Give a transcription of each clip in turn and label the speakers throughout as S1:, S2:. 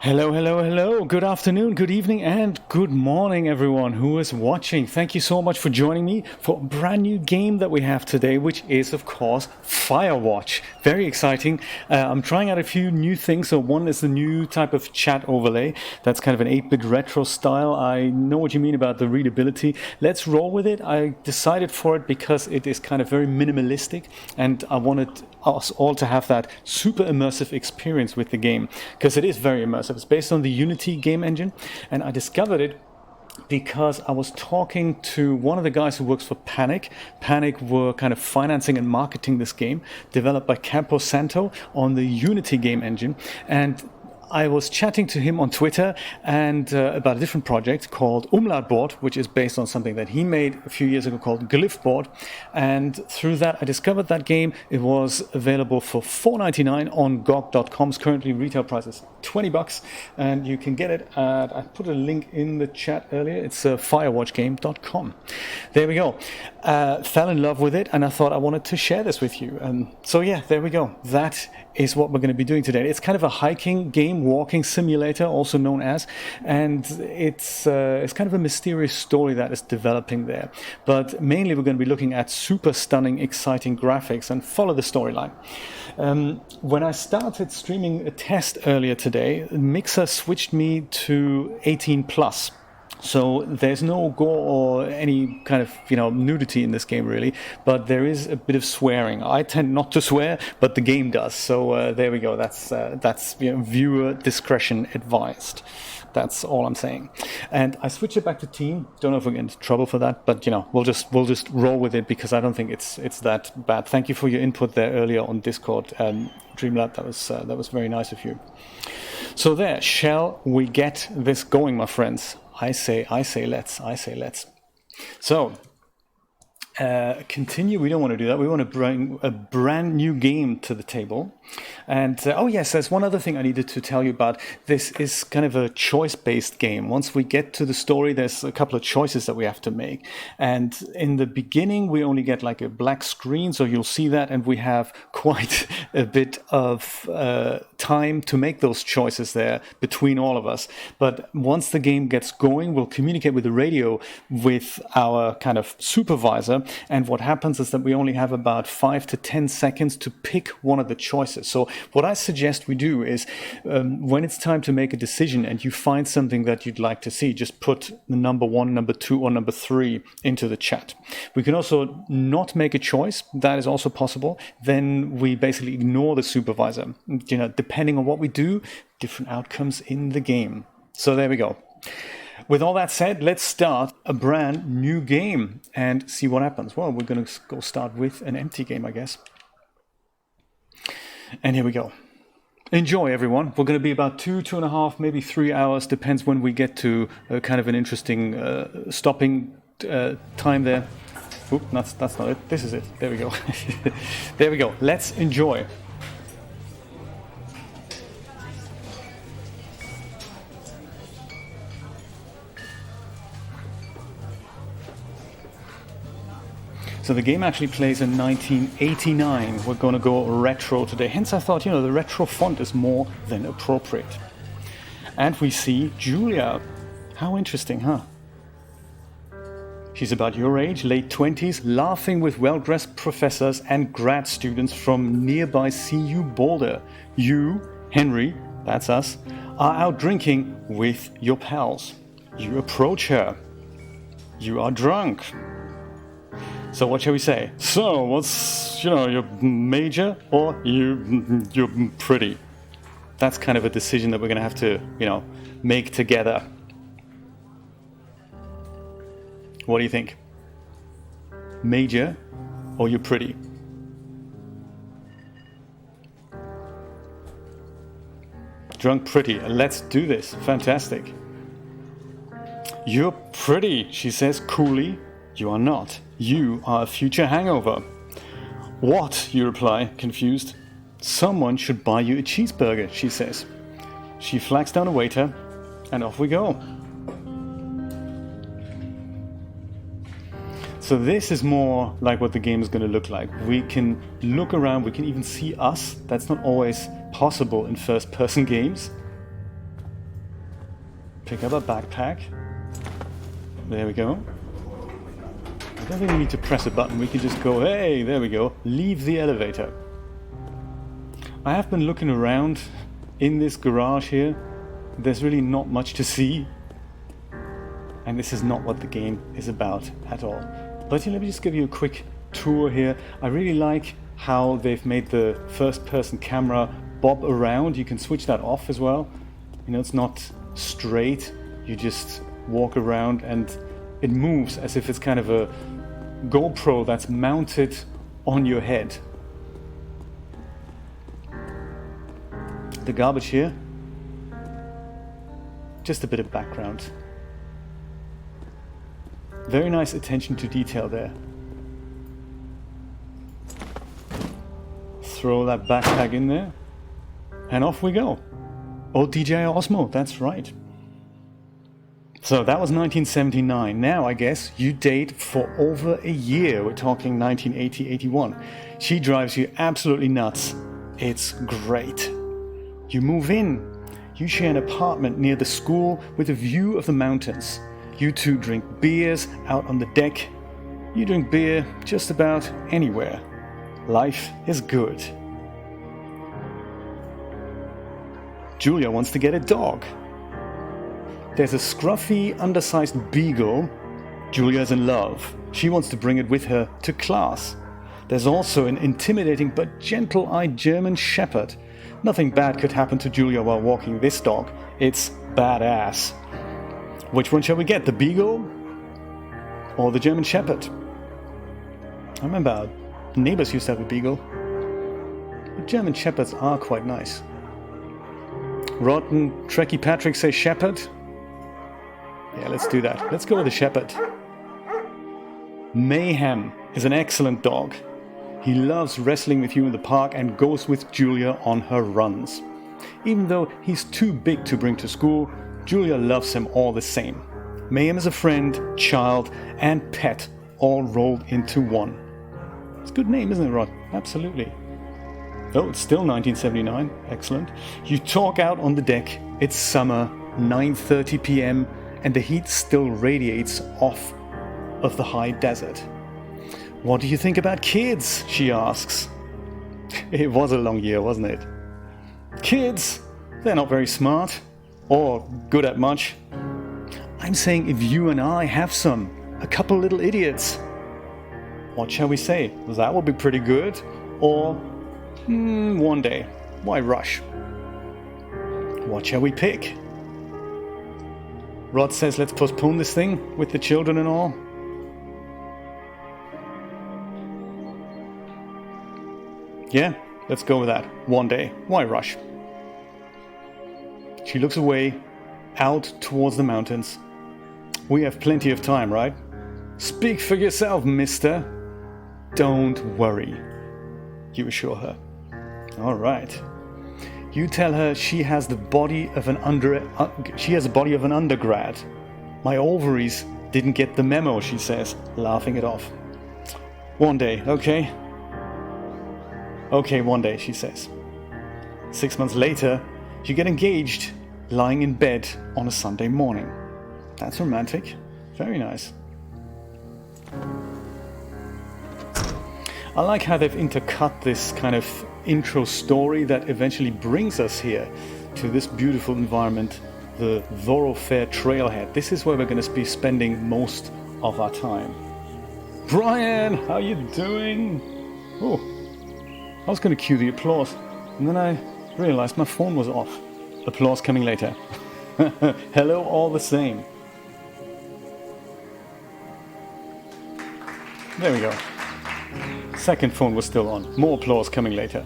S1: Hello, hello, hello. Good afternoon, good evening, and good morning, everyone who is watching. Thank you so much for joining me for a brand new game that we have today, which is, of course, Firewatch. Very exciting. I'm trying out a few new things. So one is the new type of chat overlay. That's kind of an 8-bit retro style. I know what you mean about the readability. Let's roll with it. I decided for it because it is kind of very minimalistic, and I wanted us all to have that super immersive experience with the game, because it is very immersive. It's based on the Unity game engine, and I discovered it because I was talking to one of the guys who works for Panic. Panic were kind of financing and marketing this game, developed by Campo Santo on the Unity game engine, and I was chatting to him on Twitter and about a different project called Umlaut Board, which is based on something that he made a few years ago called Glyph Board. And through that, I discovered that game. It was available for $4.99 on GOG.com. Currently, retail price is $20, and you can get it at, I put a link in the chat earlier. It's firewatchgame.com. There we go. Fell in love with it, and I thought I wanted to share this with you. So yeah, there we go. That is what we're going to be doing today. It's kind of a hiking game, walking simulator, also known as, and it's kind of a mysterious story that is developing there. But mainly we're going to be looking at super stunning, exciting graphics and follow the storyline. When I started streaming a test earlier today, Mixer switched me to 18+. So there's no gore or any kind of nudity in this game really, but there is a bit of swearing. I tend not to swear, but the game does. So there we go. That's viewer discretion advised. That's all I'm saying. And I switch it back to team. Don't know if we get into trouble for that, but we'll just roll with it because I don't think it's that bad. Thank you for your input there earlier on Discord, Dreamlab. That was very nice of you. So there, shall we get this going, my friends? I say let's. So, continue. We don't want to do that. We want to bring a brand new game to the table. And, oh yes, there's one other thing I needed to tell you about. This is kind of a choice-based game. Once we get to the story, there's a couple of choices that we have to make. And in the beginning, we only get like a black screen, so you'll see that, and we have quite a bit of time to make those choices there between all of us. But once the game gets going, we'll communicate with the radio with our kind of supervisor, and what happens is that we only have about 5 to 10 seconds to pick one of the choices. So what I suggest we do is when it's time to make a decision and you find something that you'd like to see, just put the number 1, number 2, or number 3 into the chat. We can also not make a choice. That is also possible. Then we basically ignore the supervisor. Depending on what we do, different outcomes in the game. So there we go. With all that said, let's start a brand new game and see what happens. Well, we're going to go start with an empty game, I guess. And here we go. Enjoy, everyone. We're going to be about 2.5, maybe 3 hours. Depends when we get to kind of an interesting stopping time there. Oop, that's not it. This is it. There we go. There we go. Let's enjoy. So the game actually plays in 1989. We're going to go retro today. Hence I thought, the retro font is more than appropriate. And we see Julia. How interesting, huh? She's about your age, late 20s, laughing with well-dressed professors and grad students from nearby CU Boulder. You, Henry, that's us, are out drinking with your pals. You approach her. You are drunk. So what shall we say? So what's, your major or you're pretty? That's kind of a decision that we're going to have to, make together. What do you think? Major or you're pretty? Drunk pretty. Let's do this. Fantastic. You're pretty, she says coolly. You are not. You are a future hangover. What? You reply, confused. Someone should buy you a cheeseburger, she says. She flags down a waiter, and off we go. So this is more like what the game is going to look like. We can look around, we can even see us. That's not always possible in first-person games. Pick up a backpack. There we go. I don't think we need to press a button. We can just go, hey, there we go. Leave the elevator. I have been looking around in this garage here. There's really not much to see. And this is not what the game is about at all. But let me just give you a quick tour here. I really like how they've made the first-person camera bob around. You can switch that off as well. You know, it's not straight. You just walk around and it moves as if it's kind of a GoPro that's mounted on your head. The garbage here. Just a bit of background. Very nice attention to detail there. Throw that backpack in there. And off we go. Old DJI Osmo, that's right. So that was 1979. Now I guess you date for over a year. We're talking 1980-81. She drives you absolutely nuts. It's great. You move in. You share an apartment near the school with a view of the mountains. You two drink beers out on the deck. You drink beer just about anywhere. Life is good. Julia wants to get a dog. There's a scruffy, undersized beagle. Julia's in love. She wants to bring it with her to class. There's also an intimidating but gentle-eyed German shepherd. Nothing bad could happen to Julia while walking this dog. It's badass. Which one shall we get, the beagle or the German shepherd? I remember our neighbors used to have a beagle. The German shepherds are quite nice. Rod and Trekkie Patrick say shepherd. Yeah, let's do that. Let's go with the shepherd. Mayhem is an excellent dog. He loves wrestling with you in the park and goes with Julia on her runs. Even though he's too big to bring to school, Julia loves him all the same. Mayhem is a friend, child, and pet all rolled into one. It's a good name, isn't it, Rod? Absolutely. Oh, it's still 1979. Excellent. You talk out on the deck. It's summer, 9:30 p.m., and the heat still radiates off of the high desert. What do you think about kids? She asks. It was a long year, wasn't it? Kids, they're not very smart or good at much. I'm saying if you and I have some, a couple little idiots. What shall we say? That would be pretty good. Or, one day. Why rush? What shall we pick? Rod says let's postpone this thing with the children and all. Yeah, let's go with that. One day. Why rush? She looks away, out towards the mountains. We have plenty of time, right? Speak for yourself, mister. Don't worry, you assure her. All right. You tell her she has the body of an undergrad. My ovaries didn't get the memo, she says, laughing it off. One day, okay? Okay, one day, she says. 6 months later, you get engaged, lying in bed on a Sunday morning. That's romantic. Very nice. I like how they've intercut this kind of intro story that eventually brings us here to this beautiful environment, the thoroughfare trailhead. This is where we're going to be spending most of our time. Brian, how you doing? Oh, I was going to cue the applause, and then I realized my phone was off. Applause coming later. Hello all the same. There we go. Second phone was still on. More applause coming later.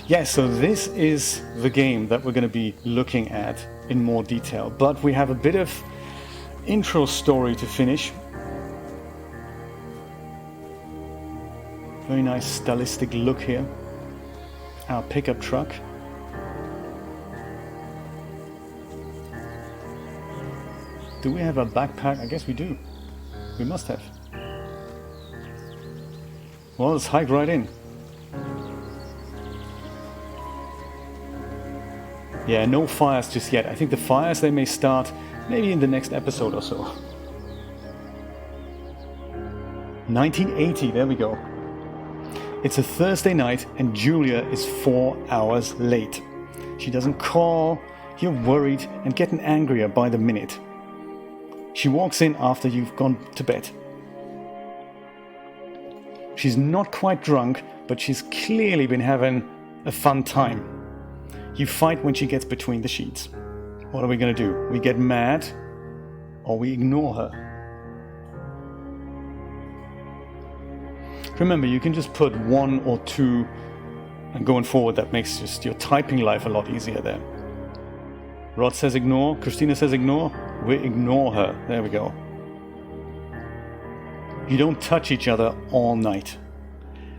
S1: Yeah, so this is the game that we're going to be looking at in more detail. But we have a bit of intro story to finish. Very nice stylistic look here. Our pickup truck. Do we have a backpack? I guess we do. We must have. Well, let's hike right in. Yeah, no fires just yet. I think the fires, they may start maybe in the next episode or so. 1980, there we go. It's a Thursday night and Julia is 4 hours late. She doesn't call, you're worried and getting angrier by the minute. She walks in after you've gone to bed. She's not quite drunk, but she's clearly been having a fun time. You fight when she gets between the sheets. What are we gonna do? We get mad or we ignore her? Remember, you can just put 1 or 2, and going forward that makes just your typing life a lot easier there. Rod says ignore, Christina says ignore, we ignore her. There we go. You don't touch each other all night.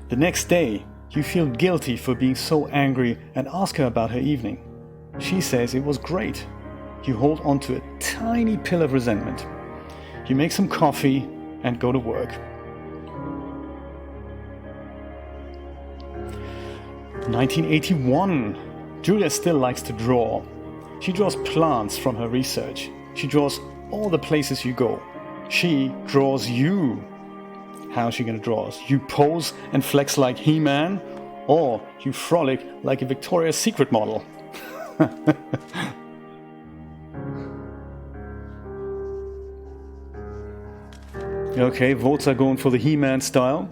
S1: The next day, you feel guilty for being so angry and ask her about her evening. She says it was great. You hold on to a tiny pill of resentment. You make some coffee and go to work. 1981. Julia still likes to draw. She draws plants from her research. She draws all the places you go. She draws you. How's she gonna draw us? You pose and flex like He-Man, or you frolic like a Victoria's Secret model. Okay, votes are going for the He-Man style.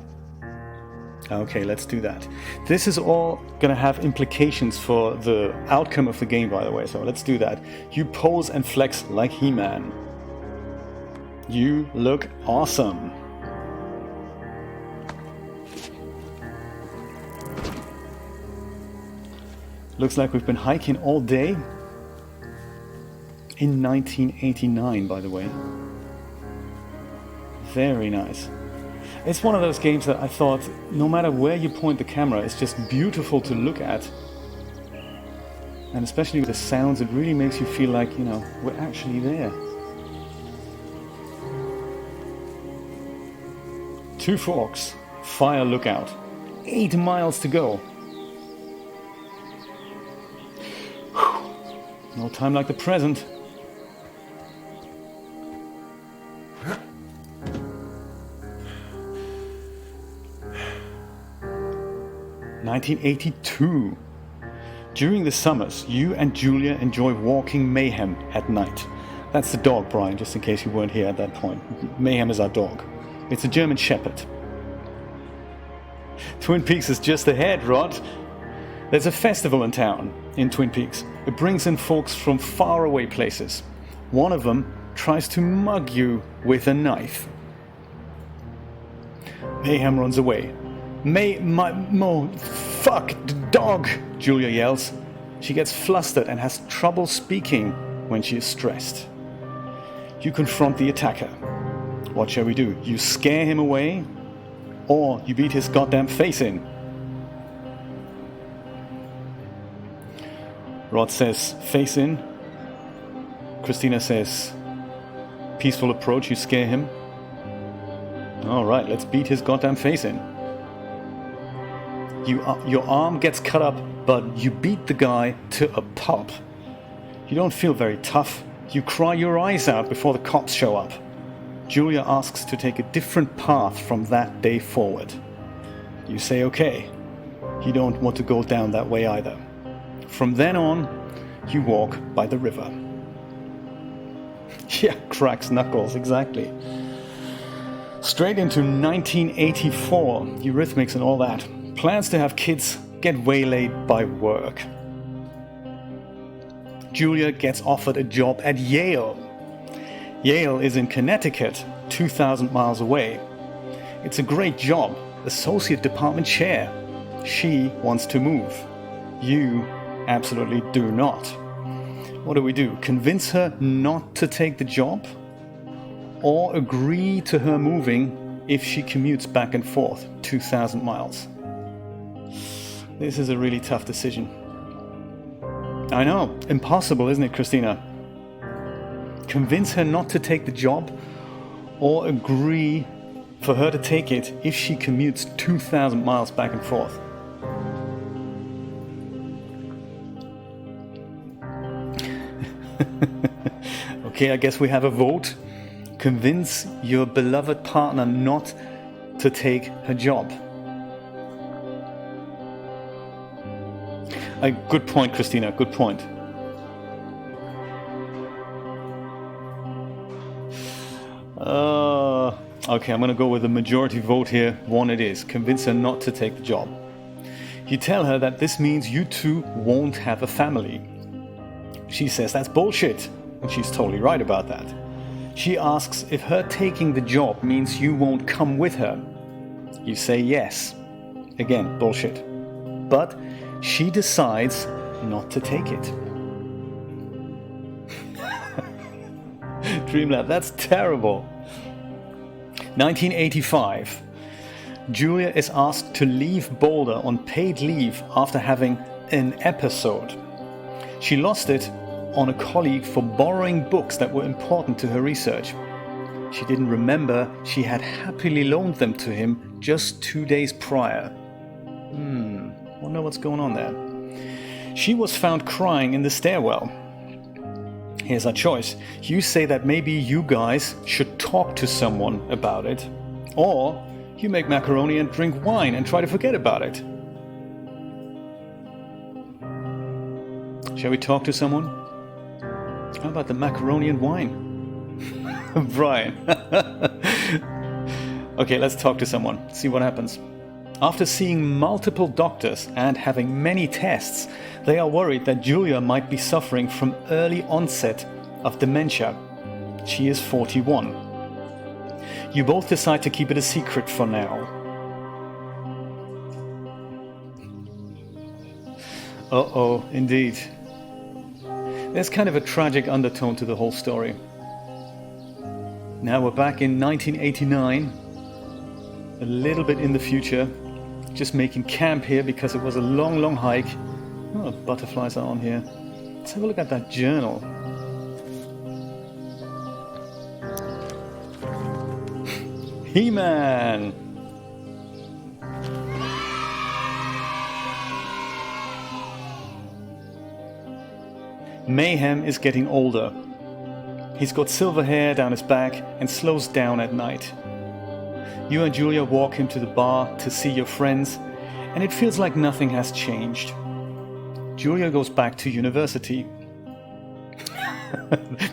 S1: Okay, let's do that. This is all gonna have implications for the outcome of the game, by the way, so let's do that. You pose and flex like He-Man. You look awesome. Looks like we've been hiking all day. In 1989, by the way. Very nice. It's one of those games that I thought, no matter where you point the camera, it's just beautiful to look at. And especially with the sounds, it really makes you feel like, you know, we're actually there. Two Forks, Fire Lookout. 8 miles to go. Whew. No time like the present. (1982). During the summers, you and Julia enjoy walking Mayhem at night. That's the dog, Brian, just in case you weren't here at that point. Mayhem is our dog. It's a German Shepherd. Twin Peaks is just ahead, Rod. There's a festival in town, in Twin Peaks. It brings in folks from faraway places. One of them tries to mug you with a knife. Mayhem runs away. Fuck, the dog, Julia yells. She gets flustered and has trouble speaking when she is stressed. You confront the attacker. What shall we do? You scare him away, or you beat his goddamn face in? Rod says face in. Christina says peaceful approach, you scare him. Alright, let's beat his goddamn face in. Your arm gets cut up, but you beat the guy to a pulp. You don't feel very tough. You cry your eyes out before the cops show up. Julia asks to take a different path from that day forward. You say okay. You don't want to go down that way either. From then on, you walk by the river. Yeah, cracks knuckles, exactly. Straight into 1984, Eurythmics and all that. Plans to have kids get waylaid by work. Julia gets offered a job at Yale. Yale is in Connecticut, 2,000 miles away. It's a great job, associate department chair. She wants to move. You absolutely do not. What do? Convince her not to take the job? Or agree to her moving if she commutes back and forth 2,000 miles? This is a really tough decision. I know, impossible, isn't it, Christina? Convince her not to take the job, or agree for her to take it if she commutes 2,000 miles back and forth. Okay, I guess we have a vote. Convince your beloved partner not to take her job. A good point, Christina, good point. Okay, I'm going to go with the majority vote here. One it is. Convince her not to take the job. You tell her that this means you two won't have a family. She says that's bullshit, and she's totally right about that. She asks if her taking the job means you won't come with her. You say yes. Again, bullshit. But she decides not to take it. Dreamlab, that's terrible. 1985. Julia is asked to leave Boulder on paid leave after having an episode. She lost it on a colleague for borrowing books that were important to her research. She didn't remember she had happily loaned them to him just 2 days prior. Wonder what's going on there. She was found crying in the stairwell. Here's our choice. You say that maybe you guys should talk to someone about it, or you make macaroni and drink wine and try to forget about it. Shall we talk to someone? How about the macaroni and wine? Brian. Okay, let's talk to someone, see what happens. After seeing multiple doctors and having many tests, they are worried that Julia might be suffering from early onset of dementia. She is 41. You both decide to keep it a secret for now. Uh-oh, indeed. There's kind of a tragic undertone to the whole story. Now we're back in 1989, a little bit in the future. Just making camp here because it was a long, long hike. Oh, butterflies are on here. Let's have a look at that journal. He-Man! Mayhem is getting older. He's got silver hair down his back and slows down at night. You and Julia walk him to the bar to see your friends, and it feels like nothing has changed. Julia goes back to university.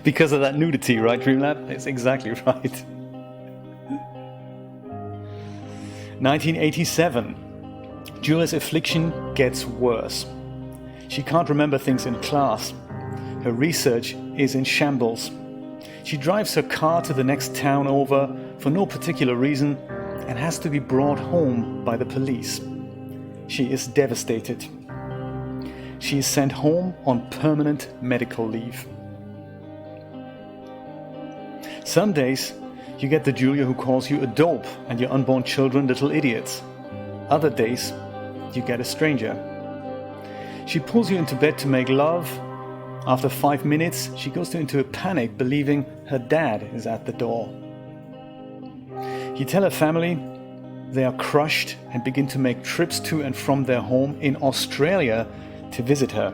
S1: Because of that nudity, right, Dreamlab? That's exactly right. 1987. Julia's affliction gets worse. She can't remember things in class. Her research is in shambles. She drives her car to the next town over for no particular reason and has to be brought home by the police. She is devastated. She is sent home on permanent medical leave. Some days you get the Julia who calls you a dope and your unborn children little idiots. Other days you get a stranger. She pulls you into bed to make love. After 5 minutes, she goes into a panic, believing her dad is at the door. You tell her family, they are crushed and begin to make trips to and from their home in Australia to visit her.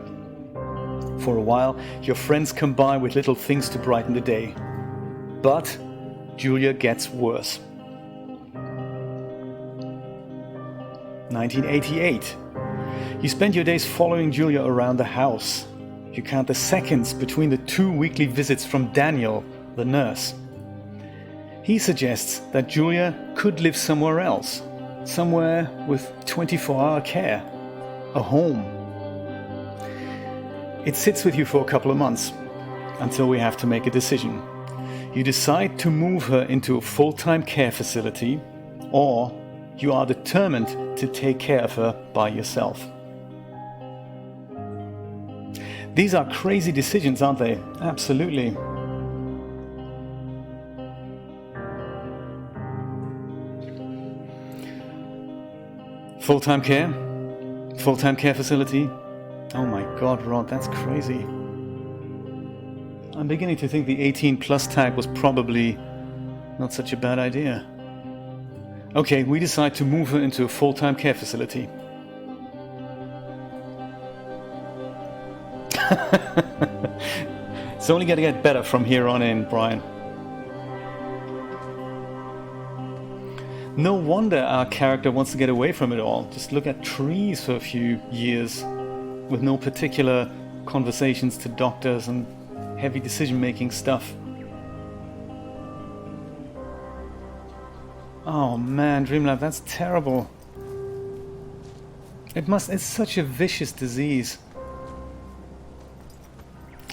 S1: For a while, your friends come by with little things to brighten the day. But Julia gets worse. 1988. You spend your days following Julia around the house. You count the seconds between the 2 weekly visits from Daniel, the nurse. He suggests that Julia could live somewhere else, somewhere with 24-hour care, a home. It sits with you for a couple of months, until we have to make a decision. You decide to move her into a full-time care facility, or you are determined to take care of her by yourself. These are crazy decisions, aren't they? Absolutely. Full-time care? Full-time care facility? Oh my God, Rod, that's crazy. I'm beginning to think the 18 plus tag was probably not such a bad idea. Okay, we decide to move her into a full-time care facility. It's only going to get better from here on in, Brian. No wonder our character wants to get away from it all. Just look at trees for a few years with no particular conversations to doctors and heavy decision-making stuff. Oh man, Dreamlab, that's terrible. It's such a vicious disease.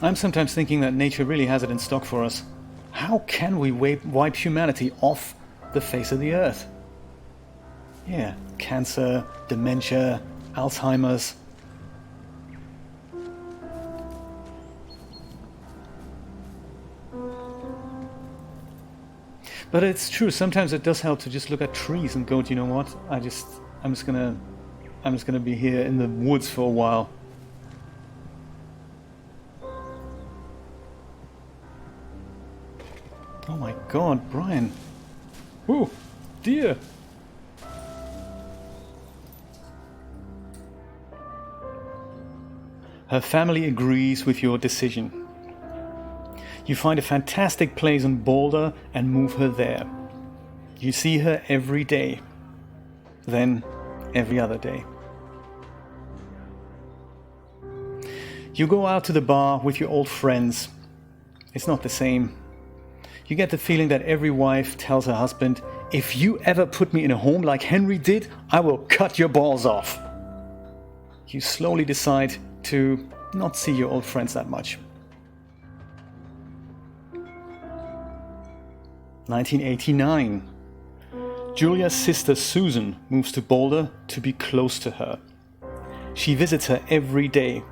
S1: I'm sometimes thinking that nature really has it in stock for us. How can we wipe humanity off the face of the earth? Yeah, cancer, dementia, Alzheimer's. But it's true, sometimes it does help to just look at trees and go, do you know what? I'm just gonna be here in the woods for a while. Oh my god, Brian. Ooh, dear. Her family agrees with your decision. You find a fantastic place in Boulder and move her there. You see her every day. Then every other day. You go out to the bar with your old friends. It's not the same. You get the feeling that every wife tells her husband, if you ever put me in a home like Henry did, I will cut your balls off. You slowly decide to not see your old friends that much. 1989. Julia's sister Susan moves to Boulder to be close to her. She visits her every day.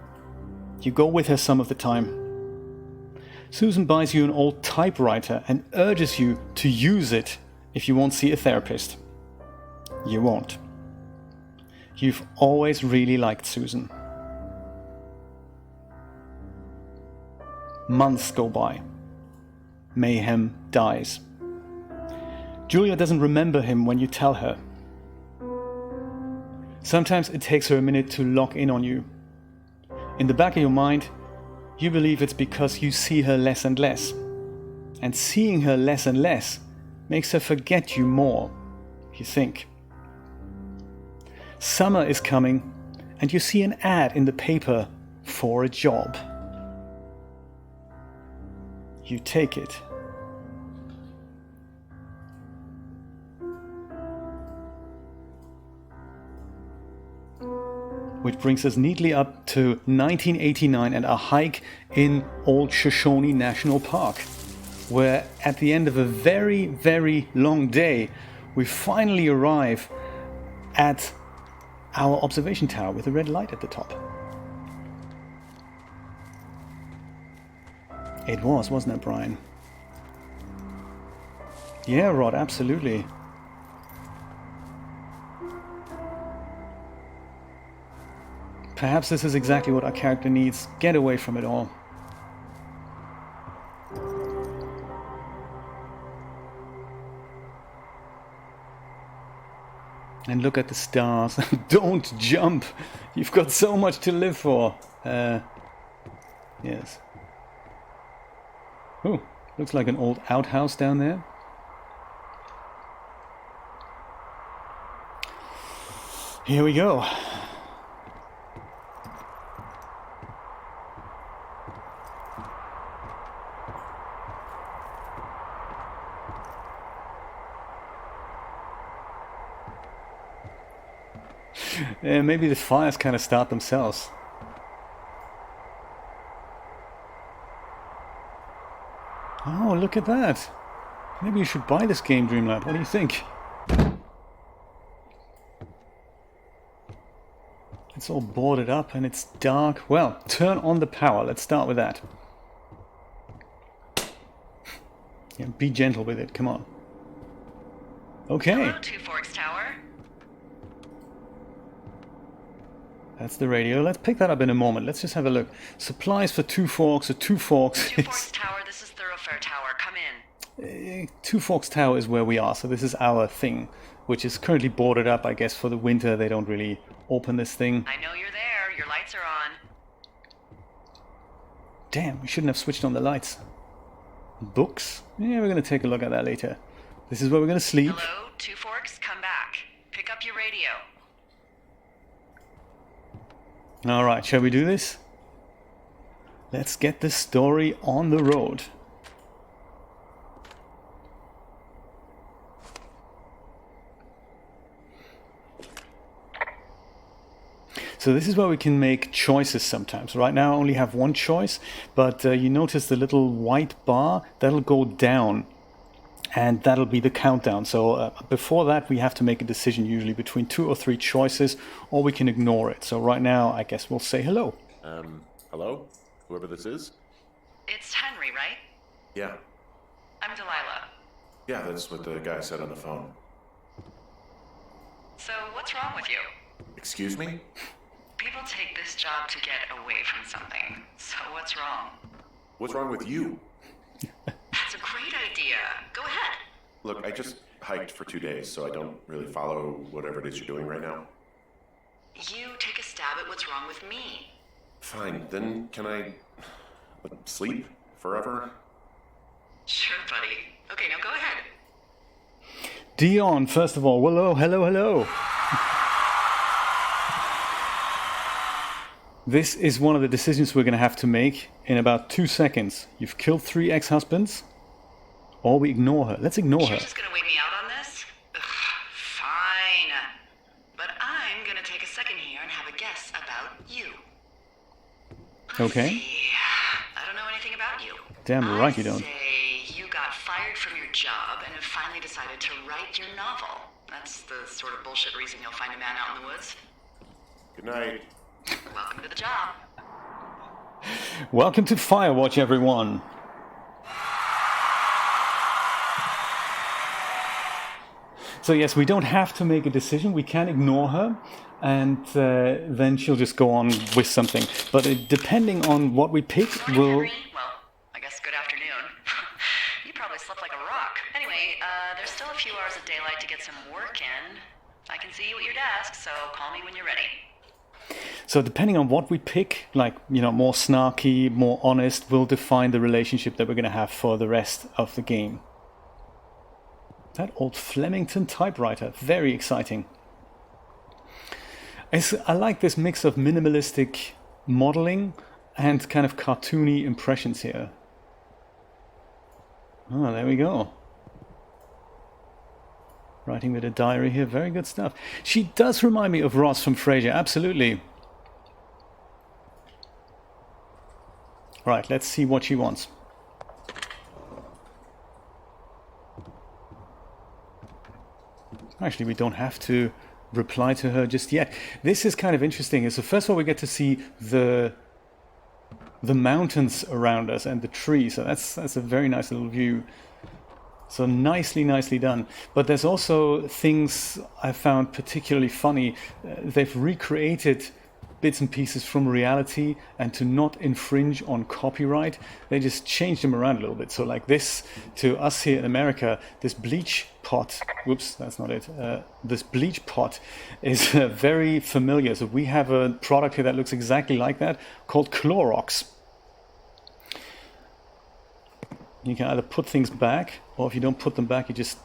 S1: You go with her some of the time. Susan buys you an old typewriter and urges you to use it if you won't see a therapist. You won't. You've always really liked Susan. Months go by. Mayhem dies. Julia doesn't remember him when you tell her. Sometimes it takes her a minute to lock in on you. In the back of your mind, you believe it's because you see her less and less. And seeing her less and less makes her forget you more, you think. Summer is coming, and you see an ad in the paper for a job. You take it. Which brings us neatly up to 1989 and a hike in Old Shoshone National Park, where at the end of a very, very long day, we finally arrive at our observation tower with a red light at the top. It was, wasn't it, Brian? Yeah, Rod, absolutely. Perhaps this is exactly what our character needs. Get away from it all. And look at the stars. Don't jump. You've got so much to live for. Yes. Oh, looks like an old outhouse down there. Here we go. Maybe the fires kind of start themselves. Oh, look at that. Maybe you should buy this game, Dreamlab. What do you think? It's all boarded up and it's dark. Well, turn on the power. Let's start with that. Yeah, be gentle with it. Come on. Okay.
S2: Hello, Two Forks Tower.
S1: That's the radio. Let's pick that up in a moment. Let's just have a look. Supplies for Two Forks or Two Forks.
S2: Two Forks Tower, this is Thoroughfare Tower. Come in.
S1: Two Forks Tower is where we are, so this is our thing, which is currently boarded up, I guess, for the winter. They don't really open this thing.
S2: I know you're there. Your lights are on.
S1: damn, we shouldn't have switched on the lights. Books? Yeah, we're going to take a look at that later. This is where we're going to sleep.
S2: Hello, Two Forks, come back. Pick up your radio.
S1: Alright, shall we do this? Let's get this story on the road. So this is where we can make choices sometimes. Right now I only have one choice, but you notice the little white bar, that'll go down. And that'll be the countdown. So before that we have to make a decision usually between 2 or 3 choices, or we can ignore it. So right now I guess we'll say hello.
S3: Hello? Whoever this is?
S2: It's Henry, right?
S3: Yeah.
S2: I'm Delilah.
S3: Yeah, that's what the guy said on the phone.
S2: So, what's wrong with you?
S3: Excuse me?
S2: People take this job to get away from something. So, what's wrong?
S3: What's wrong with you?
S2: That's a great idea. Go ahead.
S3: Look, I just hiked for 2 days, so I don't really follow whatever it is you're doing right now.
S2: You take a stab at what's wrong with me.
S3: Fine, then can I sleep forever?
S2: Sure, buddy. Okay, now go ahead.
S1: Dion, first of all, hello. This is one of the decisions we're going to have to make in about 2 seconds. You've killed 3 ex-husbands, or we ignore her. Let's ignore her.
S2: You're just gonna wait me out on this? Ugh, fine. But I'm gonna take a second here and have a guess about you.
S1: Okay.
S2: Let's see. I don't know anything about you.
S1: Damn right you don't.
S2: I'd say you got fired from your job and have finally decided to write your novel. That's the sort of bullshit reason you'll find a man out in the woods.
S3: Good night.
S2: Welcome to the job.
S1: Welcome to Firewatch, everyone. So yes, we don't have to make a decision. We can ignore her, and then she'll just go on with something. But depending on what we pick,
S2: Morning,
S1: we'll...
S2: Henry. Well, I guess good afternoon. You probably slept like a rock. Anyway, there's still a few hours of daylight to get some work in. I can see you at your desk, so call me when you're ready.
S1: So depending on what we pick, like, more snarky, more honest, will define the relationship that we're going to have for the rest of the game. That old Flemington typewriter, very exciting. I like this mix of minimalistic modeling and kind of cartoony impressions here. Oh, there we go. Writing with a diary here, very good stuff. She does remind me of Ross from Frasier, absolutely. Right, let's see what she wants. Actually, we don't have to reply to her just yet. This is kind of interesting. So first of all, we get to see the mountains around us and the trees. So that's a very nice little view. So nicely done. But there's also things I found particularly funny. They've recreated bits and pieces from reality, and to not infringe on copyright, they just changed them around a little bit. So like this, to us here in America, this bleach pot, whoops, that's not it. This bleach pot is very familiar. So we have a product here that looks exactly like that, called Clorox. You can either put things back, or if you don't put them back, you just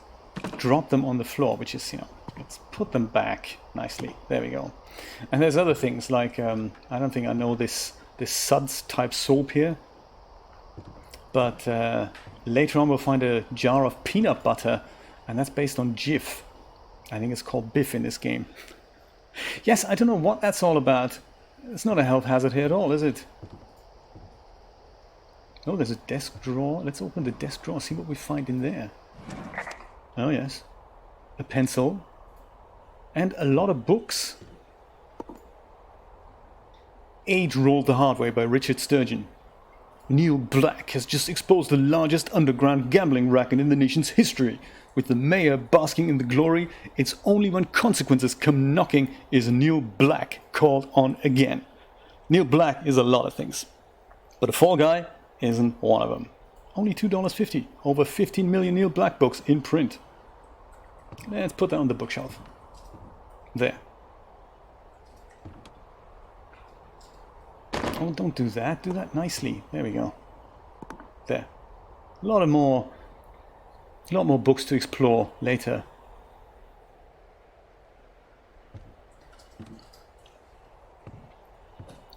S1: drop them on the floor, which is, let's put them back nicely. There we go. And there's other things like, I don't think I know this Suds type soap here, but later on we'll find a jar of peanut butter, and that's based on Jif. I think it's called Biff in this game. Yes, I don't know what that's all about. It's not a health hazard here at all, is it? Oh, there's a desk drawer. Let's open the desk drawer, see what we find in there. Oh yes, a pencil and a lot of books. Age Rolled the Hard Way by Richard Sturgeon. Neil Black has just exposed the largest underground gambling racket in the nation's history. With the mayor basking in the glory, it's only when consequences come knocking is Neil Black called on again. Neil Black is a lot of things, but a fall guy isn't one of them. Only $2.50, over 15 million Neil Black books in print. Let's put that on the bookshelf. There. Oh, don't do that. Do that nicely. There we go. There. A lot more books to explore later.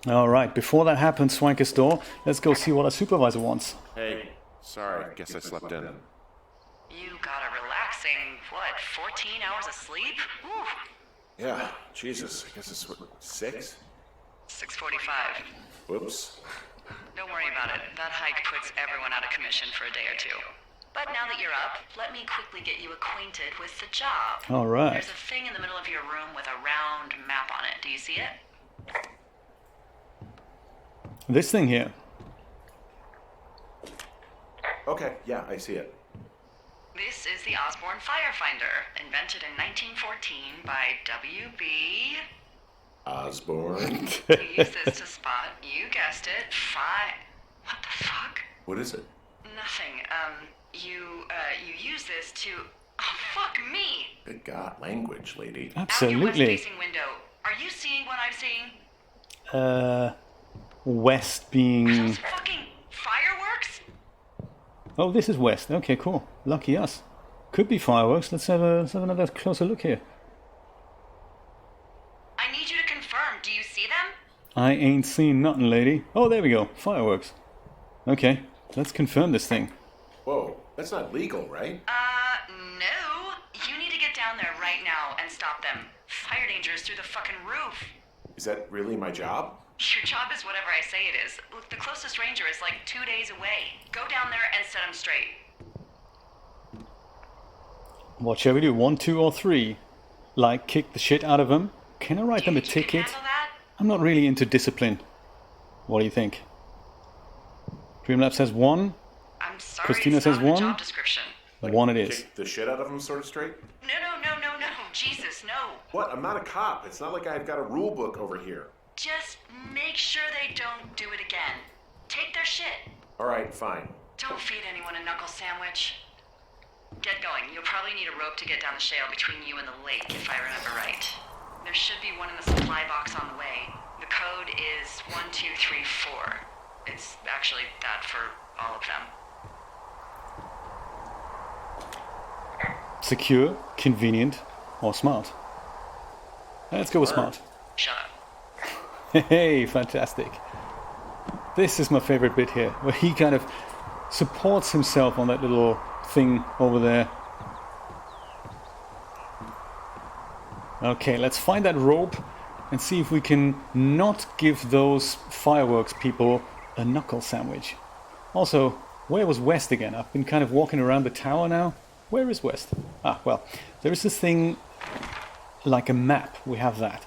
S1: All right, before that happens, Swanker's door, let's go see what our supervisor wants.
S3: Hey, sorry, guess I slept in.
S2: You got a relaxing, 14 hours of sleep? Whew.
S3: Yeah, Jesus, I guess it's what, 6?
S2: 6:45.
S3: Whoops.
S2: Don't worry about it. That hike puts everyone out of commission for a day or two. But now that you're up, let me quickly get you acquainted with the job.
S1: All right.
S2: There's a thing in the middle of your room with a round map on it. Do you see it?
S1: This thing here.
S3: Okay, yeah, I see it.
S2: This is the Osborne Firefinder, invented in 1914 by W.B.
S3: Osborne?
S2: You use this to spot, you guessed it, What the fuck?
S3: What is it?
S2: Nothing. You use this to... Oh, fuck me!
S3: Good God, language, lady.
S2: Out your
S1: Absolutely.
S2: west-facing window, are you seeing what I'm seeing?
S1: West
S2: Are
S1: being...
S2: those fucking fireworks?
S1: Oh, this is west. Okay, cool. Lucky us. Could be fireworks. Let's have another closer look here.
S2: I need you to confirm. Do you see them?
S1: I ain't seen nothing, lady. Oh, there we go. Fireworks. Okay, let's confirm this thing.
S3: Whoa, that's not legal, right?
S2: No. You need to get down there right now and stop them. Fire danger is through the fucking roof.
S3: Is that really my job?
S2: Your job is whatever I say it is. Look, the closest ranger is like 2 days away. Go down there and set them straight.
S1: What shall we do? 1, 2, or 3? Like, kick the shit out of them? Can I write them a
S2: You can
S1: ticket?
S2: handle that?
S1: I'm not really into discipline. What do you think? Dreamlab says 1.
S2: I'm sorry,
S1: Christina
S2: it's
S1: says
S2: not in the
S1: 1.
S2: job description.
S1: 1 it is.
S3: Kick the shit out of them sort of straight?
S2: No. Jesus, no.
S3: What? I'm not a cop. It's not like I've got a rule book over here.
S2: Just make sure they don't do it again. Take their shit.
S3: All right, fine.
S2: Don't feed anyone a knuckle sandwich. Get going. You'll probably need a rope to get down the shale between you and the lake, if I remember right. There should be one in the supply box on the way. The code is 1234. It's actually that for all of them.
S1: Secure, convenient, or smart? Let's go with smart.
S2: Shut up.
S1: Hey, fantastic. This is my favorite bit here, where he kind of supports himself on that little thing over there. Okay, let's find that rope and see if we can not give those fireworks people a knuckle sandwich. Also, where was West again? I've been kind of walking around the tower now. Where is West? Ah, well, there is this thing like a map. We have that.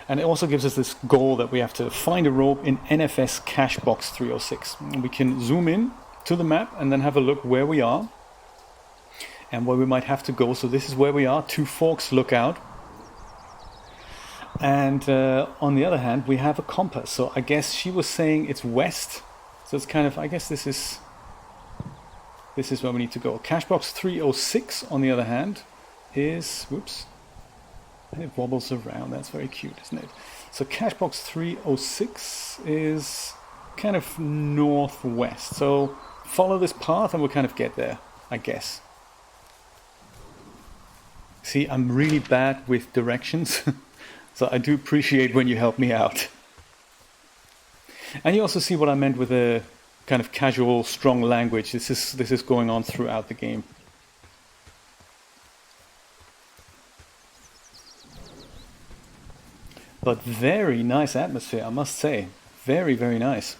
S1: And it also gives us this goal that we have to find a rope in NFS cache box 306. And we can zoom in to the map and then have a look where we are and where we might have to go. So this is where we are, Two Forks Lookout. And on the other hand, we have a compass. So I guess she was saying it's west. So it's kind of, I guess this is where we need to go. Cache box 306, on the other hand, is, whoops, and it wobbles around. That's very cute, isn't it? So cache box 306 is kind of northwest. So follow this path and we'll kind of get there, I guess. See, I'm really bad with directions. So I do appreciate when you help me out. And you also see what I meant with a kind of casual, strong language. This is going on throughout the game. But very nice atmosphere, I must say. Very, very nice.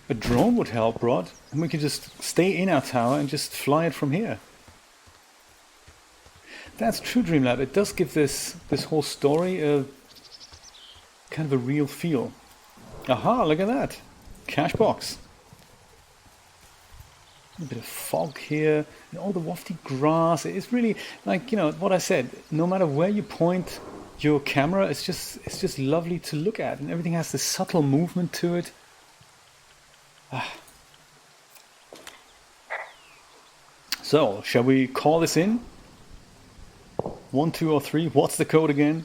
S1: A drone would help, Rod. And we could just stay in our tower and just fly it from here. That's true, Dreamlab. It does give this whole story a kind of a real feel. Aha, look at that. Cache box. A bit of fog here, and all the wafty grass. It's really like, you know, what I said, no matter where you point your camera, it's just lovely to look at, and everything has this subtle movement to it. So, shall we call this in? 1, 2, or 3? What's the code again?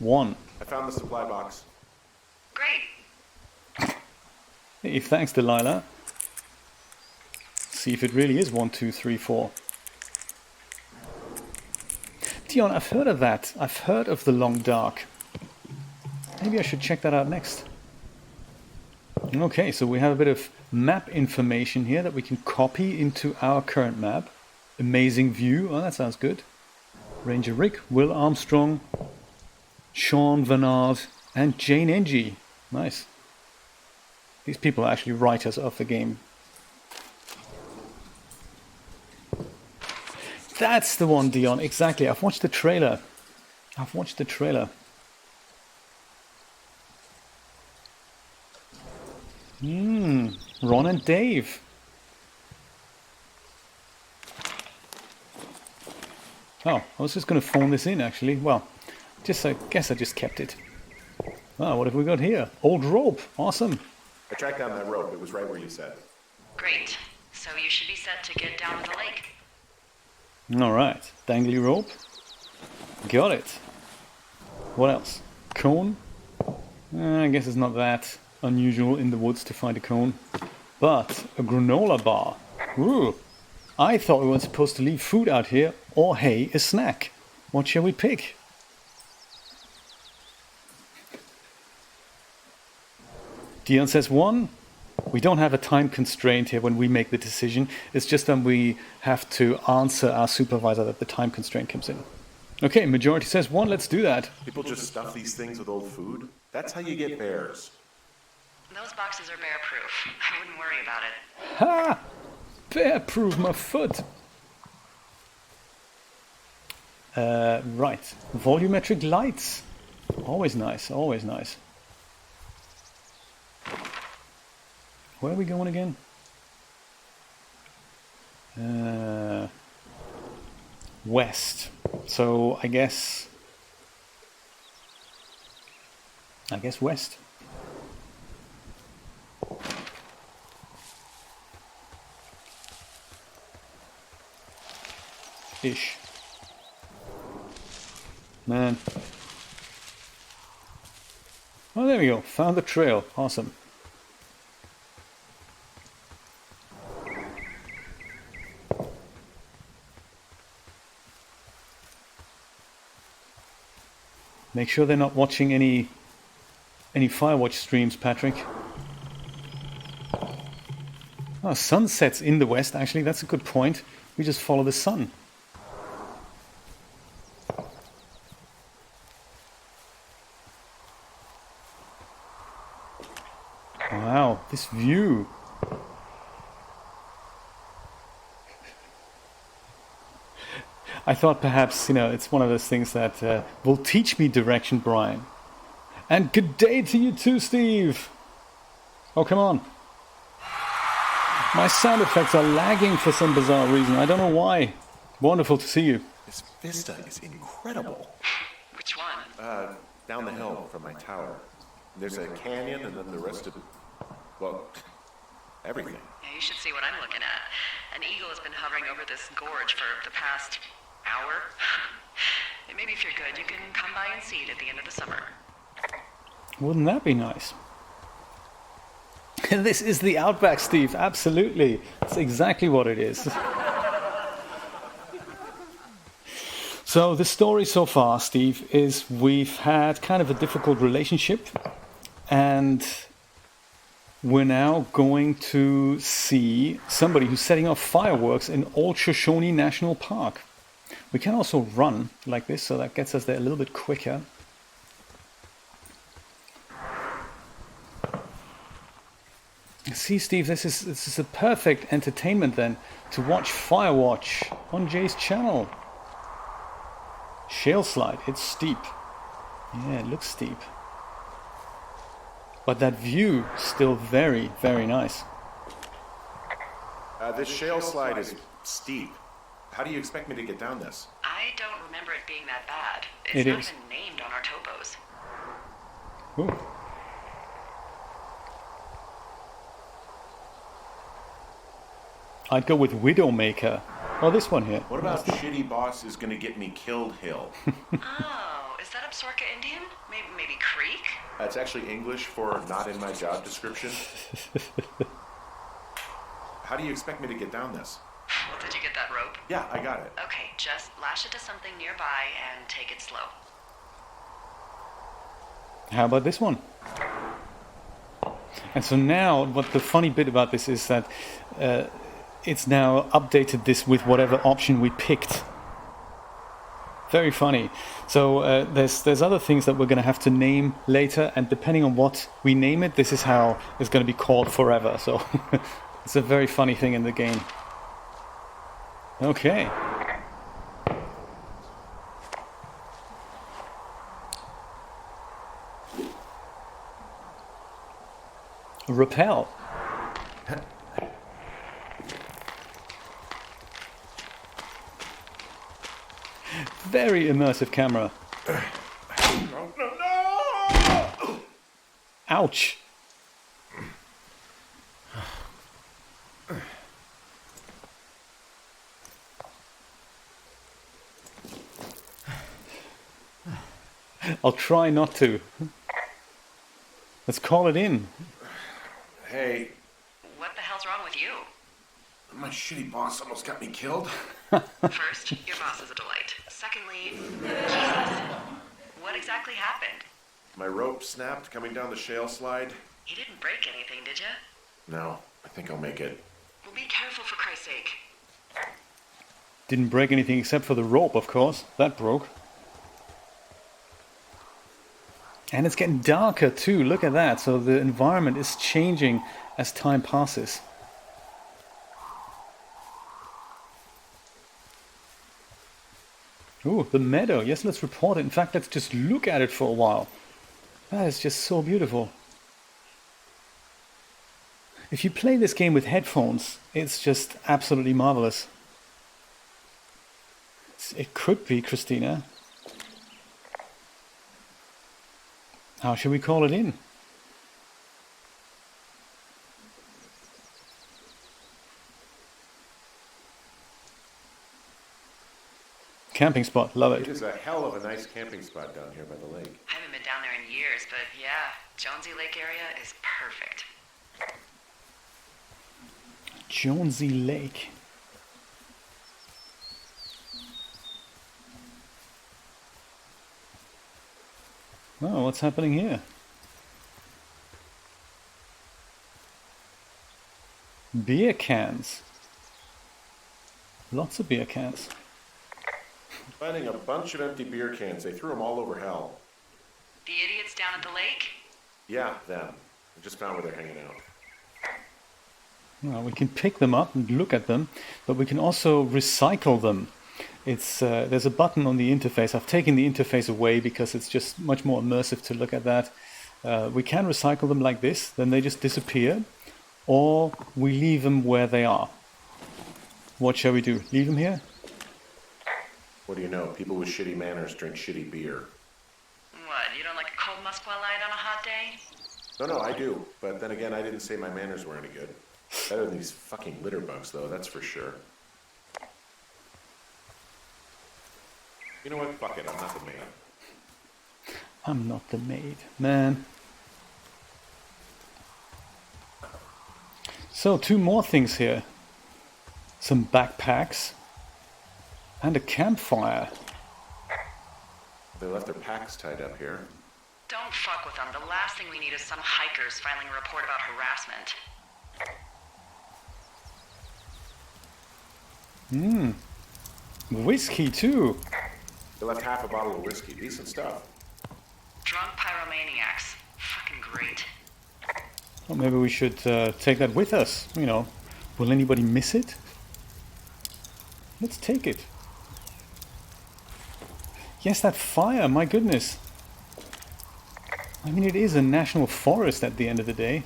S1: 1.
S3: I found the supply box.
S2: Great.
S1: Hey, thanks, Delilah. See if it really is 1, 2, 3, 4. Dion, I've heard of that. I've heard of the Long Dark. Maybe I should check that out next. Okay, so we have a bit of map information here that we can copy into our current map. Amazing view. Oh, that sounds good. Ranger Rick, Will Armstrong, Sean Vernard, and Jane Engie. Nice. These people are actually writers of the game. That's the one, Dion. Exactly. I've watched the trailer. Ron and Dave. Oh, I was just going to phone this in, actually. Well, I guess I just kept it. Oh, what have we got here? Old rope. Awesome.
S3: I tracked down that rope. It was right where you said.
S2: Great. So you should be set to get down to the lake.
S1: All right. Dangly rope. Got it. What else? Cone. I guess it's not that unusual in the woods to find a cone. But a granola bar. Ooh. I thought we weren't supposed to leave food out here, or hey, a snack. What shall we pick? Dion says 1. We don't have a time constraint here when we make the decision. It's just that we have to answer our supervisor that the time constraint comes in. Okay, majority says 1. Let's do that.
S3: People just stuff these things with old food. That's how you get bears.
S2: Those boxes are bear-proof. I wouldn't worry about it.
S1: Ha! Bear-proof my foot. Right. Volumetric lights. Always nice, always nice. Where are we going again? West. So I guess west. Ish. Man. Oh, there we go. Found the trail. Awesome. Make sure they're not watching any Firewatch streams, Patrick. Oh, sunset's in the west, actually. That's a good point. We just follow the sun. Wow, this view. I thought perhaps, it's one of those things that will teach me direction, Brian. And good day to you too, Steve. Oh, come on. My sound effects are lagging for some bizarre reason. I don't know why. Wonderful to see you.
S3: This vista is incredible.
S2: Which one?
S3: Down the hill from my tower. There's a canyon and then the rest of, well, everything.
S2: Yeah, you should see what I'm looking at. An eagle has been hovering over this gorge for the past hour. And maybe if you're good, you can come by and see it at the end of the summer.
S1: Wouldn't that be nice? This is the Outback, Steve. Absolutely. That's exactly what it is. So the story so far, Steve, is we've had kind of a difficult relationship, and we're now going to see somebody who's setting off fireworks in Old Shoshone National Park. We can also run like this, so that gets us there a little bit quicker. See, Steve, this is a perfect entertainment then to watch Firewatch on Jay's channel. Shale slide, it's steep. Yeah, it looks steep. But that view still very, very nice.
S3: This shale slide is steep. How do you expect me to get down this?
S2: I don't remember it being that bad. It's
S1: It
S2: not
S1: is.
S2: even named on our topos.
S1: Ooh. I'd go with Widowmaker. Oh, this one here.
S3: What about Shitty Boss is gonna get me killed hill?
S2: Oh, is that Absorka Indian? Maybe Creek?
S3: That's actually English for not in my job description. How do you expect me to get down this?
S2: Well, did you get that rope?
S3: Yeah, I got it.
S2: Okay, just lash it to something nearby and take it slow.
S1: How about this one? And so now, what the funny bit about this is that it's now updated this with whatever option we picked. Very funny. So there's other things that we're going to have to name later, and depending on what we name it, this is how it's going to be called forever. So it's a very funny thing in the game. Okay. Repel. Very immersive camera.
S3: No!
S1: Ouch. I'll try not to. Let's call it in.
S3: Hey,
S2: What the hell's wrong with you?
S3: my shitty boss almost got me killed.
S2: First, your boss is a delight. Secondly, Jesus. What exactly happened?
S3: My rope snapped coming down the shale slide.
S2: You didn't break anything, did you?
S3: No, I think I'll make it.
S2: Well, be careful for Christ's sake.
S1: Didn't break anything except for the rope, of course. That broke. And it's getting darker too. Look at that. So the environment is changing as time passes. Ooh, the meadow. Yes, let's report it. In fact, let's just look at it for a while. That is just so beautiful. If you play this game with headphones, it's just absolutely marvelous. It could be, Christina. How should we call it in? Camping spot, love
S3: It
S1: it.
S3: is a hell of a nice camping spot down here by the lake.
S2: I haven't been down there in years, but yeah, Jonesy Lake area is perfect.
S1: Jonesy Lake. Oh, what's happening here? Beer cans. Lots of beer cans.
S3: Finding a bunch of empty beer cans. They threw them all over hell.
S2: The idiots down at the lake?
S3: Yeah, them. I just found where they're hanging out.
S1: Well, we can pick them up and look at them, but we can also recycle them. There's a button on the interface. I've taken the interface away because it's just much more immersive to look at that. We can recycle them like this, then they just disappear, or we leave them where they are. What shall we do? Leave them here?
S3: What do you know? People with shitty manners drink shitty beer.
S2: What, you don't like a cold Musquat light on a hot day?
S3: No, I do. But then again, I didn't say my manners were any good. Better than these fucking litter bugs, though, that's for sure. You know what? Fuck it, I'm not the man.
S1: I'm not the maid, man. So, 2 more things here. Some backpacks. And a campfire.
S3: They left their packs tied up here.
S2: Don't fuck with them. The last thing we need is some hikers filing a report about harassment.
S1: Whiskey, too.
S3: They left half a bottle of whiskey. Decent stuff.
S2: Drunk pyromaniacs. Fucking great.
S1: Well, maybe we should take that with us. You know, will anybody miss it? Let's take it. Yes, that fire, my goodness. I mean, it is a national forest at the end of the day.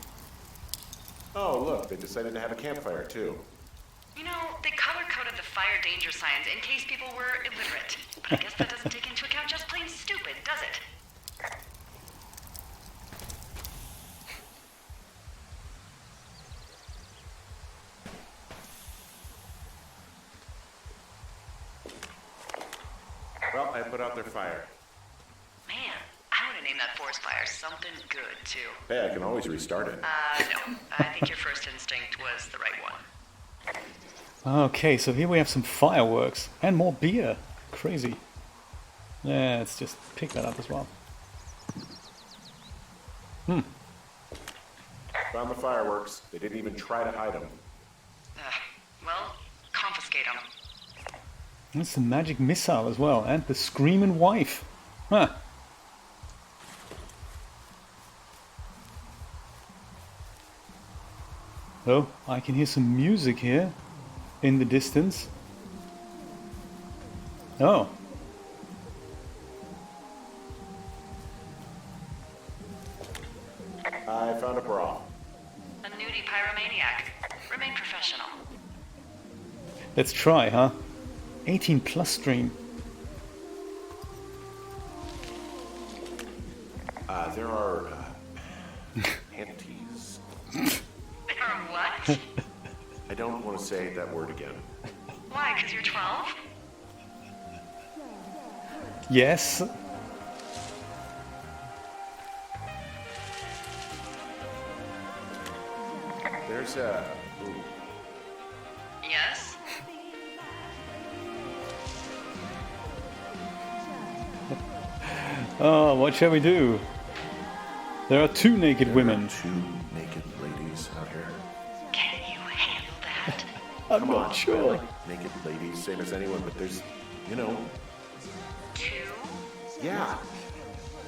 S3: Oh, look, they decided to have a campfire, too.
S2: You know, they color-coded the fire danger signs in case people were illiterate. But I guess that doesn't take into account just plain stupid, does it?
S3: Well, I put out their fire.
S2: in that forest fire something good, too.
S3: Hey, I can always restart it.
S2: No. I think your first instinct was the right one.
S1: Okay, so here we have some fireworks and more beer. Crazy. Let's just pick that up as well.
S3: Found the fireworks. They didn't even try to hide them.
S2: Well, confiscate them.
S1: That's the magic missile as well, and the screaming wife. Huh. Oh, I can hear some music here in the distance. Oh.
S3: I found a bra.
S2: A nudie pyromaniac. Remain professional.
S1: Let's try, huh? 18 plus stream.
S3: There are panties.
S2: There are what?
S3: I don't want to say that word again.
S2: Why, because you're 12?
S1: Yes.
S3: There's a... Ooh.
S2: Yes?
S1: Oh, what shall we do? There are two naked women.
S3: Two naked ladies out here.
S2: Can you handle that?
S1: I'm
S3: Come
S1: not
S3: on,
S1: sure.
S3: I like naked ladies, same as anyone, but there's, you know...
S2: Two?
S3: Yeah.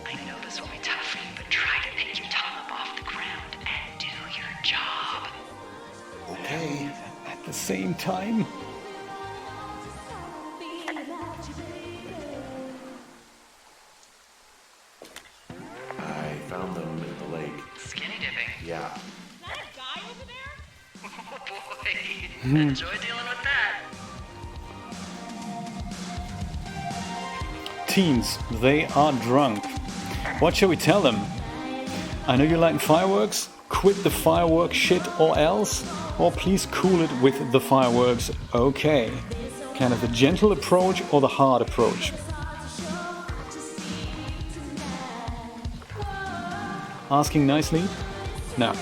S2: I know this will be tough for you, but try to pick your tongue up off the ground and do your job.
S3: Okay.
S1: At the same time.
S3: I found them in the lake.
S2: Skinny dipping.
S3: Yeah.
S4: Is that a guy over there?
S2: Oh boy. Enjoy dealing with that.
S1: Teens, they are drunk. What shall we tell them? I know you're lighting fireworks. Quit the fireworks shit or else. Or please cool it with the fireworks. Okay. Kind of the gentle approach or the hard approach. Asking nicely. Now,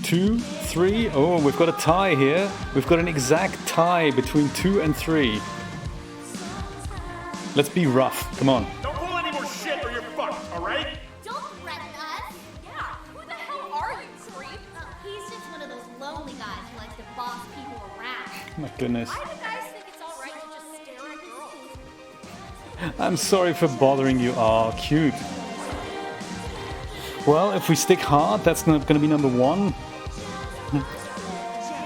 S1: 2, 3. Oh, we've got a tie here. We've got an exact tie between 2 and 3. Let's be rough. Come on.
S5: Don't pull any more shit or you're fucked, alright?
S4: Don't threaten us. Yeah, who the hell are you, creep? He's just one of those lonely guys who likes to boss people around.
S1: My goodness.
S4: Why do guys think it's alright to just stare at girls?
S1: I'm sorry for bothering you. Oh, cute. Well, if we stick hard, that's not going to be number 1.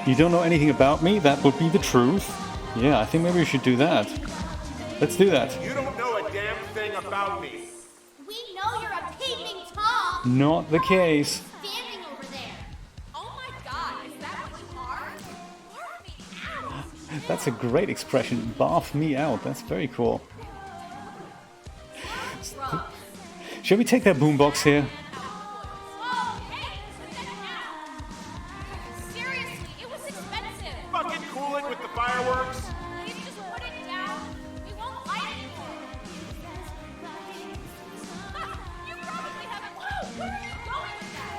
S1: You don't know anything about me? That would be the truth. Yeah, I think maybe we should do that. Let's do that.
S5: You don't know a damn thing about me.
S4: We know you're a peeping Tom.
S1: Not the case.
S4: Standing over there. Oh my god, is that what you are? Barf me out.
S1: That's a great expression. Barf me out. That's very cool. Shall we take that boombox here?
S4: Oh, hey, put that down. Seriously, it was expensive.
S5: Fucking cool it with the fireworks.
S4: Please just put it down. We won't light it anymore. You probably haven't. Whoa, where are you going with that?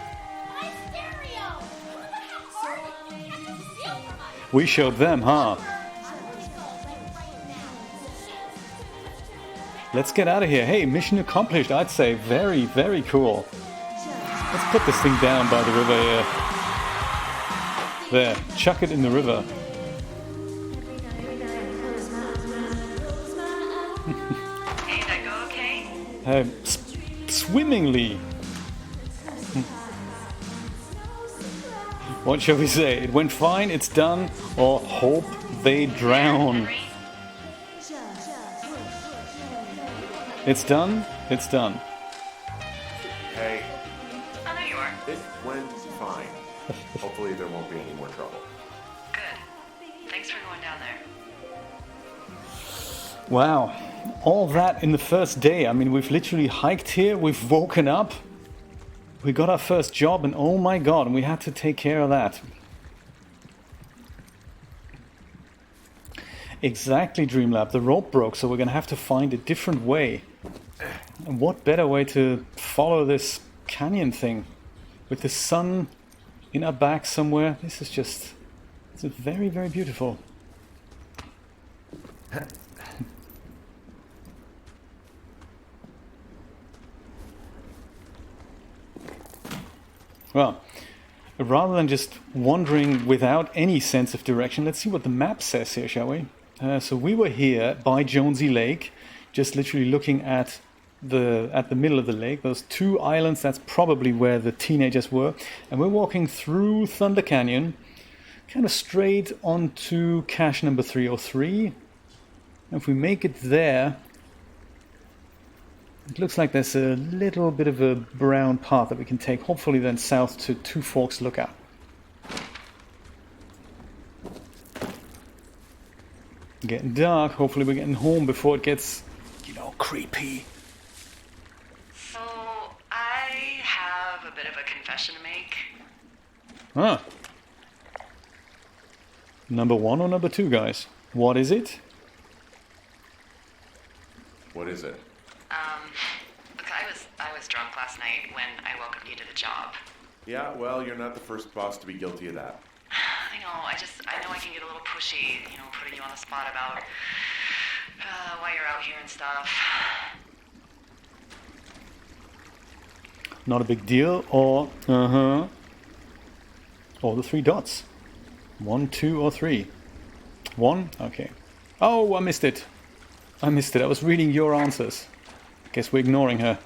S4: My stereo. Who the hell are you? You can't just steal from us.
S1: We showed them, huh? Let's get out of here. Hey, mission accomplished, I'd say. Very, very cool. Let's put this thing down by the river here. There, chuck it in the river.
S2: Hey, that go okay?
S1: Swimmingly. What shall we say? It went fine, it's done, or hope they drown.
S2: Henry?
S1: It's done, it's done.
S3: Hey,
S2: Oh, there you are.
S3: it went fine. Hopefully there won't be any more trouble.
S2: Good. Thanks for going down there.
S1: Wow, all that in the first day. I mean, we've literally hiked here, we've woken up, we got our first job, and oh my god, and we had to take care of that. Exactly, Dreamlab. The rope broke, so we're gonna have to find a different way. And what better way to follow this canyon thing with the sun in our back somewhere? This is just, it's very, very beautiful. Well, rather than just wandering without any sense of direction, let's see what the map says here, shall we? So we were here by Jonesy Lake, just literally looking at the middle of the lake. Those two islands, that's probably where the teenagers were. And we're walking through Thunder Canyon, kind of straight onto cache number 303. And if we make it there, it looks like there's a little bit of a brown path that we can take, hopefully then south to Two Forks Lookout. Getting dark, hopefully we're getting home before it gets, creepy.
S2: So, I have a bit of a confession to make.
S1: Ah. Number 1 or number 2, guys? What is it?
S3: What is it?
S2: Look, I was drunk last night when I welcomed you to the job.
S3: Yeah, well, you're not the first boss to be guilty of that.
S2: I know, I know I can get a little pushy, putting you on the spot about why you're out here and stuff.
S1: Not a big deal, or or the 3 dots. 1, 2, or 3. 1? Okay. Oh, I missed it. I was reading your answers. Guess we're ignoring her.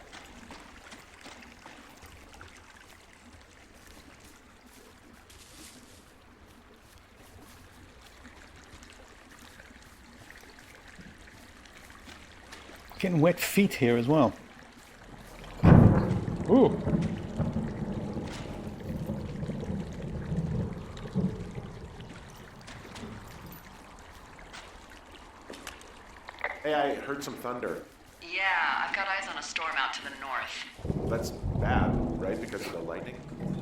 S1: Getting wet feet here as well. Ooh.
S3: Hey, I heard some thunder.
S2: Yeah, I've got eyes on a storm out to the north.
S3: That's bad, right? Because of the lightning?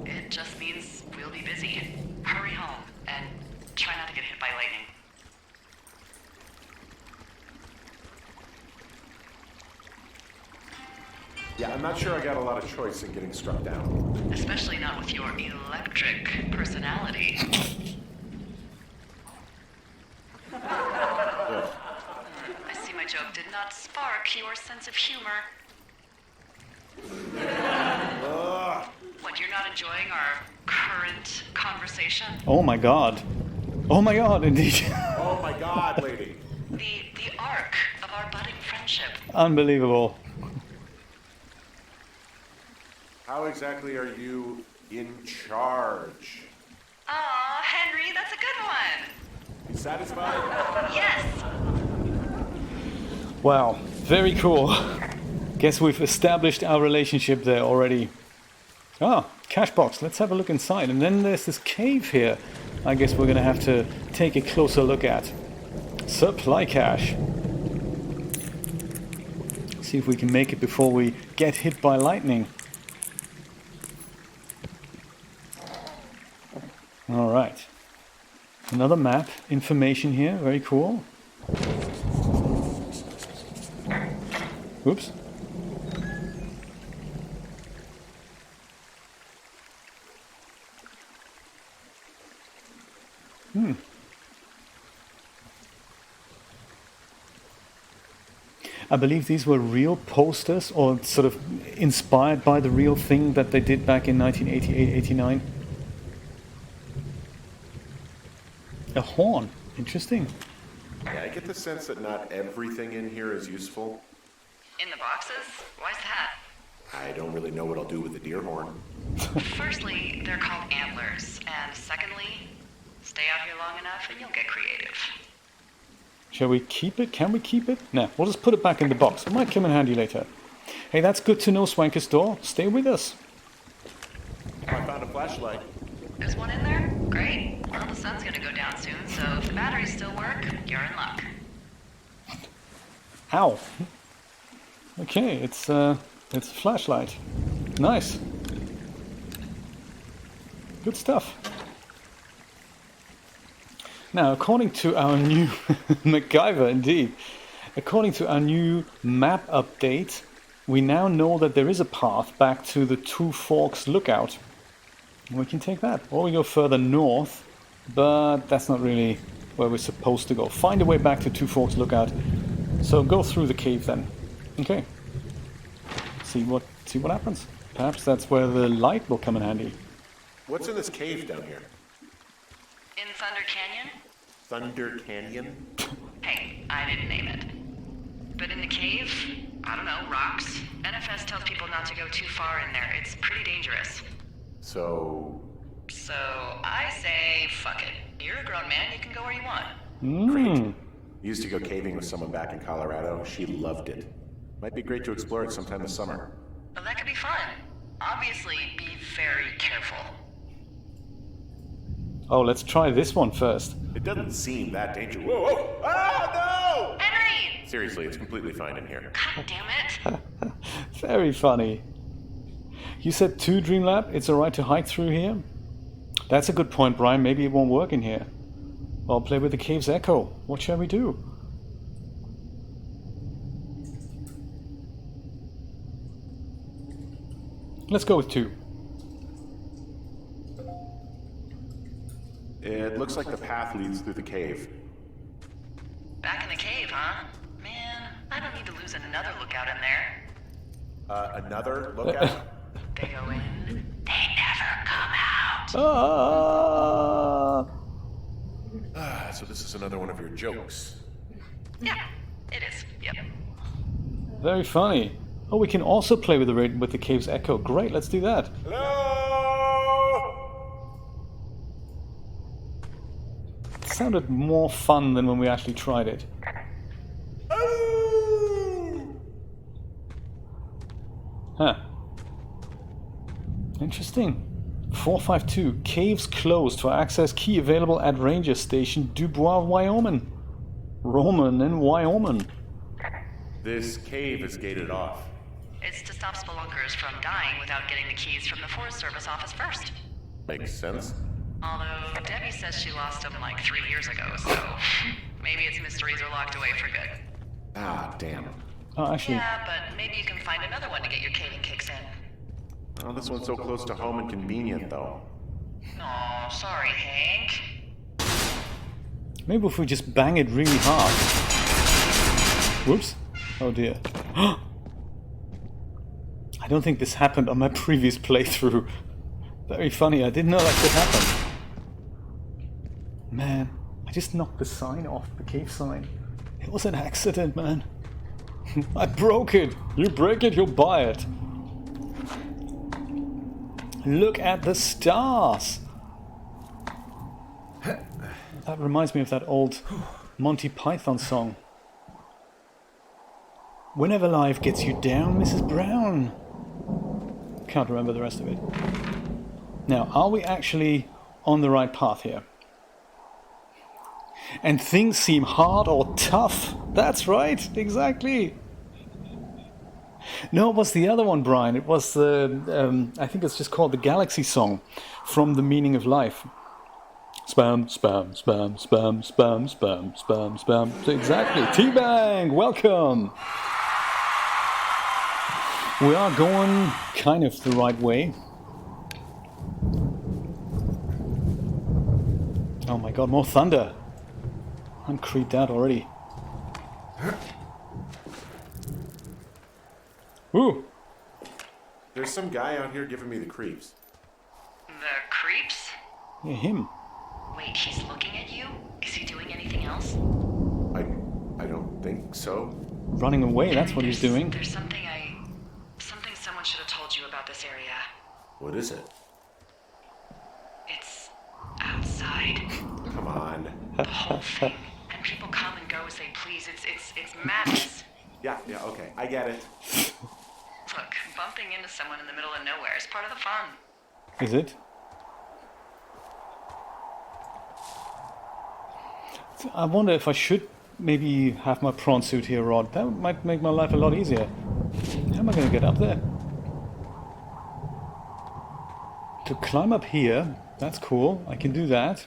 S2: It just means we'll be busy. Hurry home and try not to get hit by lightning.
S3: Yeah, I'm not sure I got a lot of choice in getting struck down.
S2: Especially not with your electric personality.
S3: Ugh.
S2: I see my joke did not spark your sense of humor. What, you're not enjoying our current conversation?
S1: Oh my god. Oh my god, indeed.
S3: Oh my god, lady.
S2: The arc of our budding friendship.
S1: Unbelievable.
S3: How exactly are you in charge?
S2: Aw, Henry, that's a good one.
S3: You satisfied?
S2: Yes.
S1: Wow, very cool. Guess we've established our relationship there already. Ah, cash box. Let's have a look inside. And then there's this cave here. I guess we're going to have to take a closer look at. Supply cache. See if we can make it before we get hit by lightning. All right. Another map, information here. Very cool. Oops. I believe these were real posters or sort of inspired by the real thing that they did back in 1988-89. A horn. Interesting.
S3: Yeah, I get the sense that not everything in here is useful.
S2: In the boxes? Why's that?
S3: I don't really know what I'll do with the deer horn.
S2: Firstly, they're called antlers. And secondly, stay out here long enough and you'll get creative.
S1: Shall we keep it? Can we keep it? No, we'll just put it back in the box. It might come in handy later. Hey, that's good to know, Swanker Store. Stay with us.
S3: I found a flashlight.
S2: There's one in there? Great. Well, the sun's gonna go down soon, so if the batteries still work, you're in luck.
S1: Ow. Okay, it's a flashlight. Nice. Good stuff. Now, according to our new MacGyver, indeed, according to our new map update, we now know that there is a path back to the Two Forks Lookout. We can take that. Or we go further north, but that's not really where we're supposed to go. Find a way back to Two Forks Lookout. So go through the cave then. Okay. See what happens. Perhaps that's where the light will come in handy.
S3: What's in this cave down here?
S2: In Thunder Canyon?
S3: Thunder Canyon?
S2: Hey, I didn't name it. But in the cave, I don't know, rocks. NFS tells people not to go too far in there. It's pretty dangerous.
S3: So
S2: I say, fuck it. You're a grown man, you can go where you want.
S3: great. Used to go caving with someone back in Colorado. She loved it. Might be great to explore it sometime this summer.
S2: Well, that could be fun. Obviously, be very careful.
S1: Oh, let's try this one first.
S3: It doesn't seem that dangerous. Whoa, whoa! Ah, no!
S2: Henry!
S3: Seriously, it's completely fine in here.
S2: God damn it.
S1: Very funny. You said 2 Dreamlab, it's alright to hike through here? That's a good point, Brian. Maybe it won't work in here. Well, play with the cave's echo. What shall we do? Let's go with 2.
S3: It looks like the path leads through the cave.
S2: Back in the cave, huh? Man, I don't need to lose another lookout in there.
S3: Another lookout?
S2: They go in, they never come out.
S3: So this is another one of your jokes.
S2: Yeah, it is. Yep.
S1: Very funny. Oh, we can also play with the cave's echo. Great, let's do that.
S5: Hello?
S1: It sounded more fun than when we actually tried it. Huh. Interesting. 452. Caves closed for access key available at Ranger Station Dubois, Wyoming. Roman in Wyoming.
S3: This cave is gated off.
S2: It's to stop spelunkers from dying without getting the keys from the Forest Service office first.
S3: Makes sense.
S2: Although Debbie says she lost them like 3 years ago, so maybe its mysteries are locked away for good.
S3: Ah, damn.
S1: Oh, actually,
S2: Yeah, but maybe you can find another one to get your caving kicks in.
S3: Oh, this one's so close to home and convenient, though.
S2: Aw, sorry, Hank.
S1: maybe if we just bang it really hard. Whoops. Oh dear. I don't think this happened on my previous playthrough. Very funny, I didn't know that could happen. Man, I just knocked the sign off, the cave sign. It was an accident, man. I broke it. You break it, you'll buy it. Look at the stars. That reminds me of that old Monty Python song. Whenever life gets you down, Mrs. Brown. Can't remember the rest of it. Now, are we actually on the right path here? And things seem hard or tough. That's right, exactly. No, it was the other one, Brian. It was the, I think it's just called the Galaxy Song from The Meaning of Life. Spam, spam, spam, spam, spam, spam, spam, spam. So exactly. T-Bang, welcome. We are going kind of the right way. Oh my god, more thunder. I'm creeped out already. Ooh.
S3: There's some guy out here giving me the creeps.
S2: The creeps?
S1: Yeah, him.
S2: Wait, he's looking at you? Is he doing anything else?
S3: I don't think so.
S1: Running away, that's what he's doing.
S2: There's something someone should have told you about this area.
S3: What is it?
S2: It's outside.
S3: Come on.
S2: The whole thing. And people come and go as they please. It's madness.
S3: Yeah, okay. I get it.
S2: Look, bumping into someone in the middle of nowhere is part of the fun.
S1: Is it? I wonder if I should maybe have my prawn suit here, Rod. That might make my life a lot easier. How am I going to get up there? To climb up here, that's cool. I can do that.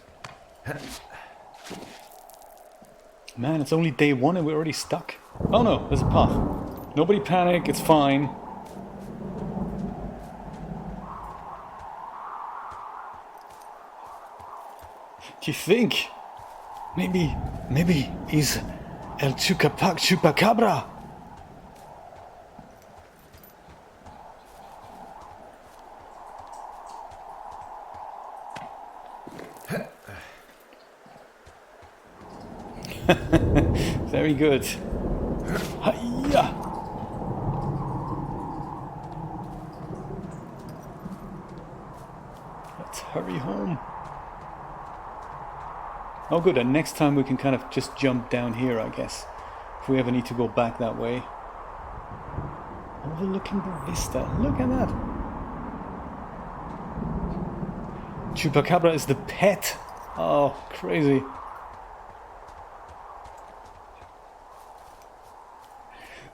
S1: Man, it's only day 1 and we're already stuck. Oh no, there's a path. Nobody panic, it's fine. Do you think? Maybe he's El Chupacabra. Very good. Hi-ya. Let's hurry home. Oh good, and next time we can kind of just jump down here, I guess. If we ever need to go back that way. Overlooking the vista. Look at that. Chupacabra is the pet. Oh, crazy.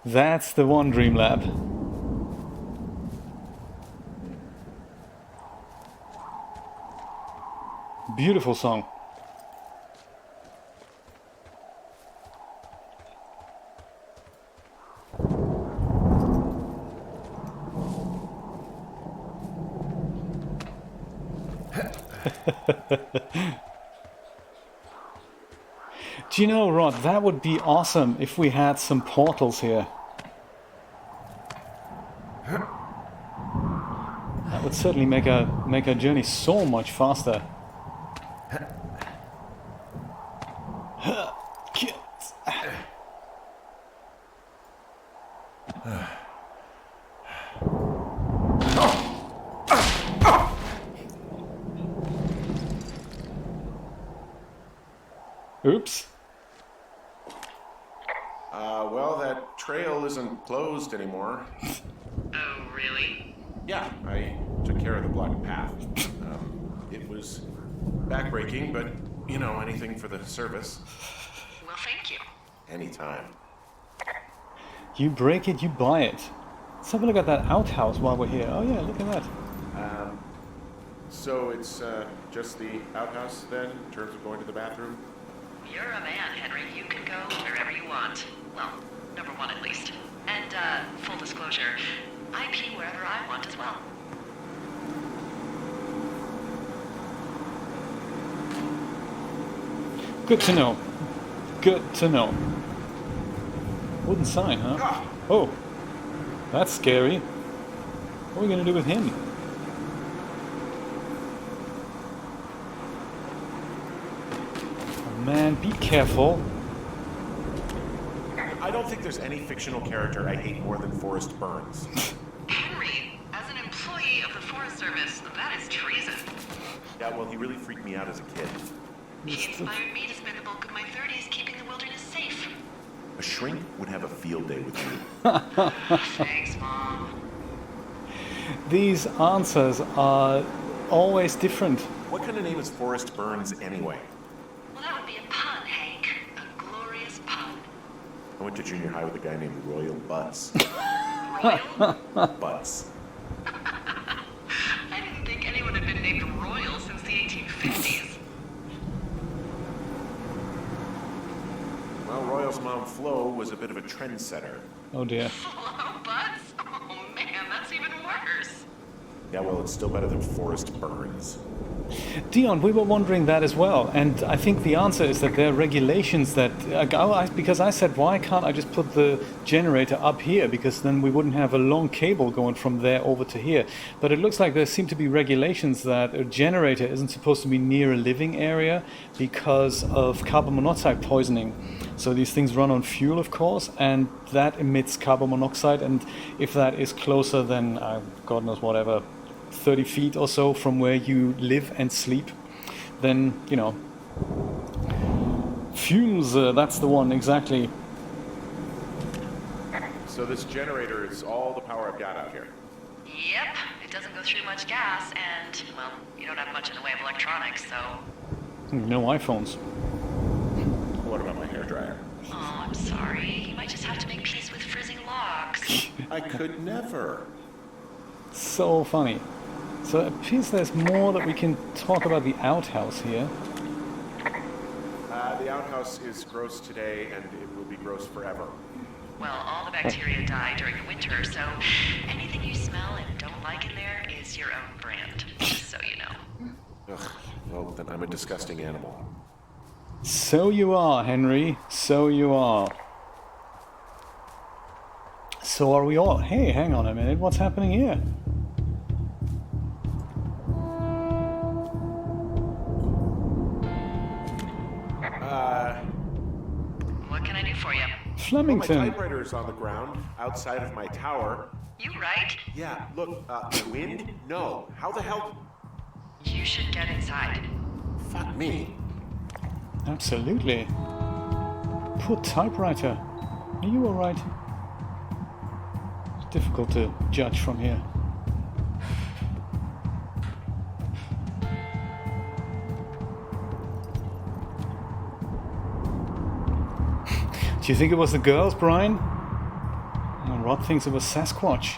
S1: That's the one, Dream Lab. Beautiful song. Do you know, Rod, that would be awesome if we had some portals here. That would certainly make our journey so much faster. Oops.
S3: Well, that trail isn't closed anymore.
S2: Oh, really?
S3: Yeah, I took care of the blocked path. It was backbreaking, but, you know, anything for the service.
S2: Well, thank you.
S3: Anytime.
S1: You break it, you buy it. Let's have a look at that outhouse while we're here. Oh yeah, look at that.
S3: So it's just the outhouse then, in terms of going to the bathroom?
S2: You're a man, Henry. You can go wherever you want. Well, number one at least. And, full disclosure, I pee wherever I want as well.
S1: Good to know. Good to know. Wooden sign, huh? Oh, that's scary. What are we gonna do with him? Oh man, be careful.
S3: I don't think there's any fictional character I hate more than Forrest Burns.
S2: Henry, as an employee of the Forest Service, that is treason.
S3: Yeah, well, he really freaked me out as a kid.
S2: He inspired me to spend the bulk of my 30s keeping the wilderness safe.
S3: A shrink would have a field day with you.
S2: Thanks, Mom.
S1: These answers are always different.
S3: What kind of name is Forrest Burns anyway?
S2: Well, that would be a pun, Hank. A glorious pun.
S3: I went to junior high with a guy named Royal Butts.
S2: Royal?
S3: Butts.
S2: I didn't think anyone had been named Royal since the 1850s.
S3: Well, Royal's mom, Flo, was a bit of a trendsetter.
S1: Oh dear.
S2: Hello, Butts? Oh, man, that's even worse.
S3: Yeah, well, it's still better than Forrest Burns.
S1: Dion, we were wondering that as well, and I think the answer is that there are regulations that... because I said, why can't I just put the generator up here, because then we wouldn't have a long cable going from there over to here. But it looks like there seem to be regulations that a generator isn't supposed to be near a living area because of carbon monoxide poisoning. So these things run on fuel, of course, and that emits carbon monoxide, and if that is closer than, God knows whatever, 30 feet or so from where you live and sleep, then, you know, fumes, that's the one, exactly.
S3: So this generator is all the power I've got out here.
S2: Yep, it doesn't go through much gas, and, well, you don't have much in the way of electronics, so...
S1: No iPhones.
S3: What about my hairdryer?
S2: Oh, I'm sorry. You might just have to make peace with frizzing locks.
S3: I could never.
S1: So funny. So it appears there's more that we can talk about the outhouse here.
S3: The outhouse is gross today, and it will be gross forever.
S2: Well, all the bacteria die during the winter, so anything you smell and don't like in there is your own brand, just so you know.
S3: Ugh. Well, then I'm a disgusting animal.
S1: So you are, Henry. So you are. So are we all. Hey, hang on a minute. What's happening here?
S2: What can I do for you?
S5: Well, my
S1: Flemington.
S5: typewriter is on the ground, outside of my tower.
S2: You right?
S5: Yeah, look, the wind? No. How the hell?
S2: You should get inside.
S3: Fuck me.
S1: Absolutely. Poor typewriter. Are you alright? It's difficult to judge from here. Do you think it was the girls, Brian? Oh, Rod thinks it was Sasquatch.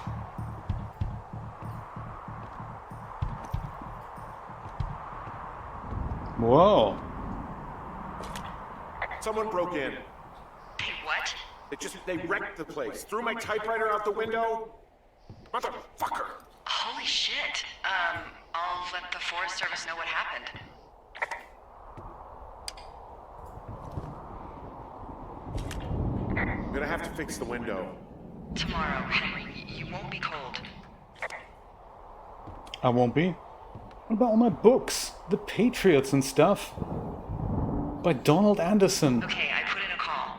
S1: Whoa.
S5: Someone broke in.
S2: Hey, what?
S5: They wrecked the place. Threw my typewriter out the window. Motherfucker.
S2: Holy shit. I'll let the Forest Service know what happened.
S5: I'm gonna have to fix the window.
S2: Tomorrow, Henry, you won't be cold.
S1: I won't be. What about all my books? The Patriots and stuff. By Donald Anderson.
S2: Okay, I put in a call.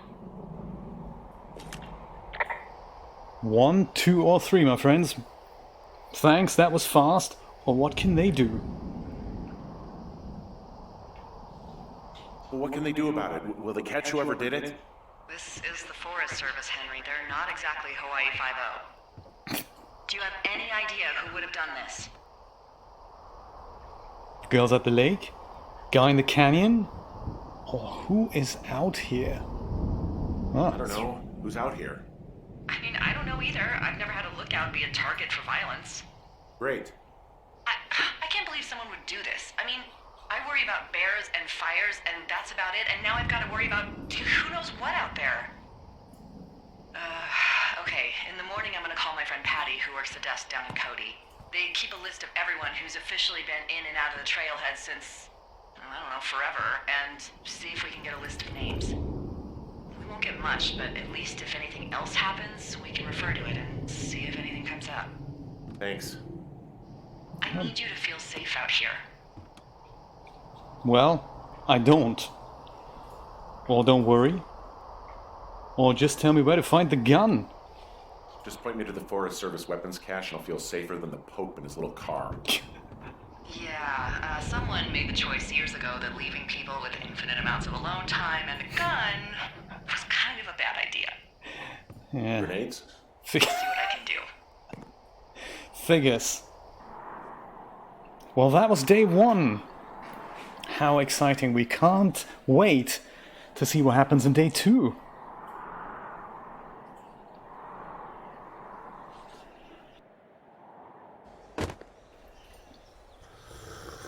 S1: 1, 2, or 3, my friends. Thanks, that was fast. Or what can they do?
S5: Well, what can they do about it? Will they catch whoever did it?
S2: This is the Forest Service, Henry. They're not exactly Hawaii Five-0. Do you have any idea who would have done this?
S1: Girls at the lake? Guy in the canyon? Or who is out here?
S5: I don't know. Who's out here?
S2: I mean, I don't know either. I've never had a lookout be a target for violence.
S5: Great.
S2: I can't believe someone would do this. I mean, I worry about bears and fires, and that's about it, and now I've got to worry about who knows what out there. Okay, in the morning I'm gonna call my friend Patty, who works the desk down in Cody. They keep a list of everyone who's officially been in and out of the trailhead since, I don't know, forever, and see if we can get a list of names. We won't get much, but at least if anything else happens, we can refer to it and see if anything comes up.
S5: Thanks.
S2: I need you to feel safe out here.
S1: Well, I don't. Or don't worry. Or just tell me where to find the gun.
S3: Just point me to the Forest Service weapons cache and I'll feel safer than the Pope in his little car.
S2: Yeah, someone made the choice years ago that leaving people with infinite amounts of alone time and a gun was kind of a bad idea.
S1: Yeah.
S3: Grenades?
S2: See what I can do.
S1: Figures. Well, that was day 1. How exciting. We can't wait to see what happens in day 2.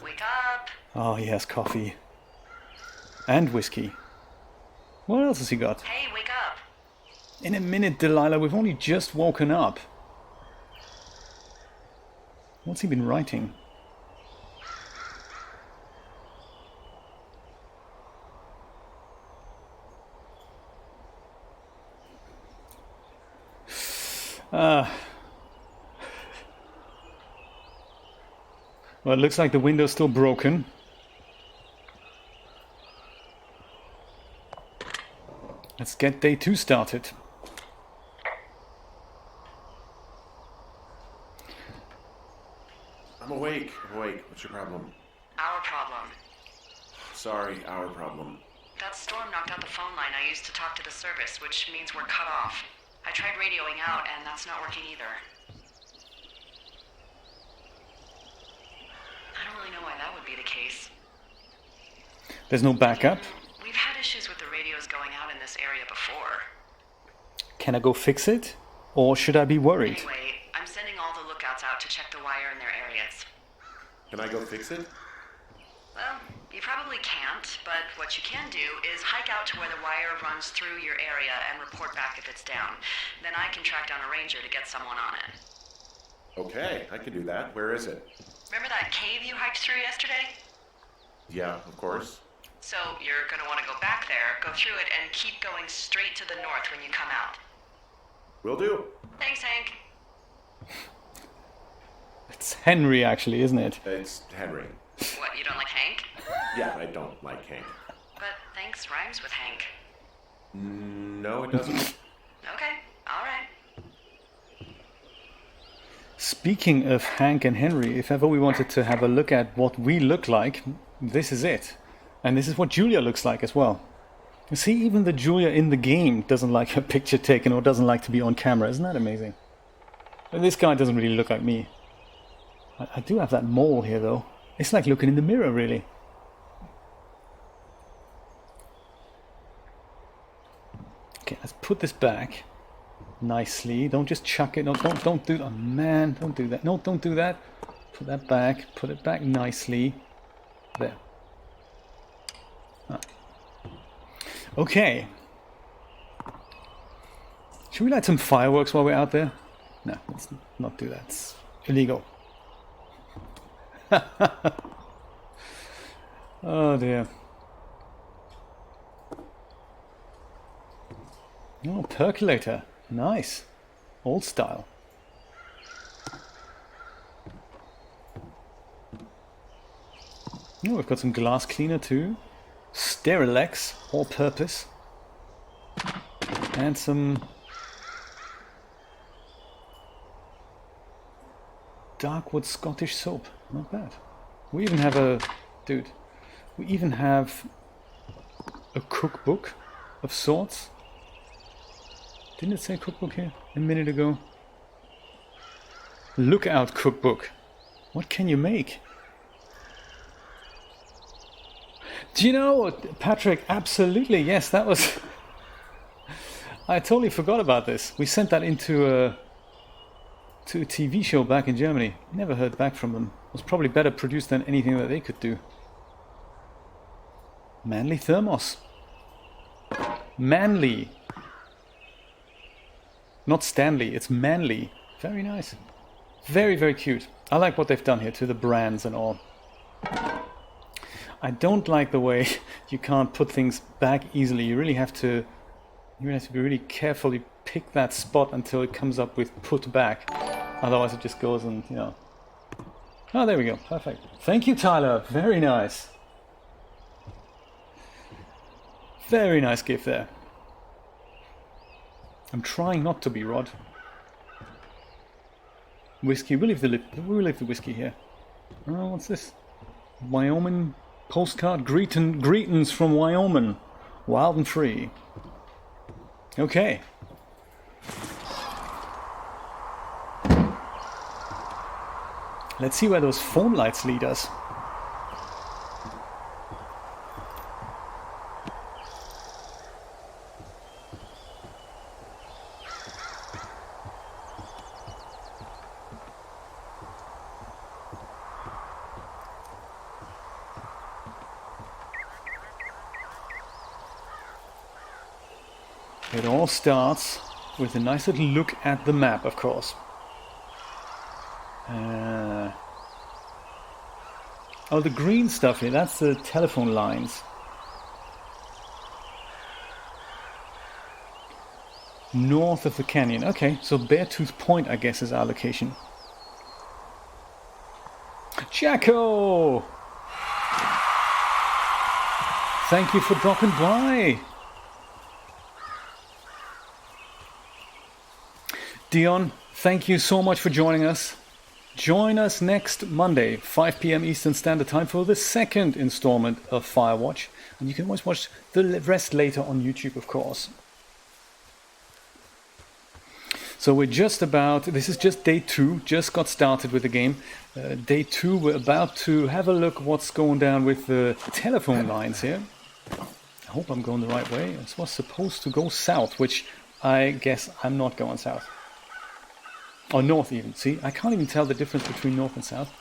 S2: Wake up!
S1: Oh, yes, coffee. And whiskey. What else has he got?
S2: Hey, wake up!
S1: In a minute, Delilah. We've only just woken up. What's he been writing? Well, it looks like the window's still broken. Let's get day 2 started.
S3: I'm awake. What's your problem?
S2: Our problem.
S3: Sorry, our problem.
S2: That storm knocked out the phone line I used to talk to the service, which means we're cut off. I tried radioing out, and that's not working either. I don't really know why that would be the case.
S1: There's no backup.
S2: We've had issues with the radios going out in this area before.
S1: Can I go fix it? Or should I be worried?
S2: Anyway, I'm sending all the lookouts out to check the wire in their areas.
S3: Can I go fix it?
S2: Well, You probably can't, but what you can do is hike out to where the wire runs through your area and report back if it's down. Then I can track down a ranger to get someone on it.
S3: Okay, I can do that. Where is it?
S2: Remember that cave you hiked through yesterday?
S3: Yeah, of course.
S2: So you're gonna want to go back there, go through it, and keep going straight to the north when you come out.
S3: Will do.
S2: Thanks, Hank.
S1: It's Henry, actually, isn't it?
S3: It's Henry.
S2: What, you don't like Hank?
S3: Yeah, I don't like Hank.
S2: But thanks rhymes with Hank.
S3: No, it doesn't.
S2: Okay, alright.
S1: Speaking of Hank and Henry, if ever we wanted to have a look at what we look like, this is it. And this is what Julia looks like as well. You see, even the Julia in the game doesn't like her picture taken or doesn't like to be on camera. Isn't that amazing? And this guy doesn't really look like me. I do have that mole here, though. It's like looking in the mirror, really. Okay, let's put this back nicely. Don't just chuck it. No, don't do that. Oh, man, don't do that. No, don't do that. Put that back. Put it back nicely. There. Ah. Okay. Should we light some fireworks while we're out there? No, let's not do that. It's illegal. Oh dear. Oh, percolator. Nice. Old style. Oh, we've got some glass cleaner too. Sterilex, all purpose. And some Darkwood Scottish soap. Not bad. We even have a... Dude. We even have a cookbook of sorts. Didn't it say cookbook here a minute ago? Lookout cookbook. What can you make? Do you know what, Patrick? Absolutely, yes, that was... I totally forgot about this. We sent that into a TV show back in Germany. Never heard back from them. It was probably better produced than anything that they could do. Manly thermos. Manly. Not Stanley, it's Manly. Very nice. Very, very cute. I like what they've done here to the brands and all. I don't like the way you can't put things back easily. You really have to be really careful. You pick that spot until it comes up with put back. Otherwise it just goes and, you know. Oh, there we go. Perfect. Thank you, Tyler. Very nice. Very nice gift there. I'm trying not to be, Rod. Whiskey. We'll leave the whiskey here. Oh, what's this? Wyoming postcard. Greetings from Wyoming. Wild and free. Okay. Let's see where those phone lights lead us. It all starts with a nice little look at the map, of course. Oh, the green stuff here, that's the telephone lines. North of the canyon. Okay, so Beartooth Point, I guess, is our location. Jacko! Thank you for dropping by. Dion, thank you so much for joining us. Join us next Monday, 5 p.m. Eastern Standard Time for the second installment of Firewatch. And you can always watch the rest later on YouTube, of course. So we're just about, this is just day 2, just got started with the game. Day 2, we're about to have a look what's going down with the telephone lines here. I hope I'm going the right way. This was supposed to go south, which I guess I'm not going south. Or north even. See, I can't even tell the difference between north and south.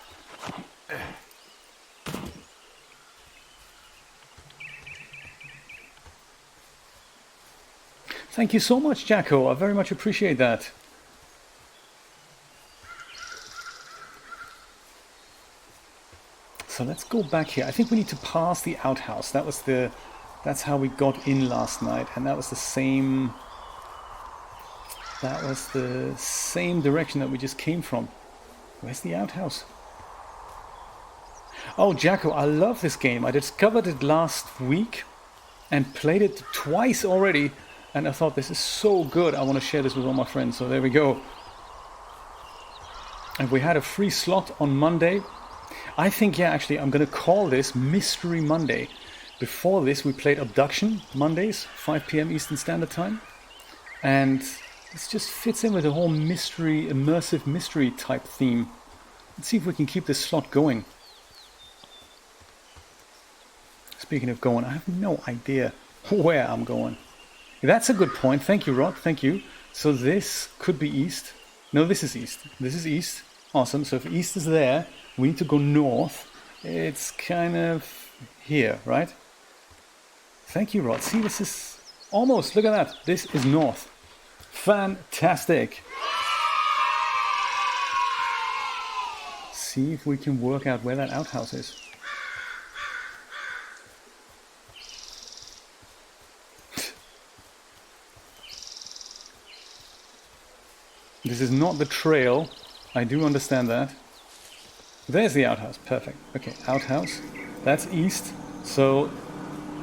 S1: Thank you so much, Jacko. I very much appreciate that. So let's go back here. I think we need to pass the outhouse. That's how we got in last night, and that was the same direction that we just came from. Where's the outhouse? Oh, Jacko, I love this game. I discovered it last week and played it twice already, and I thought this is so good. I want to share this with all my friends. So there we go. And we had a free slot on Monday. I think, yeah, actually, I'm going to call this Mystery Monday. Before this, we played Abduction Mondays, 5 p.m. Eastern Standard Time. And this just fits in with the whole mystery, immersive mystery type theme. Let's see if we can keep this slot going. Speaking of going, I have no idea where I'm going. That's a good point. Thank you, Rod. Thank you. So this could be east. No, this is east. This is east. Awesome. So if east is there, we need to go north. It's kind of here, right? Thank you, Rod. See, this is almost, look at that. This is north. Fantastic. See if we can work out where that outhouse is. This is not the trail. I do understand that. There's the outhouse. Perfect. Okay, outhouse. That's east. So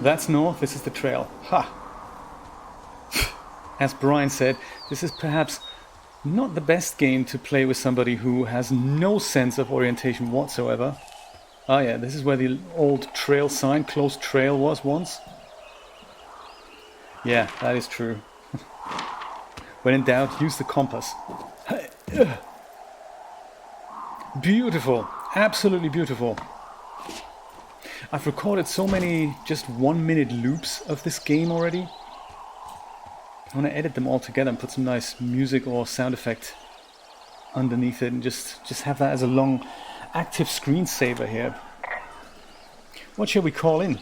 S1: that's north. This is the trail. Ha! As Brian said, this is perhaps not the best game to play with somebody who has no sense of orientation whatsoever. Oh yeah, this is where the old trail sign, closed trail, was once. Yeah, that is true. When in doubt, use the compass. Beautiful, absolutely beautiful. I've recorded so many just 1 minute loops of this game already. I want to edit them all together and put some nice music or sound effect underneath it and just have that as a long active screensaver here. What shall we call in?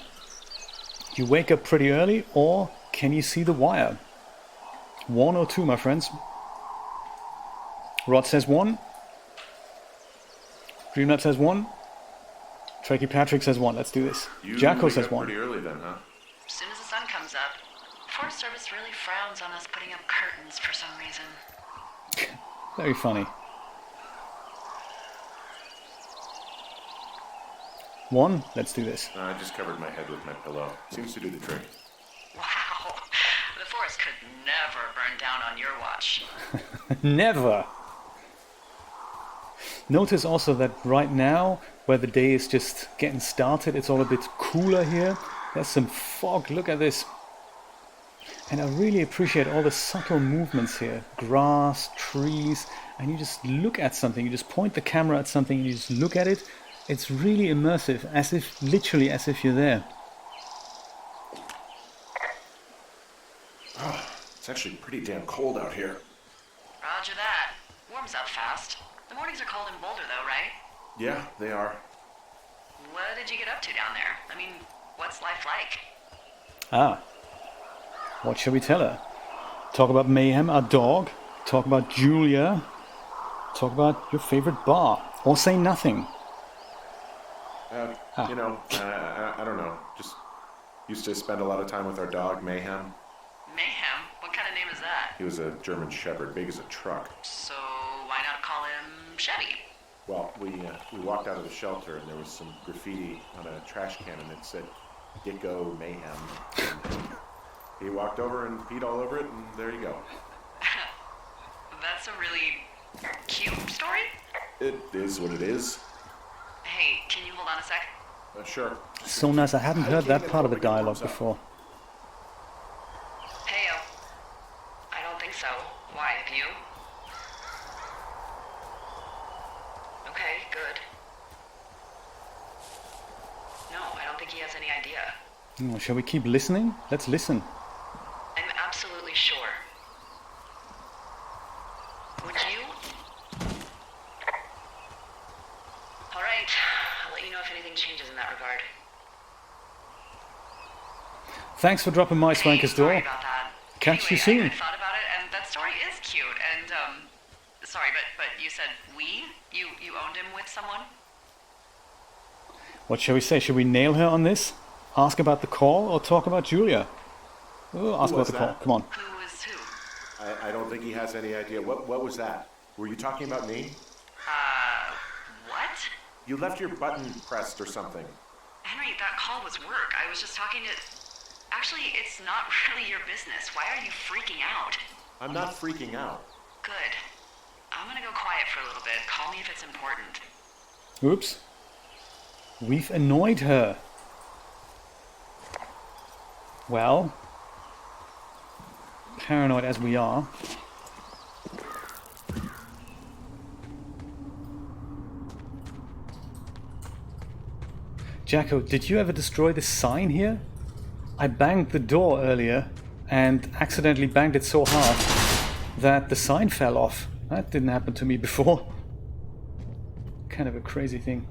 S1: You wake up pretty early, or can you see the wire? 1 or 2, my friends. Rod says 1. Dreamlab says 1. Trekkie Patrick says 1. Let's do this. Jacko says 1.
S3: Pretty early then, huh?
S2: As soon as the sun comes up. Forest Service really frowns on us putting up curtains for some reason.
S1: Very funny. 1. Let's do this.
S3: I just covered my head with my pillow. Seems to do the trick.
S2: Wow. The forest could never burn down on your watch.
S1: Never. Notice also that right now, where the day is just getting started, it's all a bit cooler here. There's some fog. Look at this. And I really appreciate all the subtle movements here. Grass, trees, and you just look at something. You just point the camera at something and you just look at it. It's really immersive, literally as if you're there.
S3: Oh, it's actually pretty damn cold out here.
S2: Roger that. Warms up fast. The mornings are cold in Boulder though, right?
S3: Yeah, they are.
S2: What did you get up to down there? I mean, what's life like?
S1: Ah. What shall we tell her? Talk about Mayhem, our dog. Talk about Julia. Talk about your favorite bar. Or say nothing.
S3: You know, I don't know. Just used to spend a lot of time with our dog, Mayhem.
S2: Mayhem? What kind of name is that?
S3: He was a German Shepherd, big as a truck.
S2: So why not call him Chevy?
S3: Well, we walked out of the shelter and there was some graffiti on a trash can and it said, Dicko Mayhem. And he walked over and peed all over it and there you go.
S2: That's a really cute story?
S3: It is what it is.
S2: Hey, can you hold on a sec?
S3: Sure.
S1: So nice. I hadn't heard that part of the dialogue before.
S2: Heyo. I don't think so. Why, have you? Okay, good. No, I don't think he has any idea.
S1: Shall we keep listening? Let's listen.
S2: I'm absolutely sure. Would you? Alright, I'll let you know if anything changes in that regard.
S1: Thanks for dropping my Swanker's
S2: Sorry
S1: door.
S2: about that.
S1: catch you
S2: Anyway,
S1: soon.
S2: I thought about it, and that story is cute. And sorry, but you said you owned him with someone.
S1: What shall we say? Should we nail her on this? Ask about the call or talk about Julia? Oh, ask about
S3: was
S1: the call.
S3: that?
S1: Come on.
S2: Who is who?
S3: I don't think he has any idea. What was that? Were you talking about me?
S2: What?
S3: You left your button pressed or something.
S2: Henry, that call was work. I was just talking to... Actually, it's not really your business. Why are you freaking out?
S3: I'm not freaking out.
S2: Good. I'm gonna go quiet for a little bit. Call me if it's important.
S1: Oops. We've annoyed her. Well, paranoid as we are. Jacko, did you ever destroy this sign here? I banged the door earlier and accidentally banged it so hard that the sign fell off. That didn't happen to me before. Kind of a crazy thing.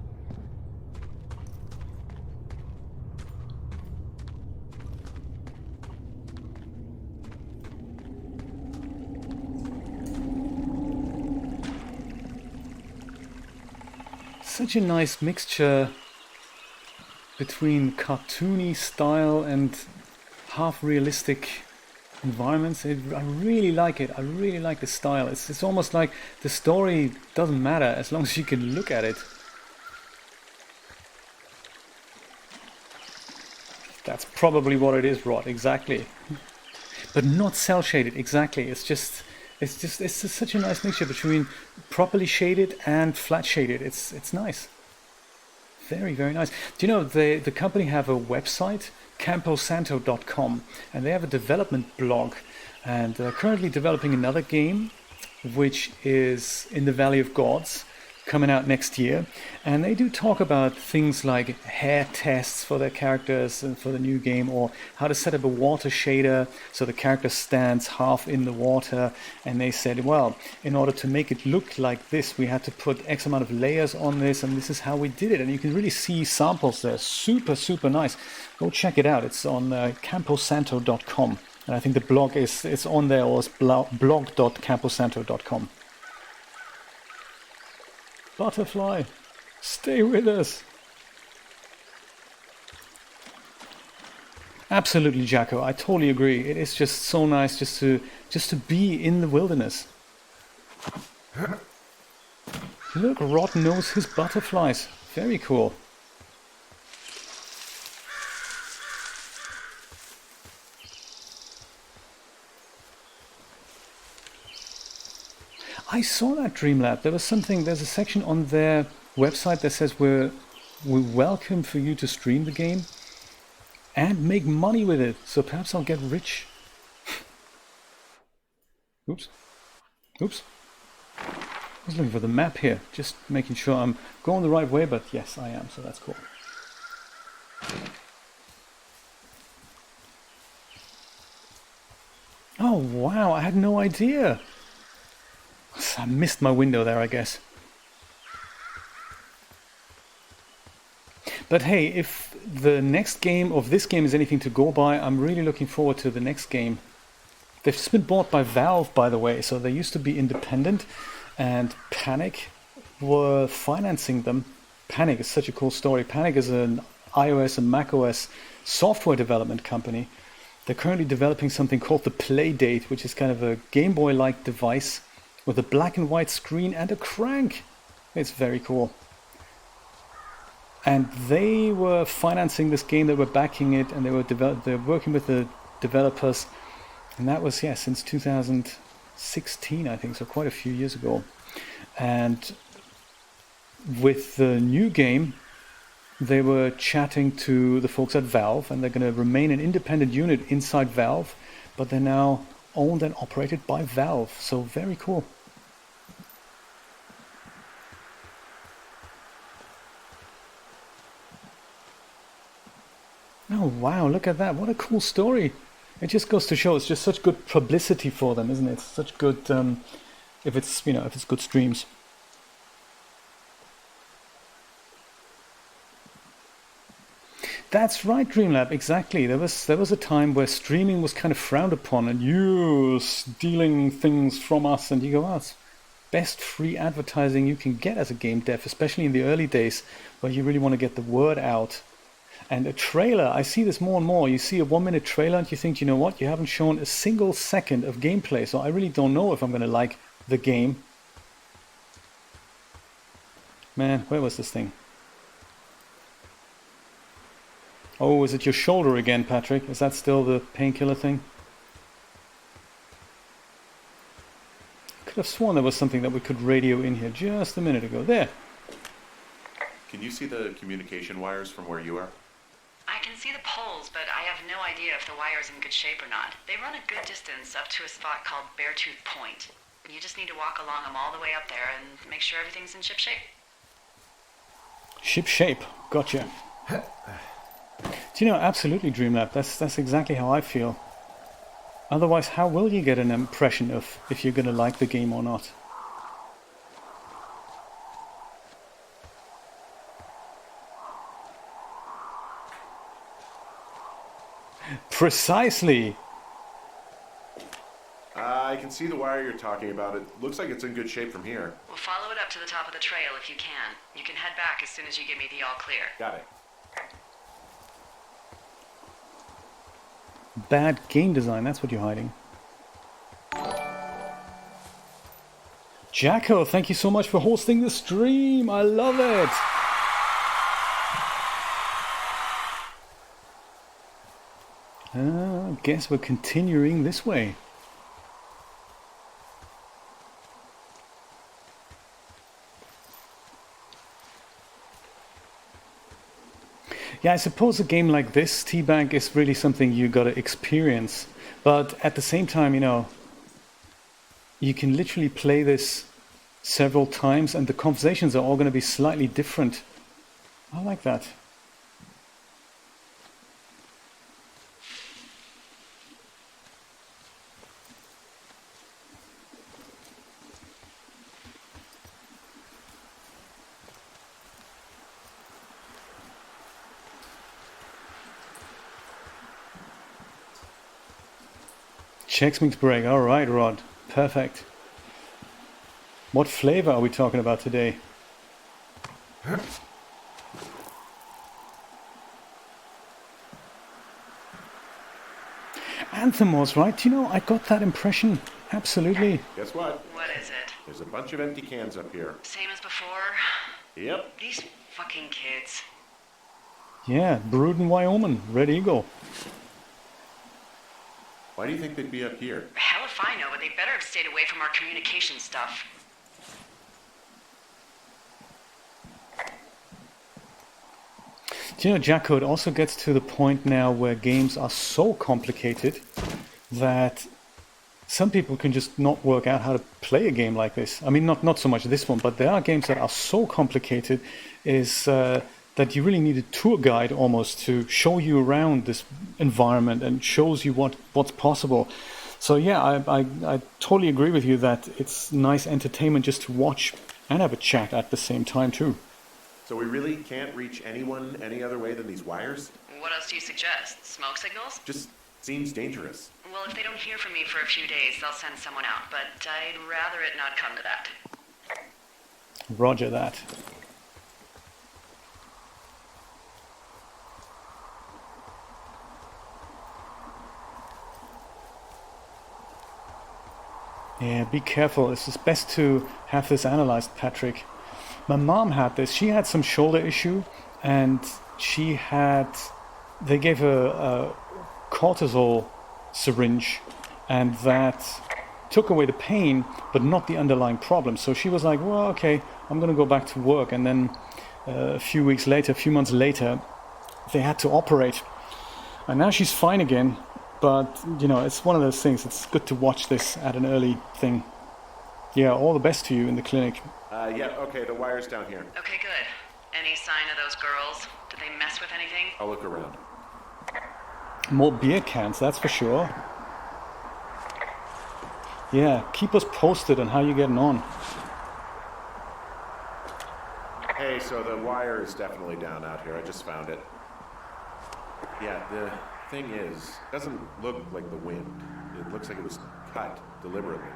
S1: Such a nice mixture between cartoony style and half realistic environments. I really like it. I really like the style. It's almost like the story doesn't matter as long as you can look at it. That's probably what it is, Rod. Exactly. But not cel shaded. Exactly. It's such a nice mixture between properly shaded and flat shaded. It's nice. Very, very nice. Do you know the company have a website, camposanto.com, and they have a development blog, and they're currently developing another game which is in the Valley of Gods, coming out next year. And they do talk about things like hair tests for their characters and for the new game, or how to set up a water shader so the character stands half in the water. And they said, well, in order to make it look like this, we had to put X amount of layers on this, and this is how we did it. And you can really see samples there. Super, super nice. Go check it out. It's on camposanto.com. And I think the blog it's on there, or it's blog.camposanto.com. Butterfly, stay with us. Absolutely, Jacko. I totally agree. It is just so nice just to be in the wilderness. Look, Rod knows his butterflies. Very cool. I saw that Dreamlab. There's a section on their website that says we're welcome for you to stream the game and make money with it. So perhaps I'll get rich. Oops. Oops. I was looking for the map here, just making sure I'm going the right way, but yes, I am, so that's cool. Oh wow, I had no idea. I missed my window there, I guess. But hey, if the next game of this game is anything to go by, I'm really looking forward to the next game. They've just been bought by Valve, by the way, so they used to be independent, and Panic were financing them. Panic is such a cool story. Panic is an iOS and macOS software development company. They're currently developing something called the Playdate, which is kind of a Game Boy-like device with a black and white screen and a crank. It's very cool. And they were financing this game, they were backing it, and they were working with the developers. And that was, since 2016, I think, so quite a few years ago. And with the new game, they were chatting to the folks at Valve, and they're going to remain an independent unit inside Valve, but they're now owned and operated by Valve. So very cool. Oh wow, look at that. What a cool story. It just goes to show it's just such good publicity for them, isn't it? It's such good if it's good streams. That's right, Dreamlab, exactly. There was a time where streaming was kind of frowned upon, and you stealing things from us, and you go, oh, it's best free advertising you can get as a game dev, especially in the early days where you really want to get the word out. And a trailer, I see this more and more. You see a 1-minute trailer and you think, you know what, you haven't shown a single second of gameplay, so I really don't know if I'm going to like the game. Man, where was this thing? Oh, is it your shoulder again, Patrick? Is that still the painkiller thing? Could have sworn there was something that we could radio in here just a minute ago. There.
S3: Can you see the communication wires from where you are?
S2: I can see the poles, but I have no idea if the wire's in good shape or not. They run a good distance up to a spot called Beartooth Point. You just need to walk along them all the way up there and make sure everything's in ship shape.
S1: Ship shape. Gotcha. Do you know, absolutely, Dreamlab. That's exactly how I feel. Otherwise, how will you get an impression of if you're going to like the game or not? Precisely.
S3: I can see the wire you're talking about. It looks like it's in good shape from here.
S2: We'll follow it up to the top of the trail if you can. You can head back as soon as you give me the all clear.
S3: Got it.
S1: Bad game design, that's what you're hiding. Jacko, thank you so much for hosting the stream. I love it. I guess we're continuing this way. Yeah, I suppose a game like this, T-Bank, is really something you gotta experience. But at the same time, you know, you can literally play this several times and the conversations are all gonna be slightly different. I like that. Chex Mix break. All right, Rod. Perfect. What flavor are we talking about today? Anthemos, right? You know, I got that impression. Absolutely.
S3: Guess what?
S2: What is it?
S3: There's a bunch of empty cans up here.
S2: Same as before?
S3: Yep.
S2: These fucking kids.
S1: Yeah, brewed in Wyoming. Red Eagle.
S3: Why do you think they'd be up here?
S2: Hell if I know, but they better have stayed away from our communication stuff.
S1: Do you know, Jacko, it also gets to the point now where games are so complicated that some people can just not work out how to play a game like this. I mean, not so much this one, but there are games that are so complicated that you really need a tour guide almost to show you around this environment and shows you what's possible. So yeah, I totally agree with you that it's nice entertainment just to watch and have a chat at the same time too.
S3: So we really can't reach anyone any other way than these wires?
S2: What else do you suggest? Smoke signals?
S3: Just seems dangerous.
S2: Well, if they don't hear from me for a few days, they'll send someone out, but I'd rather it not come to that.
S1: Roger that. Yeah, be careful. It's best to have this analyzed, Patrick. My mom had this. She had some shoulder issue, and they gave her a cortisol syringe, and that took away the pain, but not the underlying problem. So she was like, well, okay, I'm going to go back to work. And then a few months later, they had to operate. And now she's fine again. But, you know, it's one of those things. It's good to watch this at an early thing. Yeah, all the best to you in the clinic.
S3: Yeah, okay, the wire's down here.
S2: Okay, good. Any sign of those girls? Did they mess with anything?
S3: I'll look around.
S1: More beer cans, that's for sure. Yeah, keep us posted on how you're getting on.
S3: Hey, so the wire is definitely down out here. I just found it. Yeah, the thing is, it doesn't look like the wind. It looks like it was cut deliberately.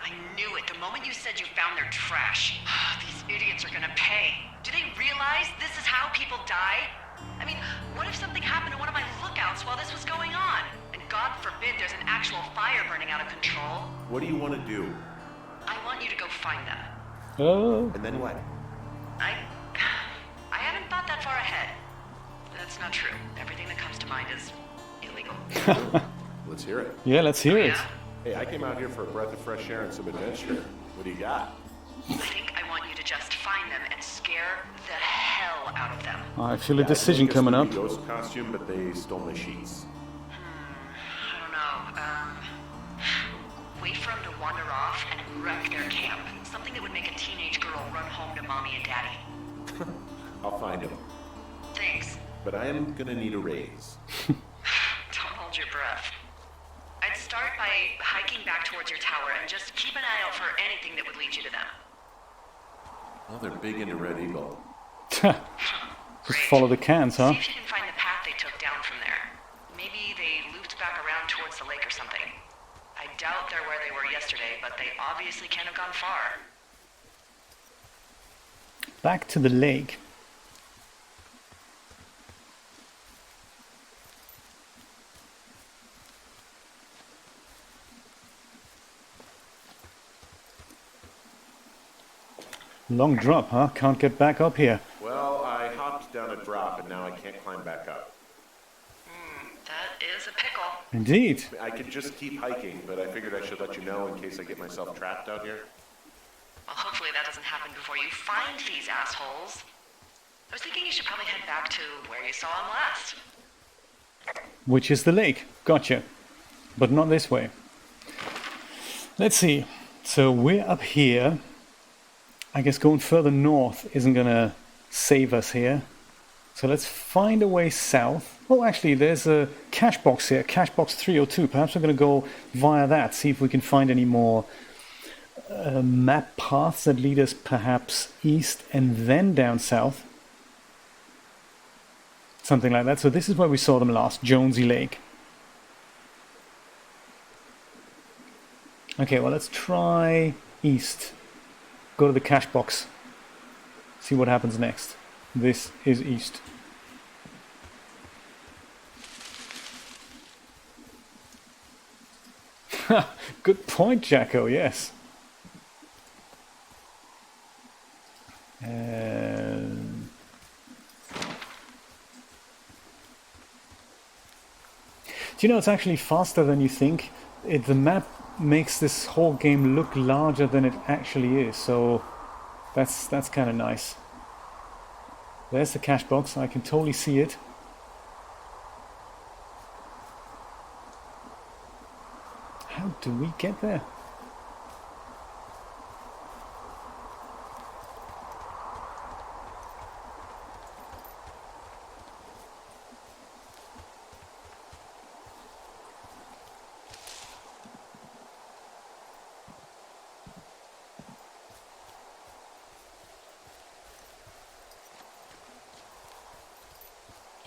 S2: I knew it the moment you said you found their trash. These idiots are gonna pay. Do they realize this is how people die? I mean, what if something happened to one of my lookouts while this was going on? And God forbid there's an actual fire burning out of control.
S3: What do you want to do?
S2: I want you to go find them.
S1: Oh.
S3: And then what?
S2: I haven't thought that far ahead. That's not true. Everything that comes to mind is illegal.
S3: Let's hear it.
S1: Yeah, let's hear it.
S2: Yeah?
S3: Hey, I came out here for a breath of fresh air and some adventure. What do you got?
S2: I think I want you to just find them and scare the hell out of them.
S1: I feel a
S3: Yeah,
S1: decision
S3: I think
S1: coming
S3: it's
S1: up.
S3: the ghost costume, but they stole my sheets.
S2: I don't know. Wait for them to wander off and wreck their camp. Something that would make a teenage girl run home to mommy and daddy.
S3: I'll find them.
S2: Thanks.
S3: But I am gonna need a raise.
S2: Don't hold your breath. I'd start by hiking back towards your tower and just keep an eye out for anything that would lead you to them.
S3: Well, they're big into Red Eagle.
S1: Just follow the cans, huh?
S2: See if you can find the path they took down from there. Maybe they looped back around towards the lake or something. I doubt they're where they were yesterday, but they obviously can't have gone far.
S1: Back to the lake. Long drop, huh? Can't get back up here.
S3: Well, I hopped down a drop and now I can't climb back up.
S2: That is a pickle.
S1: Indeed.
S3: I could just keep hiking, but I figured I should let you know in case I get myself trapped out here.
S2: Well, hopefully that doesn't happen before you find these assholes. I was thinking you should probably head back to where you saw them last.
S1: Which is the lake. Gotcha. But not this way. Let's see. So we're up here. I guess going further north isn't going to save us here. So let's find a way south. Oh, actually, there's a cache box here, cache box 302. Perhaps we're going to go via that, see if we can find any more map paths that lead us perhaps east and then down south. Something like that. So this is where we saw them last, Jonesy Lake. Okay, well, let's try east. Go to the cache box. See what happens next. This is east. Good point, Jacko, yes. Do you know, it's actually faster than you think. The map makes this whole game look larger than it actually is, so that's kind of nice. There's the cache box, I can totally see it. How do we get there?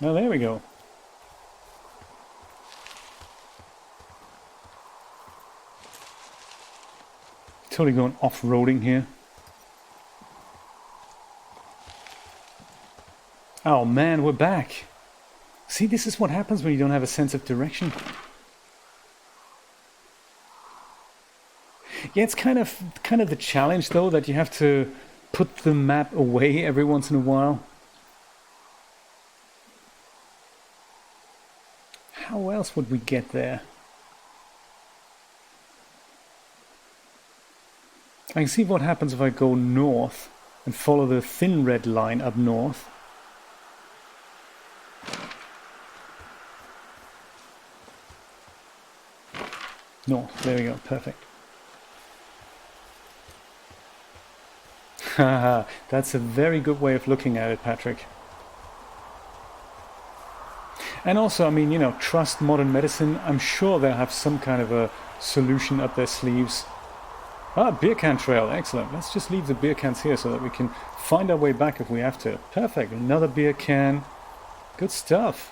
S1: Oh, there we go. Totally going off-roading here. Oh man, we're back. See, this is what happens when you don't have a sense of direction. Yeah, it's kind of the challenge though, that you have to put the map away every once in a while. How else would we get there? I can see what happens if I go north and follow the thin red line up north. North, there we go, perfect. Haha, that's a very good way of looking at it, Patrick. And also, I mean, you know, trust modern medicine. I'm sure they'll have some kind of a solution up their sleeves. Ah, beer can trail, excellent. Let's just leave the beer cans here so that we can find our way back if we have to. Perfect, another beer can. Good stuff.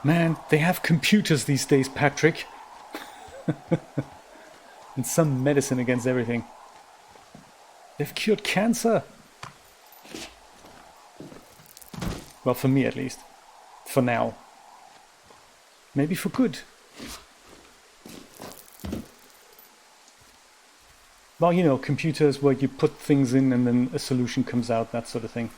S1: Man, they have computers these days, Patrick. And some medicine against everything. They've cured cancer. Well, for me at least. For now. Maybe for good. Well, you know, computers where you put things in and then a solution comes out, that sort of thing.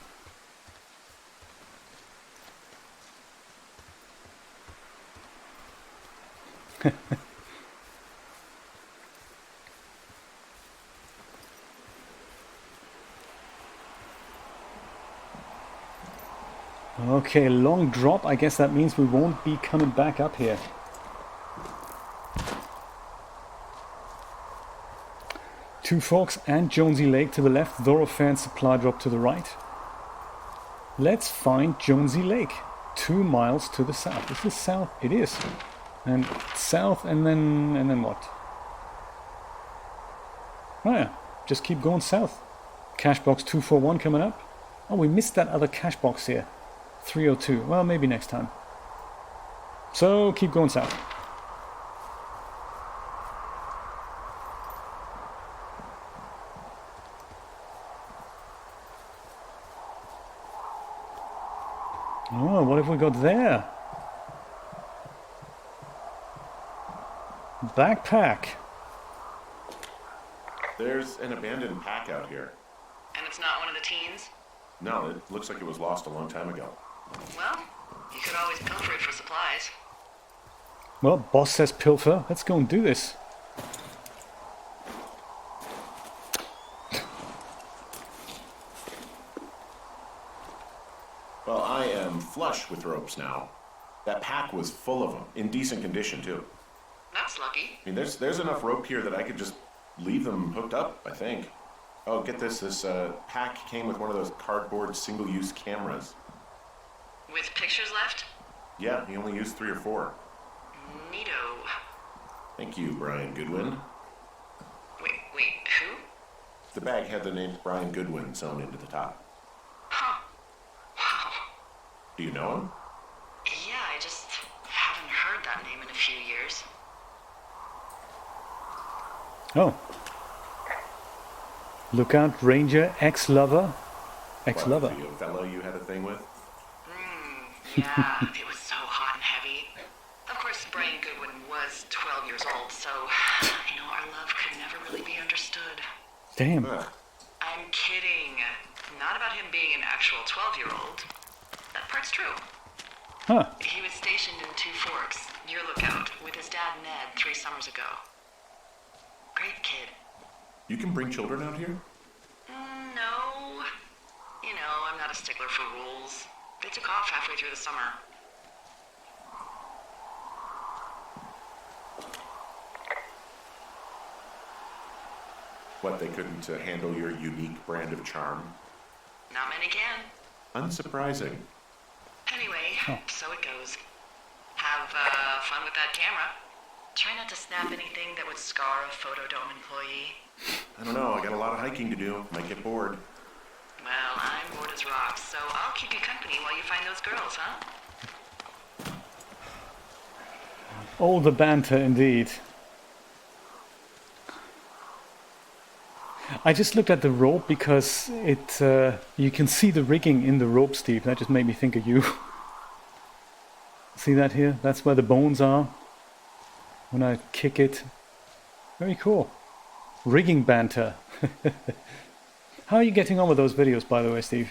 S1: Okay, long drop. I guess that means we won't be coming back up here. Two Forks and Jonesy Lake to the left, Thoroughfare and Supply Drop to the right. Let's find Jonesy Lake, 2 miles to the south. Is this south? It is. And south and then what? Oh yeah, just keep going south. Cash box 241 coming up. Oh, we missed that other cash box here. 302. Well, maybe next time. So keep going south. Oh, what have we got there? Backpack.
S3: There's an abandoned pack out here.
S2: And it's not one of the teens?
S3: No, it looks like it was lost a long time ago.
S2: Well, you could always pilfer it for supplies.
S1: Well, boss says pilfer. Let's go and do this.
S3: Well, I am flush with ropes now. That pack was full of them, in decent condition too.
S2: That's lucky.
S3: I mean, there's enough rope here that I could just leave them hooked up, I think. Oh, get this. This pack came with one of those cardboard single-use cameras.
S2: With pictures left?
S3: Yeah, he only used 3 or 4.
S2: Neato.
S3: Thank you, Brian Goodwin.
S2: Wait, who?
S3: The bag had the name Brian Goodwin sewn into the top.
S2: Huh. Wow.
S3: Do you know him?
S2: Yeah, I just haven't heard that name in a few years.
S1: Oh. Look out, Ranger, ex-lover. Ex-lover.
S3: What, the fellow you had a thing with?
S2: Yeah, it was so hot and heavy. Of course, Brian Goodwin was 12 years old, so, you know, our love could never really be understood.
S1: Damn.
S3: Ugh.
S2: I'm kidding. Not about him being an actual 12-year-old. That part's true.
S1: Huh.
S2: He was stationed in Two Forks, your lookout, with his dad Ned 3 summers ago. Great kid.
S3: You can bring children out here?
S2: No. You know, I'm not a stickler for rules. They took off halfway through the summer.
S3: What, they couldn't handle your unique brand of charm?
S2: Not many can.
S3: Unsurprising.
S2: Anyway, so it goes. Have fun with that camera. Try not to snap anything that would scar a Photodome employee.
S3: I don't know, I got a lot of hiking to do. Might get bored.
S2: Well, I'm bored as rocks, so I'll keep you company while you find those girls, huh?
S1: Oh, the banter indeed. I just looked at the rope because it you can see the rigging in the rope, Steve. That just made me think of you. See that here? That's where the bones are. When I kick it. Very cool. Rigging banter. How are you getting on with those videos, by the way, Steve?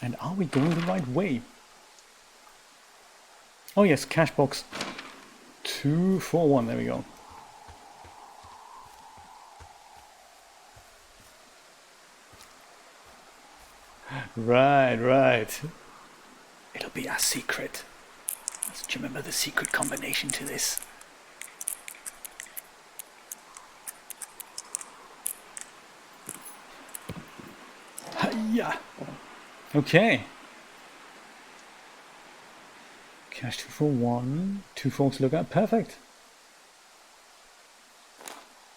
S1: And are we going the right way? Oh yes, cash box 241, there we go. Right. It'll be our secret. Do you remember the secret combination to this? Hiya! Okay. Cash 241. Two Forks lookout. Perfect.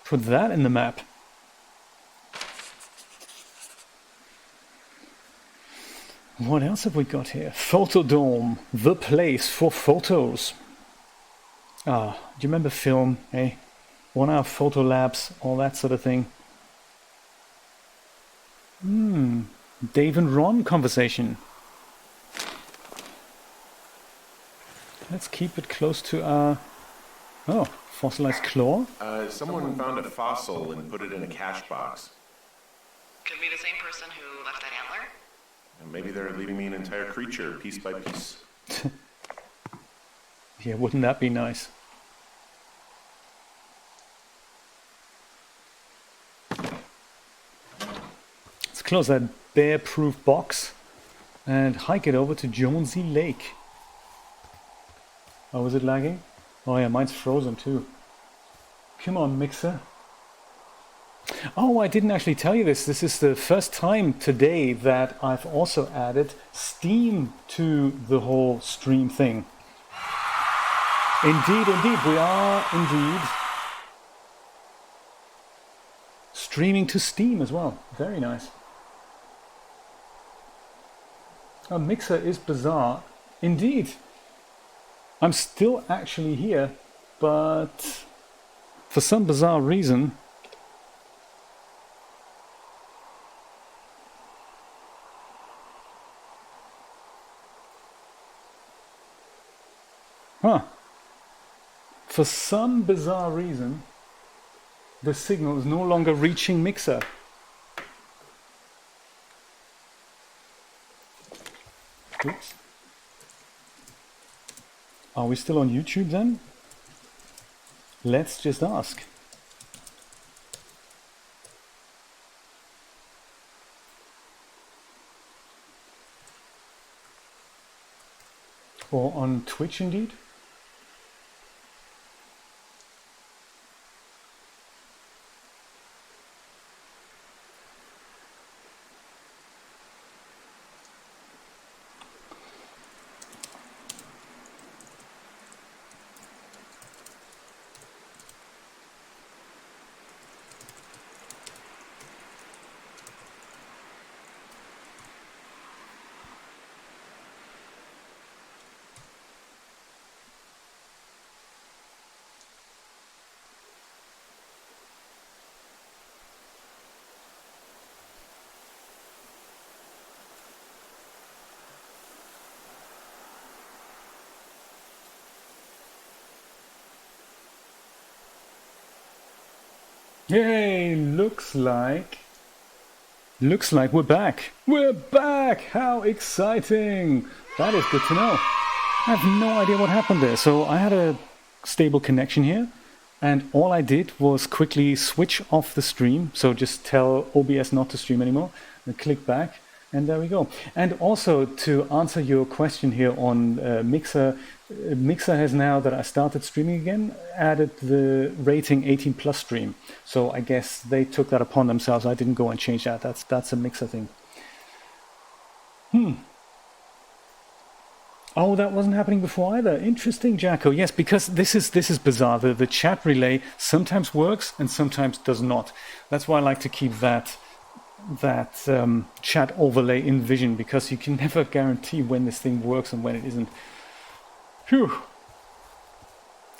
S1: Put that in the map. What else have we got here? Photodome, the place for photos. Ah, do you remember film, eh? 1 hour photo labs, all that sort of thing. Dave and Ron conversation. Let's keep it close to our... Oh, fossilized claw.
S3: Someone found a fossil and put it in a cash box.
S2: Could be the same person who left that antler.
S3: And maybe they're leaving me an entire creature, piece by piece.
S1: Yeah, wouldn't that be nice? Let's close that bear-proof box and hike it over to Jonesy Lake. Oh, is it lagging? Oh yeah, mine's frozen too. Come on, Mixer. Oh, I didn't actually tell you this. This is the first time today that I've also added Steam to the whole stream thing. Indeed, we are indeed streaming to Steam as well. Very nice. A Mixer is bizarre. Indeed. I'm still actually here, but for some bizarre reason, for some bizarre reason, the signal is no longer reaching Mixer. Oops. Are we still on YouTube then? Let's just ask. Or on Twitch indeed? Yay, looks like we're back. We're back! How exciting! That is good to know. I have no idea what happened there. So I had a stable connection here, and all I did was quickly switch off the stream. So just tell OBS not to stream anymore, and click back, and there we go. And also to answer your question here on Mixer, Mixer has now that I started streaming again added the rating 18 plus stream. So I guess they took that upon themselves. I didn't go and change that. That's a Mixer thing. Oh, that wasn't happening before either. Interesting, Jacko. Yes, because this is bizarre. The chat relay sometimes works and sometimes does not. That's why I like to keep that chat overlay in Vision, because you can never guarantee when this thing works and when it isn't. Phew.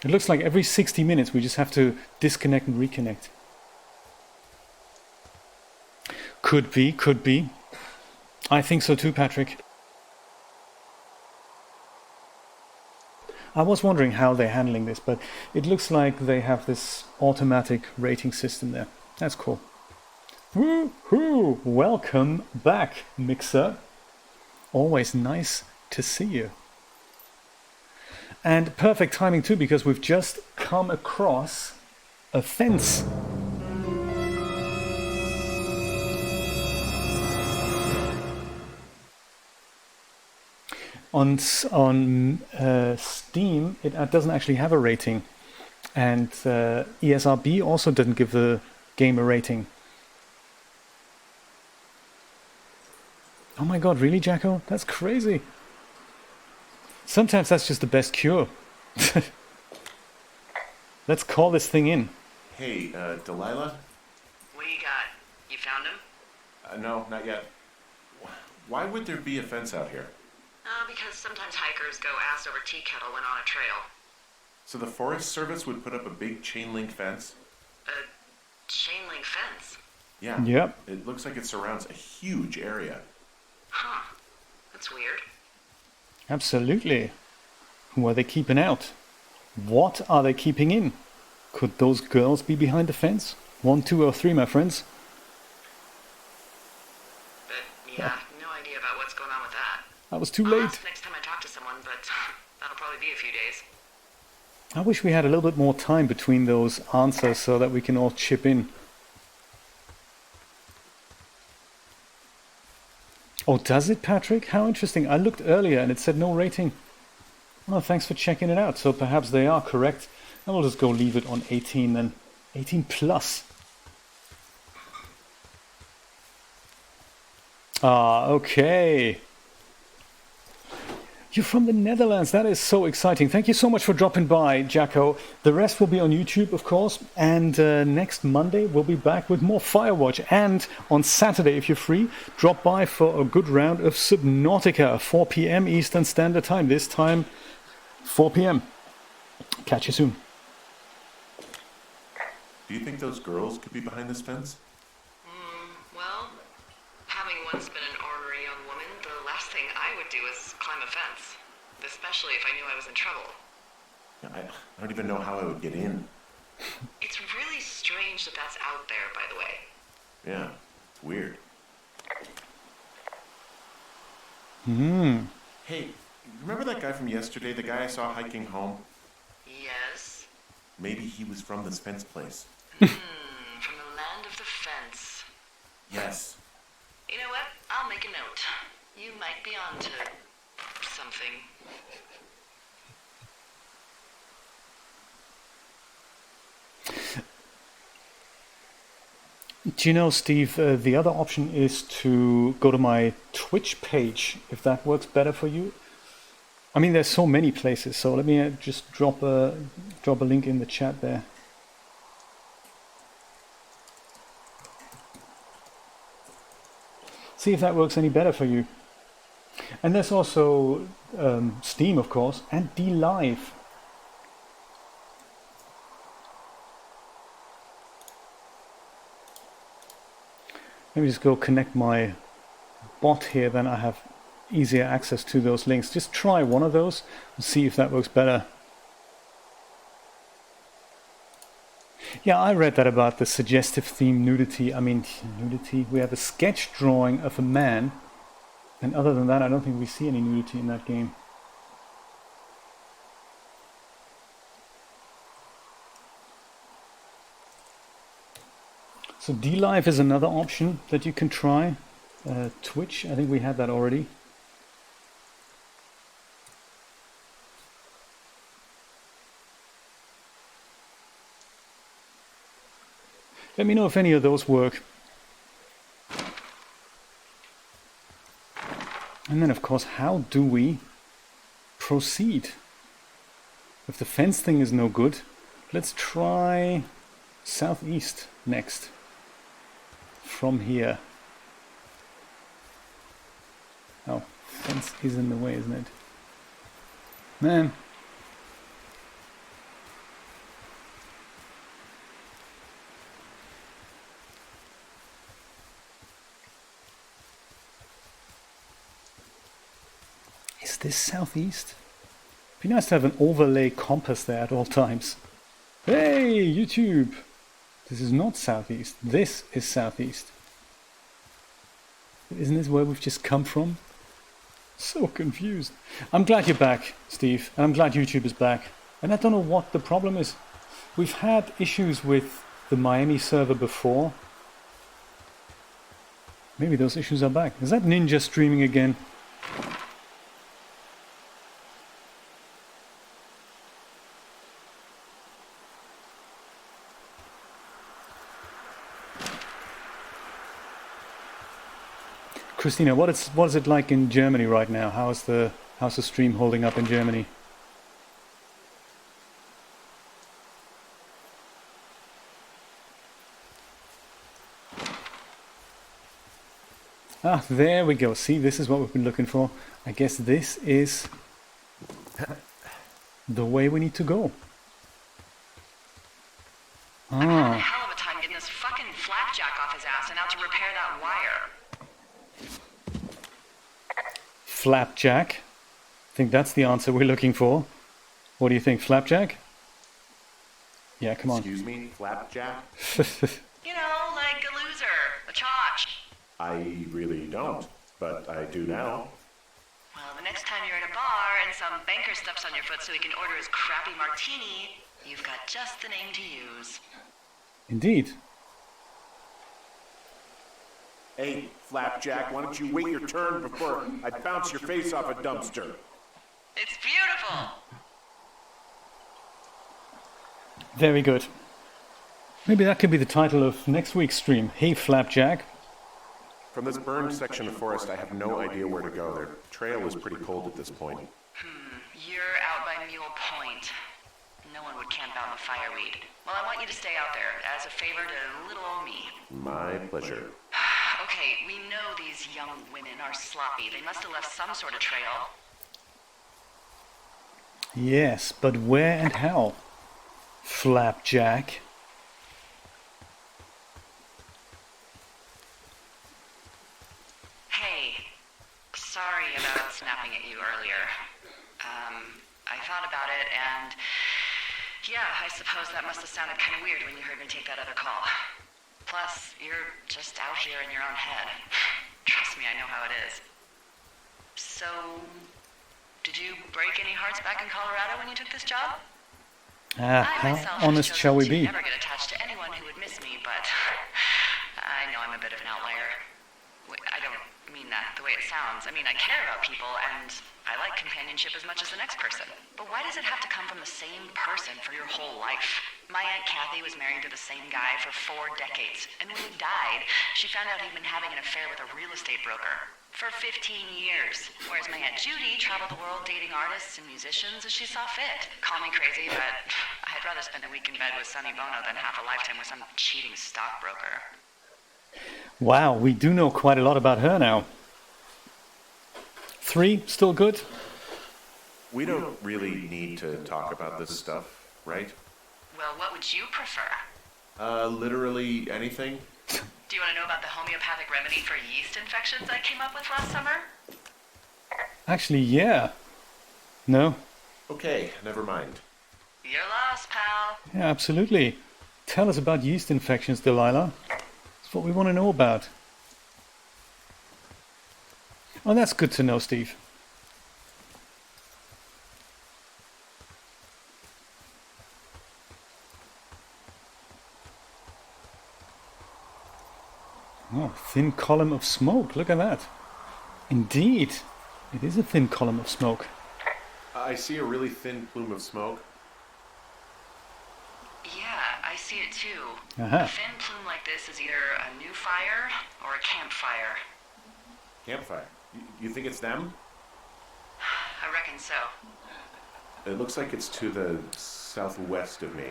S1: It looks like every 60 minutes we just have to disconnect and reconnect. Could be. I think so too, Patrick. I was wondering how they're handling this, but it looks like they have this automatic rating system there. That's cool. Woohoo! Welcome back, Mixer. Always nice to see you. And perfect timing too, because we've just come across a fence. On Steam, it doesn't actually have a rating, and ESRB also didn't give the game a rating. Oh my god, really, Jacko? That's crazy. Sometimes that's just the best cure. Let's call this thing in.
S3: Hey, Delilah?
S2: What do you got? You found him?
S3: No, not yet. Why would there be a fence out here?
S2: Because sometimes hikers go ass over tea kettle when on a trail.
S3: So the Forest Service would put up a big chain link fence?
S2: A chain link fence?
S3: Yeah.
S1: Yep.
S3: It looks like it surrounds a huge area.
S2: Huh. That's weird.
S1: Absolutely. Who are they keeping out? What are they keeping in? Could those girls be behind the fence? 1, 2, or 3, my friends.
S2: But yeah, no idea about what's going on with that.
S1: I was too
S2: I'll
S1: late.
S2: ask next time I talk to someone, but that'll probably be a few days.
S1: I wish we had a little bit more time between those answers so that we can all chip in. Oh, does it, Patrick? How interesting. I looked earlier and it said no rating. Oh, thanks for checking it out. So perhaps they are correct. And we'll just go leave it on 18 then. 18 plus. Ah, okay. You're from the Netherlands. That is so exciting. Thank you so much for dropping by, Jacko. The rest will be on YouTube, of course. And next Monday, we'll be back with more Firewatch. And on Saturday, if you're free, drop by for a good round of Subnautica, 4 p.m. Eastern Standard Time. This time, 4 p.m. Catch you soon.
S3: Do you think those girls could be behind this fence?
S2: Well, having once been an ornery young woman, the last thing I would do is climb a fence. Especially if I knew I was in trouble.
S3: I don't even know how I would get in.
S2: It's really strange that that's out there, by the way.
S3: Yeah, it's weird. Hey, remember that guy from yesterday, the guy I saw hiking home?
S2: Yes.
S3: Maybe he was from this fence place.
S2: From the land of the fence.
S3: Yes.
S2: You know what? I'll make a note. You might be onto something.
S1: Do you know, Steve, the other option is to go to my Twitch page, if that works better for you. I mean, there's so many places, so let me just drop a link in the chat there. See if that works any better for you. And there's also Steam, of course, and DLive. Let me just go connect my bot here, then I have easier access to those links. Just try one of those and see if that works better. Yeah, I read that about the suggestive theme nudity. I mean, nudity. We have a sketch drawing of a man, and other than that, I don't think we see any nudity in that game. So DLive is another option that you can try. Twitch, I think we had that already. Let me know if any of those work. And then, of course, how do we proceed? If the fence thing is no good, let's try southeast next. From here. Oh, fence is in the way, isn't it? Man. Is this southeast? Be nice to have an overlay compass there at all times. Hey, YouTube! This is not southeast. This is southeast. Isn't this where we've just come from? So confused. I'm glad you're back, Steve, and I'm glad YouTube is back. And I don't know what the problem is. We've had issues with the Miami server before. Maybe those issues are back. Is that Ninja streaming again? Christina, what is it like in Germany right now? How's the stream holding up in Germany? Ah, there we go. See, this is what we've been looking for. I guess this is the way we need to go.
S2: I'm having a
S1: Ah,
S2: hell of a time getting this fucking flapjack off his ass and out to repair that wire.
S1: Flapjack. I think that's the answer we're looking for. What do you think, Flapjack? Yeah, come on.
S3: Excuse me, Flapjack?
S2: You know, like a loser, a chotch.
S3: I really don't, but I do now.
S2: Well, the next time you're at a bar and some banker steps on your foot so he can order his crappy martini, you've got just the name to use.
S1: Indeed.
S3: Hey, Flapjack, why don't you wait your turn before I bounce your face off a dumpster?
S2: It's beautiful.
S1: Very good. Maybe that could be the title of next week's stream. Hey, Flapjack.
S3: From this burned section of forest, I have no idea where to go. Their trail is pretty cold at this point.
S2: You're out by Mule Point. No one would camp out in the fireweed. Well, I want you to stay out there as a favor to little old me.
S3: My pleasure.
S2: Okay, we know these young women are sloppy. They must have left some sort of trail.
S1: Yes, but where and how? Flapjack.
S2: Hey, sorry about snapping at you earlier. I thought about it and... yeah, I suppose that must have sounded kind of weird when you heard me take that other call. Plus, you're just out here in your own head. Trust me, I know how it is. So, did you break any hearts back in Colorado when you took this job?
S1: Ah,
S2: I
S1: how
S2: myself
S1: honest
S2: have
S1: shall we
S2: chosen
S1: be?
S2: to never get attached to anyone who would miss me, but I know I'm a bit of an outlier. I don't mean that the way it sounds. I mean, I care about people, and I like companionship as much as the next person. But why does it have to come from the same person for your whole life? My Aunt Kathy was married to the same guy for 4 decades, and when he died, she found out he'd been having an affair with a real estate broker for 15 years. Whereas my Aunt Judy traveled the world dating artists and musicians as she saw fit. Call me crazy, but I'd rather spend a week in bed with Sonny Bono than half a lifetime with some cheating stockbroker.
S1: Wow, we do know quite a lot about her now. 3, still good?
S3: We don't really need to talk about this stuff, right?
S2: Well, what would you prefer?
S3: Literally anything?
S2: Do you want to know about the homeopathic remedy for yeast infections I came up with last summer?
S1: Actually, yeah. No?
S3: Okay, never mind.
S2: You're lost, pal.
S1: Yeah, absolutely. Tell us about yeast infections, Delilah. It's what we want to know about. Oh, that's good to know, Steve. Oh, thin column of smoke. Look at that. Indeed, it is a thin column of smoke.
S3: I see a really thin plume of smoke.
S2: Yeah, I see it too.
S1: Uh-huh.
S2: A thin plume like this is either a new fire or a campfire.
S3: Campfire. You think it's them?
S2: I reckon so.
S3: It looks like it's to the southwest of me.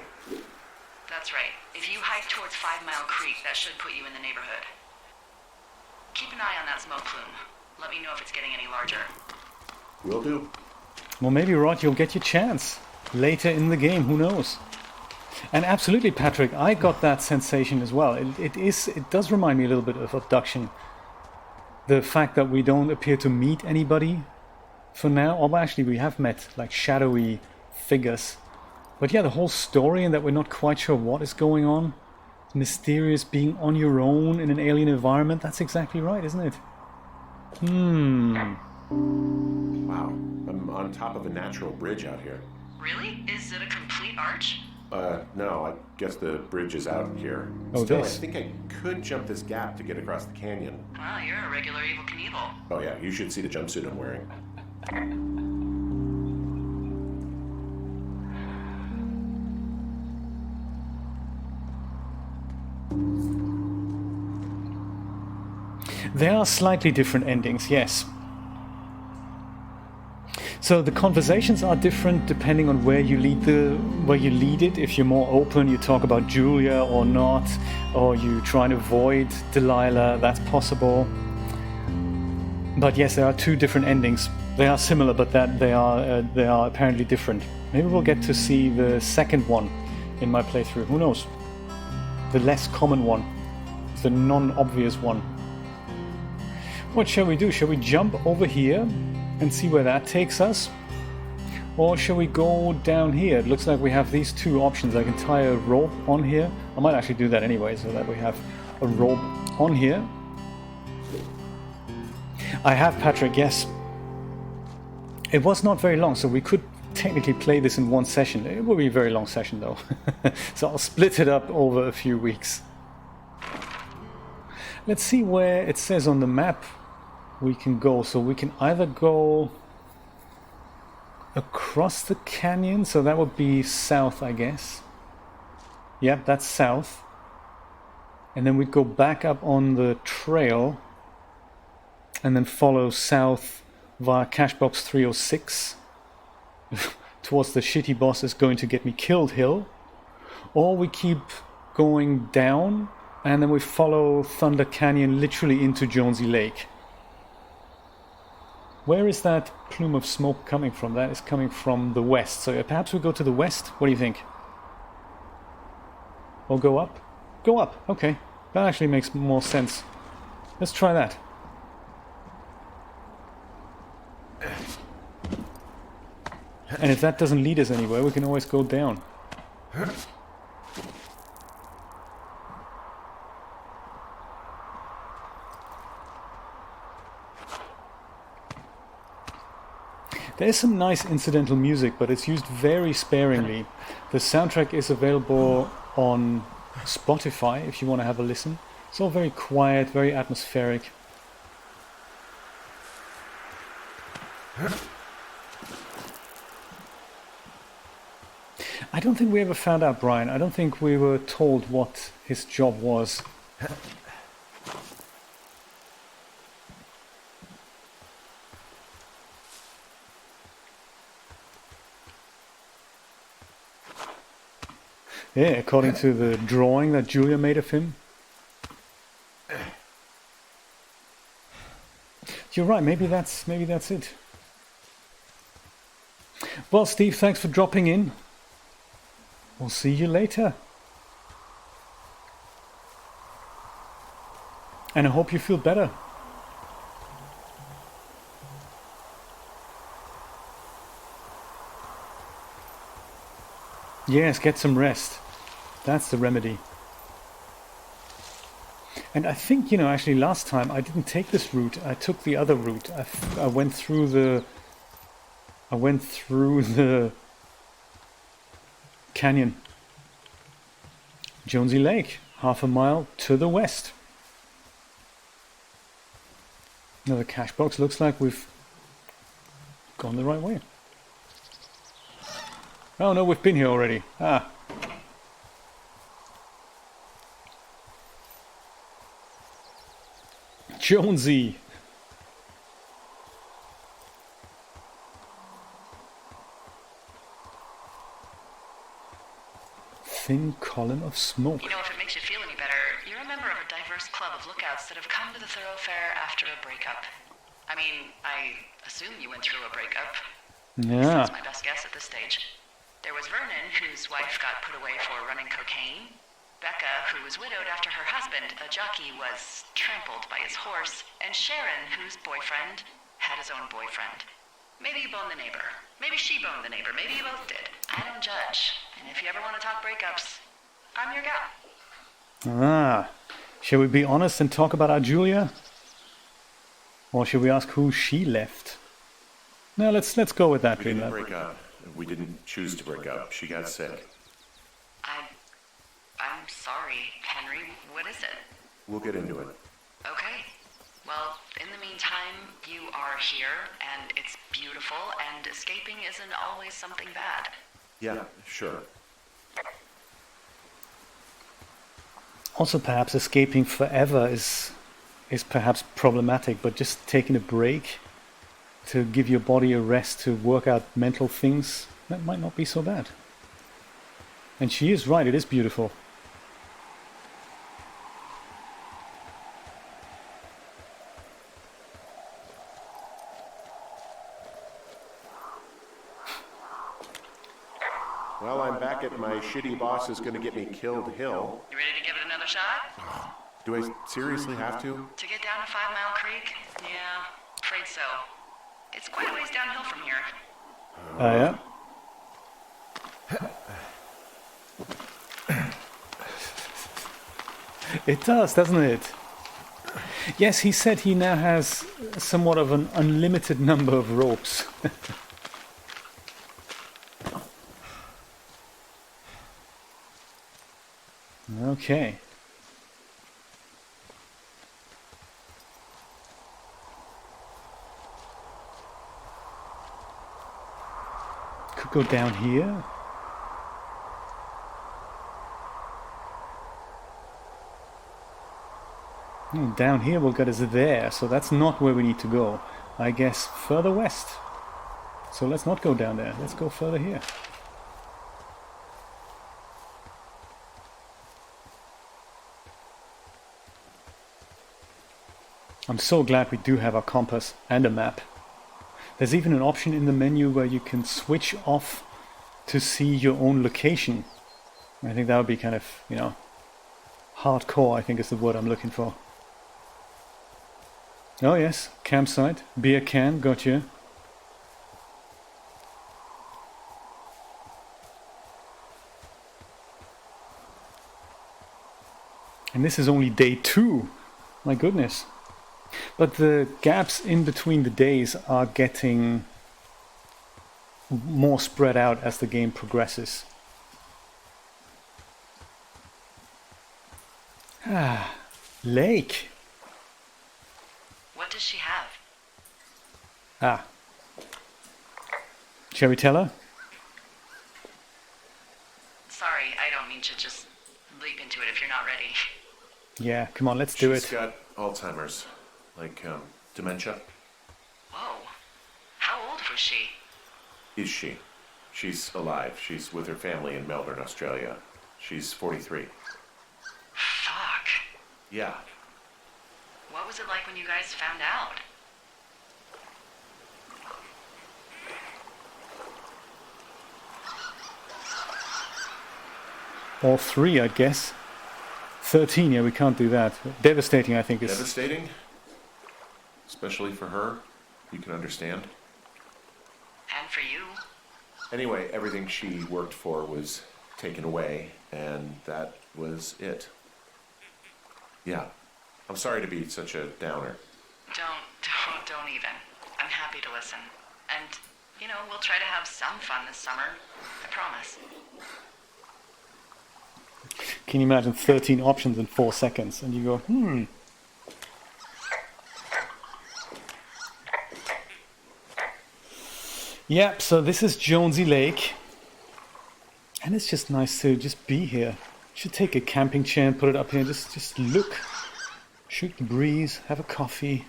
S2: That's right. If you hike towards 5 Mile Creek, that should put you in the neighborhood. Keep an eye on that smoke plume. Let me know if it's getting any larger.
S3: Will do.
S1: Well, maybe, Rod, you'll get your chance later in the game. Who knows? And absolutely, Patrick, I got that sensation as well. It does remind me a little bit of Abduction. The fact that we don't appear to meet anybody for now. Or actually, we have met like shadowy figures. But yeah, the whole story and that we're not quite sure what is going on. Mysterious being on your own in an alien environment. That's exactly right, isn't it?
S3: Wow. I'm on top of a natural bridge out here.
S2: Really? Is it a complete arch?
S3: No, I guess the bridge is out here.
S1: Oh,
S3: Still,
S1: this.
S3: I think I could jump this gap to get across the canyon.
S2: Well, you're a regular Evel Knievel.
S3: Oh yeah, you should see the jumpsuit I'm wearing.
S1: There are slightly different endings, yes. So the conversations are different depending on where you lead it. If you're more open, you talk about Julia or not, or you try and avoid Delilah, that's possible. But yes, there are two different endings. They are similar, but that they are apparently different. Maybe we'll get to see the second one in my playthrough. Who knows? The less common one, the non-obvious one. What shall we do? Shall we jump over here and see where that takes us? Or shall we go down here? It looks like we have these two options. I can tie a rope on here. I might actually do that anyway, so that we have a rope on here. I have, Patrick, yes. It was not very long, so we could technically play this in one session. It will be a very long session, though. So I'll split it up over a few weeks. Let's see where it says on the map we can go. So we can either go across the canyon, so that would be south, I guess. Yep, that's south. And then we'd go back up on the trail and then follow south via cache box 306 towards the shitty boss is going to get me killed hill. Or we keep going down and then we follow Thunder Canyon literally into Jonesy Lake. Where is that plume of smoke coming from? That is coming from the west. So perhaps we go to the west? What do you think? Or go up? Go up, okay. That actually makes more sense. Let's try that. And if that doesn't lead us anywhere, we can always go down. There is some nice incidental music, but it's used very sparingly. The soundtrack is available on Spotify if you want to have a listen. It's all very quiet, very atmospheric. I don't think we ever found out, Brian. I don't think we were told what his job was. Yeah, according to the drawing that Julia made of him. You're right, maybe that's it. Well, Steve, thanks for dropping in. We'll see you later. And I hope you feel better. Yes, get some rest. That's the remedy. And I think, actually last time I didn't take this route. I took the other route. I went through the canyon. Jonesy Lake, half a mile to the west. Another cache box. Looks like we've gone the right way. Oh no, we've been here already. Ah. Jonesy. Thin column of smoke.
S2: You know, if it makes you feel any better, you're a member of a diverse club of lookouts that have come to the thoroughfare after a breakup. I mean, I assume you went through a breakup.
S1: Yeah.
S2: That's my best guess at this stage. There was Vernon, whose wife got put away for running cocaine. Becca, who was widowed after her husband, a jockey, was trampled by his horse. And Sharon, whose boyfriend had his own boyfriend. Maybe you boned the neighbor. Maybe she boned the neighbor. Maybe you both did. I don't judge. And if you ever want to talk breakups, I'm your gal.
S1: Ah. Shall we be honest and talk about our Julia? Or should we ask who she left? No, let's go with that.
S3: We didn't break up. We didn't choose to break up. She got sick.
S2: I'm sorry, Henry. What is it?
S3: We'll get into it.
S2: Okay. Well, in the meantime, you are here, and it's beautiful, and escaping isn't always something bad.
S3: Yeah, sure.
S1: Also, perhaps escaping forever is perhaps problematic, but just taking a break to give your body a rest to work out mental things, that might not be so bad. And she is right, it is beautiful.
S3: Well, I'm back at my shitty boss is gonna get me killed hill.
S2: You ready to give it another shot?
S3: Do I seriously have to?
S2: To get down to 5 Mile Creek? Yeah, afraid so. It's quite a ways downhill from here.
S1: Yeah. It does, doesn't it? Yes, he said he now has somewhat of an unlimited number of ropes. Okay. Could go down here. Down here will get us there, so that's not where we need to go. I guess further west. So let's not go down there, let's go further here. I'm so glad we do have our compass and a map. There's even an option in the menu where you can switch off to see your own location. I think that would be kind of, you know, hardcore, I think is the word I'm looking for. Oh yes, campsite, beer can, gotcha. And this is only day 2, my goodness. But the gaps in between the days are getting more spread out as the game progresses. Ah, lake.
S2: What does she have?
S1: Ah. Shall we tell her?
S2: Sorry, I don't mean to just leap into it if you're not ready.
S1: Yeah, come on, let's do
S3: She's
S1: it.
S3: got Alzheimer's, like dementia.
S2: Whoa. How old was she?
S3: Is she? She's alive. She's with her family in Melbourne, Australia. She's 43.
S2: Fuck.
S3: Yeah.
S2: What was it like when you guys found out?
S1: All 3, I guess. 13, yeah, we can't do that. Devastating, I think, is...
S3: Devastating? Especially for her. You can understand.
S2: And for you?
S3: Anyway, everything she worked for was taken away, and that was it. Yeah. I'm sorry to be such a downer.
S2: Don't even. I'm happy to listen. And, you know, we'll try to have some fun this summer. I promise.
S1: Can you imagine 13 options in 4 seconds? And you go, Yep, so this is Jonesy Lake. And it's just nice to just be here. Should take a camping chair and put it up here. Just look. Shoot the breeze, have a coffee.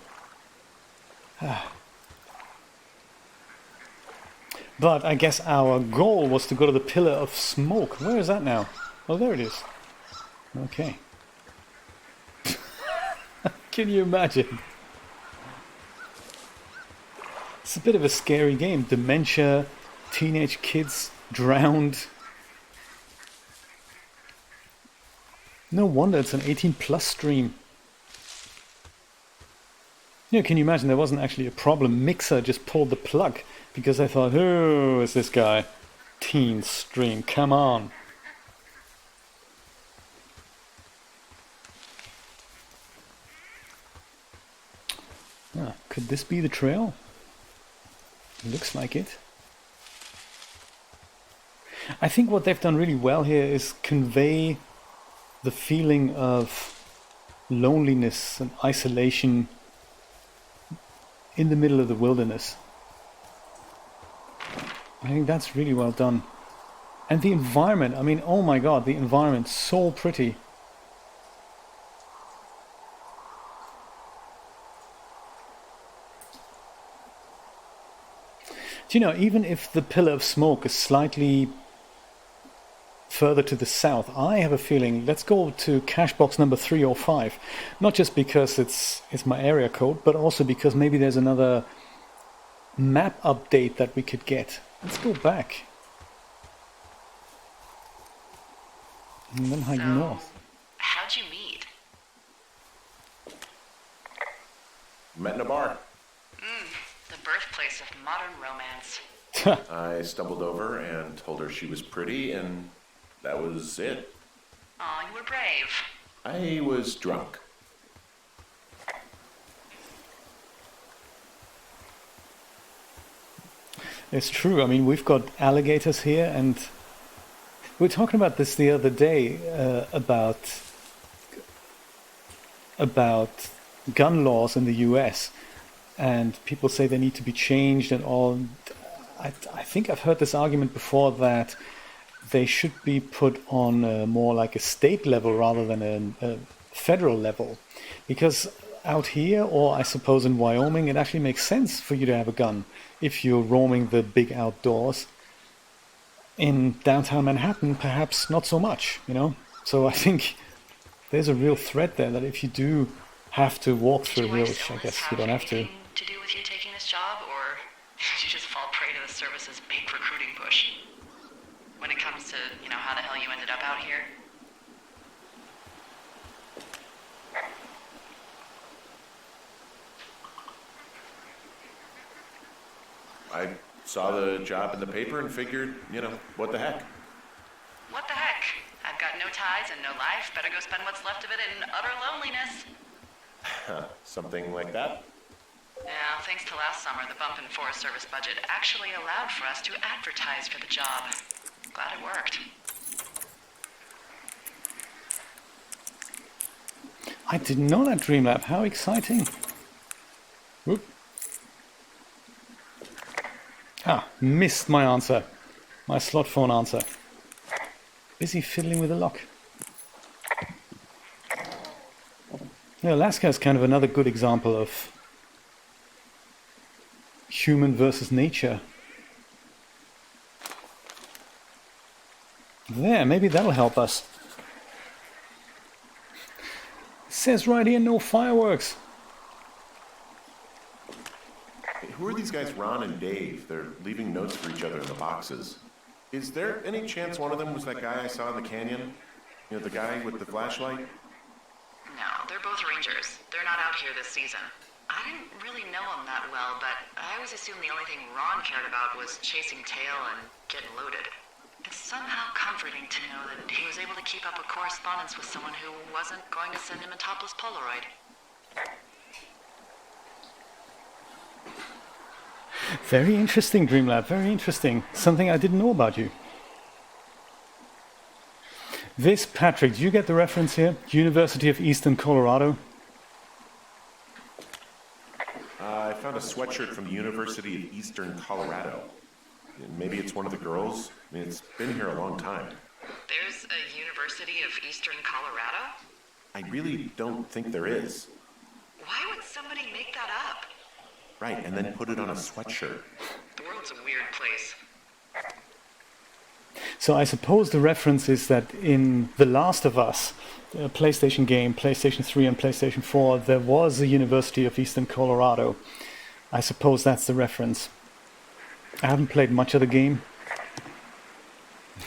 S1: But I guess our goal was to go to the Pillar of Smoke. Where is that now? Oh, there it is. Okay. Can you imagine? It's a bit of a scary game. Dementia, teenage kids drowned. No wonder it's an 18+ stream. Yeah, can you imagine there wasn't actually a problem? Mixer just pulled the plug because I thought, who is this guy? Teen stream, come on. Ah, could this be the trail? Looks like it. I think what they've done really well here is convey the feeling of loneliness and isolation in the middle of the wilderness. I think that's really well done. And the environment, I mean, oh my god, the environment's so pretty. Do you know, even if the Pillar of Smoke is slightly further to the south, I have a feeling, let's go to cache box number 305. Not just because it's my area code, but also because maybe there's another map update that we could get. Let's go back. And then hike north.
S2: How'd you meet?
S3: Met in a bar.
S2: The birthplace of modern romance.
S3: I stumbled over and told her she was pretty, and that was it.
S2: Aw, you were brave.
S3: I was drunk.
S1: It's true. I mean, we've got alligators here, and we were talking about this the other day about gun laws in the U.S. and people say they need to be changed and all. I think I've heard this argument before that they should be put on more like a state level rather than a federal level, because out here, or I suppose in Wyoming, it actually makes sense for you to have a gun if you're roaming the big outdoors. In downtown Manhattan, perhaps not so much, you know? So I think there's a real threat there that if you do have to walk through here, which I guess you don't have to.
S2: To do with you taking this job, or did you just fall prey to the service's big recruiting push? When it comes to, how the hell you ended up out here?
S3: I saw the job in the paper and figured, what the heck?
S2: What the heck? I've got no ties and no life. Better go spend what's left of it in utter loneliness.
S3: Something like that?
S2: Yeah, thanks to last summer, the bump in Forest Service budget actually allowed for us to advertise for the job. Glad it worked.
S1: I didn't know that, Dreamlab. How exciting. Whoop. Missed my answer. My slot phone answer. Busy fiddling with the lock. Yeah, Alaska is kind of another good example of human versus nature. There, maybe that'll help us. It says right here, no fireworks.
S3: Hey, who are these guys, Ron and Dave? They're leaving notes for each other in the boxes. Is there any chance one of them was that guy I saw in the canyon? The guy with the flashlight?
S2: No, they're both rangers. They're not out here this season. I didn't really know him that well, but I always assumed the only thing Ron cared about was chasing tail and getting loaded. It's somehow comforting to know that he was able to keep up a correspondence with someone who wasn't going to send him a topless Polaroid.
S1: Very interesting, Dreamlab. Very interesting. Something I didn't know about you. This, Patrick, do you get the reference here? University of Eastern Colorado?
S3: I found a sweatshirt from the University of Eastern Colorado. Maybe it's one of the girls. I mean, it's been here a long time.
S2: There's a University of Eastern Colorado?
S3: I really don't think there is.
S2: Why would somebody make that up?
S3: Right, and then put it on a sweatshirt.
S2: The world's a weird place.
S1: So I suppose the reference is that in The Last of Us, a PlayStation game, PlayStation 3 and PlayStation 4, there was a University of Eastern Colorado. I suppose that's the reference. I haven't played much of the game.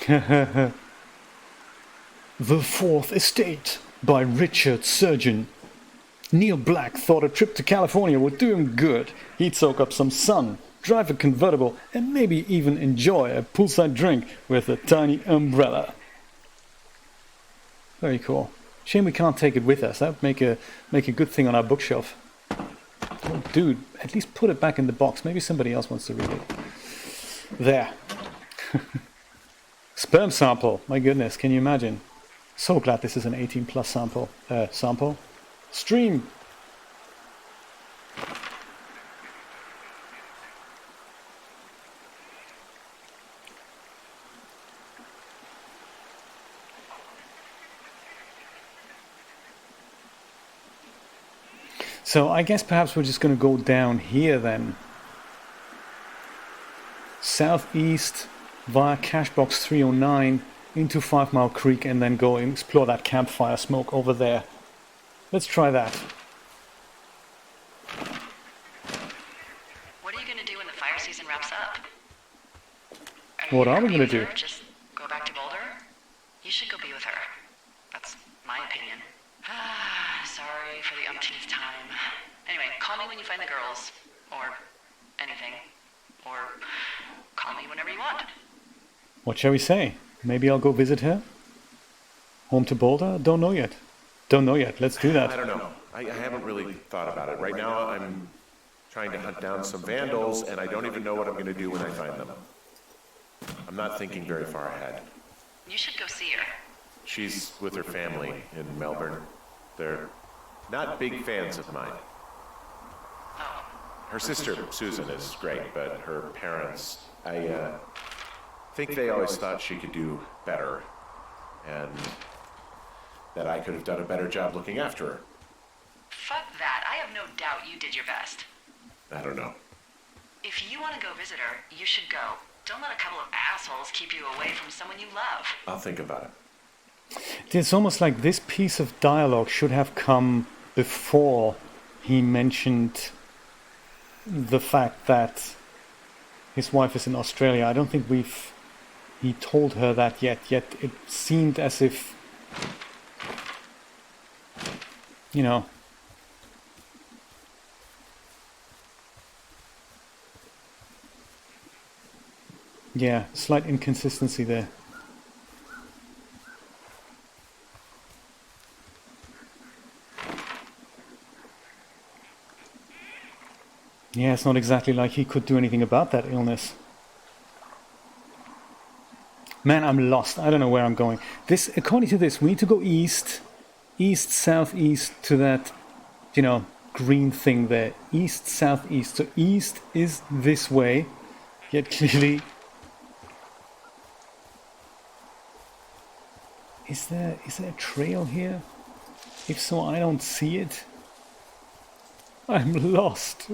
S1: The Fourth Estate by Richard Surgeon. Neil Black thought a trip to California would do him good. He'd soak up some sun, drive a convertible, and maybe even enjoy a poolside drink with a tiny umbrella. Very cool. Shame we can't take it with us. That would make a good thing on our bookshelf. Oh, dude, at least put it back in the box. Maybe somebody else wants to read it. There. Sperm sample. My goodness, can you imagine? So glad this is an 18 plus sample. Stream. So I guess perhaps we're just going to go down here then. Southeast via Cashbox 309 into 5 Mile Creek and then go and explore that campfire smoke over there. Let's try that.
S2: What are you going to do when the fire season wraps up?
S1: What are we going to do?
S2: Just go back to Boulder? You should go be with her. umpteenth time. Anyway, call me when you find the girls. Or anything. Or call me whenever you want.
S1: What shall we say? Maybe I'll go visit her? Home to Boulder? Don't know yet. Don't know yet. Let's do that.
S3: I don't know. I haven't really thought about it. Right now, I'm trying to hunt down some vandals, and I don't even know what I'm going to do when I find them. I'm not thinking very far ahead.
S2: You should go see her.
S3: She's with her family in Melbourne. They're not big fans of mine.
S2: Oh.
S3: Her sister, Susan, is great, but her parents, I think they always thought she could do better, and that I could have done a better job looking after her.
S2: Fuck that. I have no doubt you did your best.
S3: I don't know.
S2: If you want to go visit her, you should go. Don't let a couple of assholes keep you away from someone you love.
S3: I'll think about it.
S1: It's almost like this piece of dialogue should have come before he mentioned the fact that his wife is in Australia. I don't think he told her that yet it seemed as if, you know, yeah, slight inconsistency there. Yeah, it's not exactly like he could do anything about that illness. Man, I'm lost. I don't know where I'm going. This, according to this, we need to go east, southeast to that, you know, green thing there. East, southeast. So east is this way, yet clearly... Is there a trail here? If so, I don't see it. I'm lost.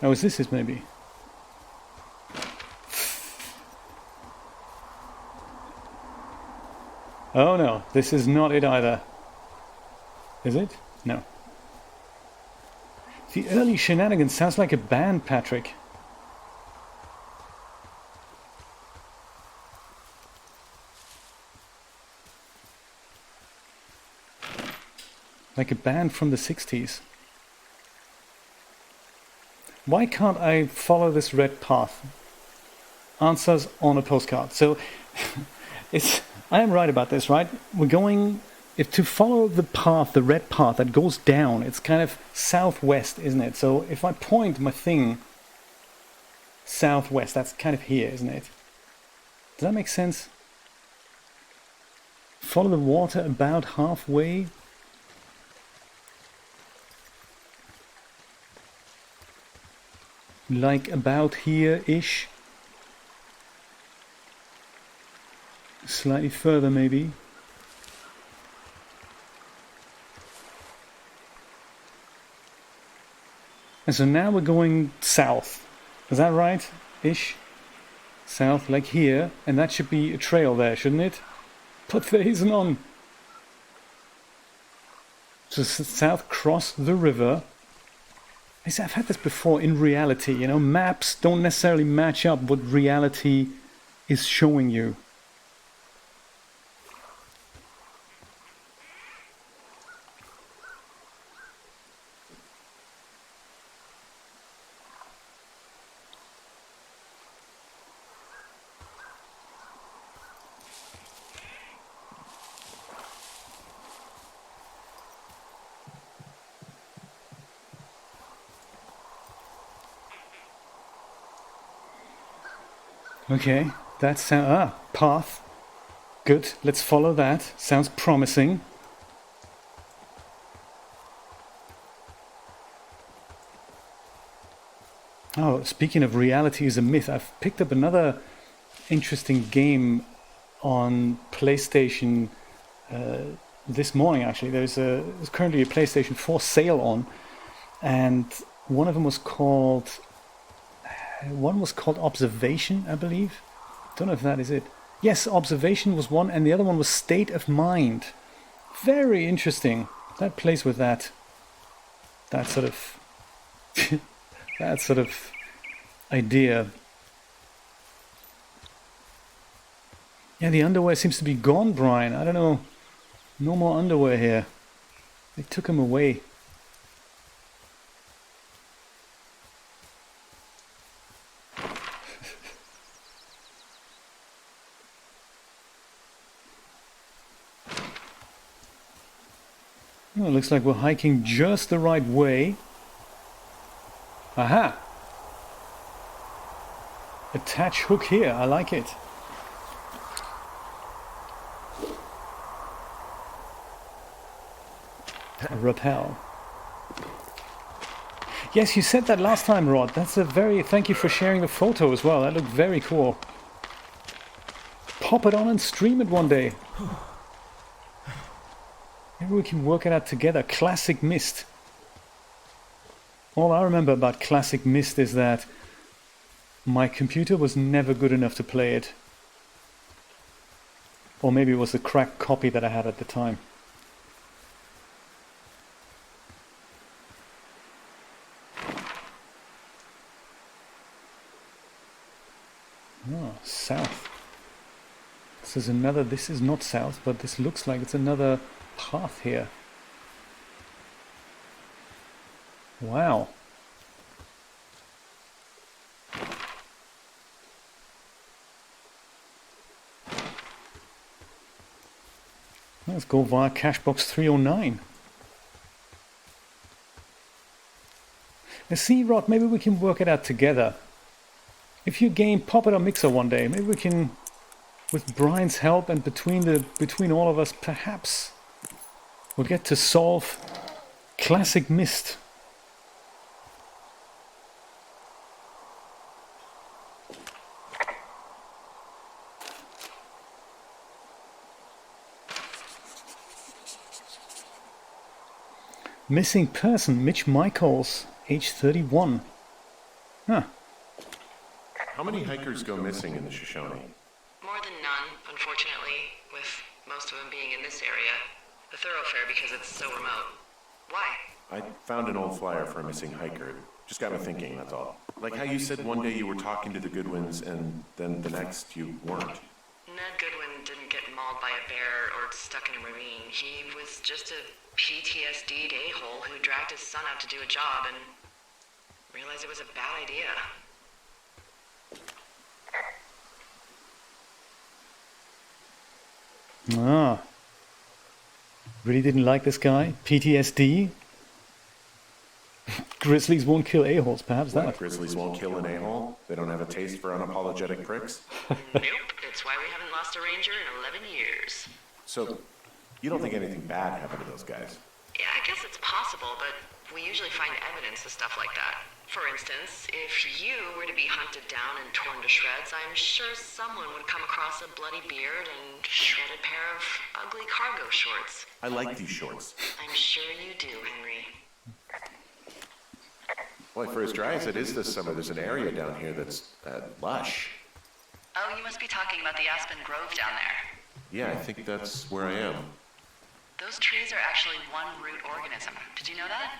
S1: Oh, is this it maybe? Oh no, this is not it either. Is it? No. The early shenanigans sounds like a band, Patrick. Like a band from the 60s. Why can't I follow this red path? Answers on a postcard. So, I am right about this, right? We're going, if to follow the path, the red path that goes down, it's kind of southwest, isn't it? So if I point my thing southwest, that's kind of here, isn't it? Does that make sense? Follow the water about halfway. Like about here-ish. Slightly further maybe. And so now we're going south. Is that right? Ish. South, like here. And that should be a trail there, shouldn't it? But there isn't on. So south, cross the river. I've had this before in reality, you know, maps don't necessarily match up what reality is showing you. Okay, that's path. Good, let's follow that. Sounds promising. Oh, speaking of reality is a myth, I've picked up another interesting game on PlayStation this morning actually. There's currently a PlayStation 4 sale on, and one of them was called Observation, I believe. Don't know if that is it. Yes, Observation was one, and the other one was State of Mind. Very interesting. That plays with that sort of that sort of idea. Yeah, the underwear seems to be gone, Brian. I don't know. No more underwear here. They took him away. Well, it looks like we're hiking just the right way. Aha! Attach hook here. I like it. Rappel. Yes, you said that last time, Rod. That's a very... Thank you for sharing the photo as well. That looked very cool. Pop it on and stream it one day. Maybe we can work it out together. Classic Mist. All I remember about Classic Mist is that my computer was never good enough to play it. Or maybe it was the cracked copy that I had at the time. Oh, south. This is not south, but this looks like it's another path here. Wow. Let's go via cache box 309. Let's see, Rod, maybe we can work it out together. If you game Pop It on Mixer one day, maybe we can, with Brian's help and between all of us, perhaps we'll get to solve Classic Mist. Missing person, Mitch Michaels, age 31. Huh.
S3: How many hikers go missing in the Shoshone?
S2: More than none, unfortunately, with most of them being in this area. The thoroughfare because it's so remote. Why?
S3: I found an old flyer for a missing hiker. Just got me thinking, that's all. Like how you said one day you were talking to the Goodwins and then the next you weren't.
S2: Ned Goodwin didn't get mauled by a bear or stuck in a ravine. He was just a PTSD'd a-hole who dragged his son out to do a job and realized it was a bad idea.
S1: Ah. Really didn't like this guy? PTSD? Grizzlies won't kill a-holes, perhaps that.
S3: Grizzlies won't kill an a-hole? They don't have a taste for unapologetic pricks?
S2: Nope, it's why we haven't lost a ranger in 11 years.
S3: So, you don't think anything bad happened to those guys?
S2: Yeah, I guess it's possible, but we usually find evidence of stuff like that. For instance, if you were to be hunted down and torn to shreds, I'm sure someone would come across a bloody beard and shredded pair of ugly cargo shorts.
S3: I like these shorts.
S2: I'm sure you do, Henry.
S3: Boy, for as dry as it is this summer, there's an area down here that's lush.
S2: Oh, you must be talking about the Aspen Grove down there.
S3: Yeah, I think that's where I am.
S2: Those trees are actually one root organism. Did you know that?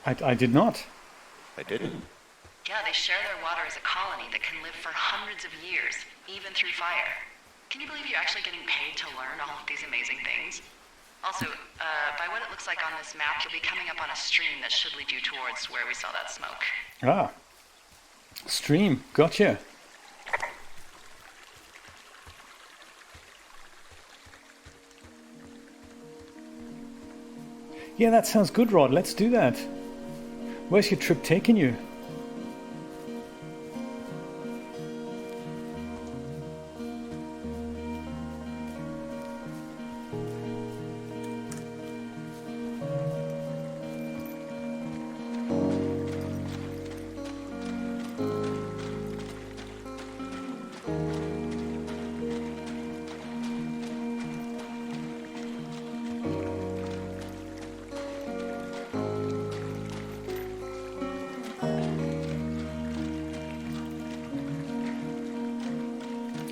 S1: I did not.
S3: I didn't.
S2: Yeah, they share their water as a colony that can live for hundreds of years, even through fire. Can you believe you're actually getting paid to learn all of these amazing things? Also, by what it looks like on this map, you'll be coming up on a stream that should lead you towards where we saw that smoke.
S1: Ah. Stream. Gotcha. Yeah, that sounds good, Rod. Let's do that. Where's your trip taking you?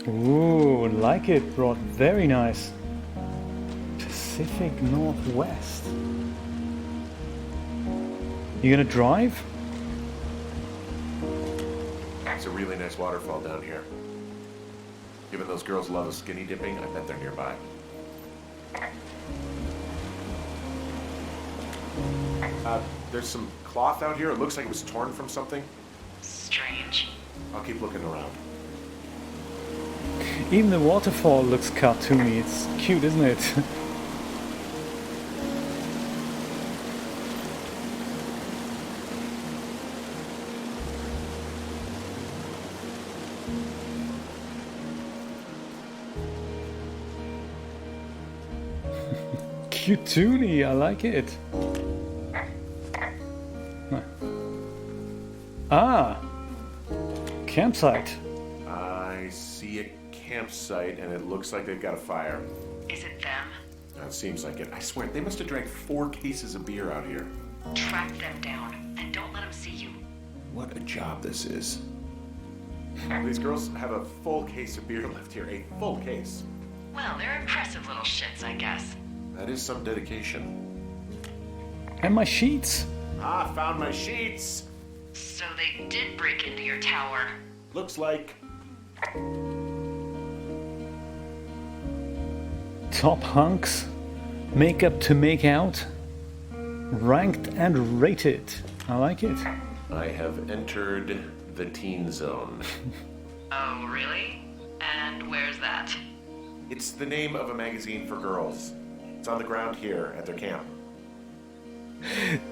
S1: Ooh, like it, Rod. Very nice. Pacific Northwest. You gonna drive?
S3: It's a really nice waterfall down here. Given those girls love skinny dipping, I bet they're nearby. There's some cloth out here. It looks like it was torn from something.
S2: Strange.
S3: I'll keep looking around.
S1: Even the waterfall looks cartoony. It's cute, isn't it? Cute-toony, I like it. Huh. Ah! Campsite.
S3: I see a campsite, and it looks like they've got a fire.
S2: Is it them?
S3: That seems like it. I swear, they must have drank 4 cases of beer out here.
S2: Track them down, and don't let them see you.
S3: What a job this is. These girls have a full case of beer left here. A full case.
S2: Well, they're impressive little shits, I guess.
S3: That is some dedication.
S1: And my sheets.
S3: Ah, found my sheets.
S2: So they did break into your tower.
S3: Looks like.
S1: Top hunks. Makeup to make out. Ranked and rated. I like it.
S3: I have entered the teen zone.
S2: Oh, really? And where's that?
S3: It's the name of a magazine for girls. It's on the ground here at their camp.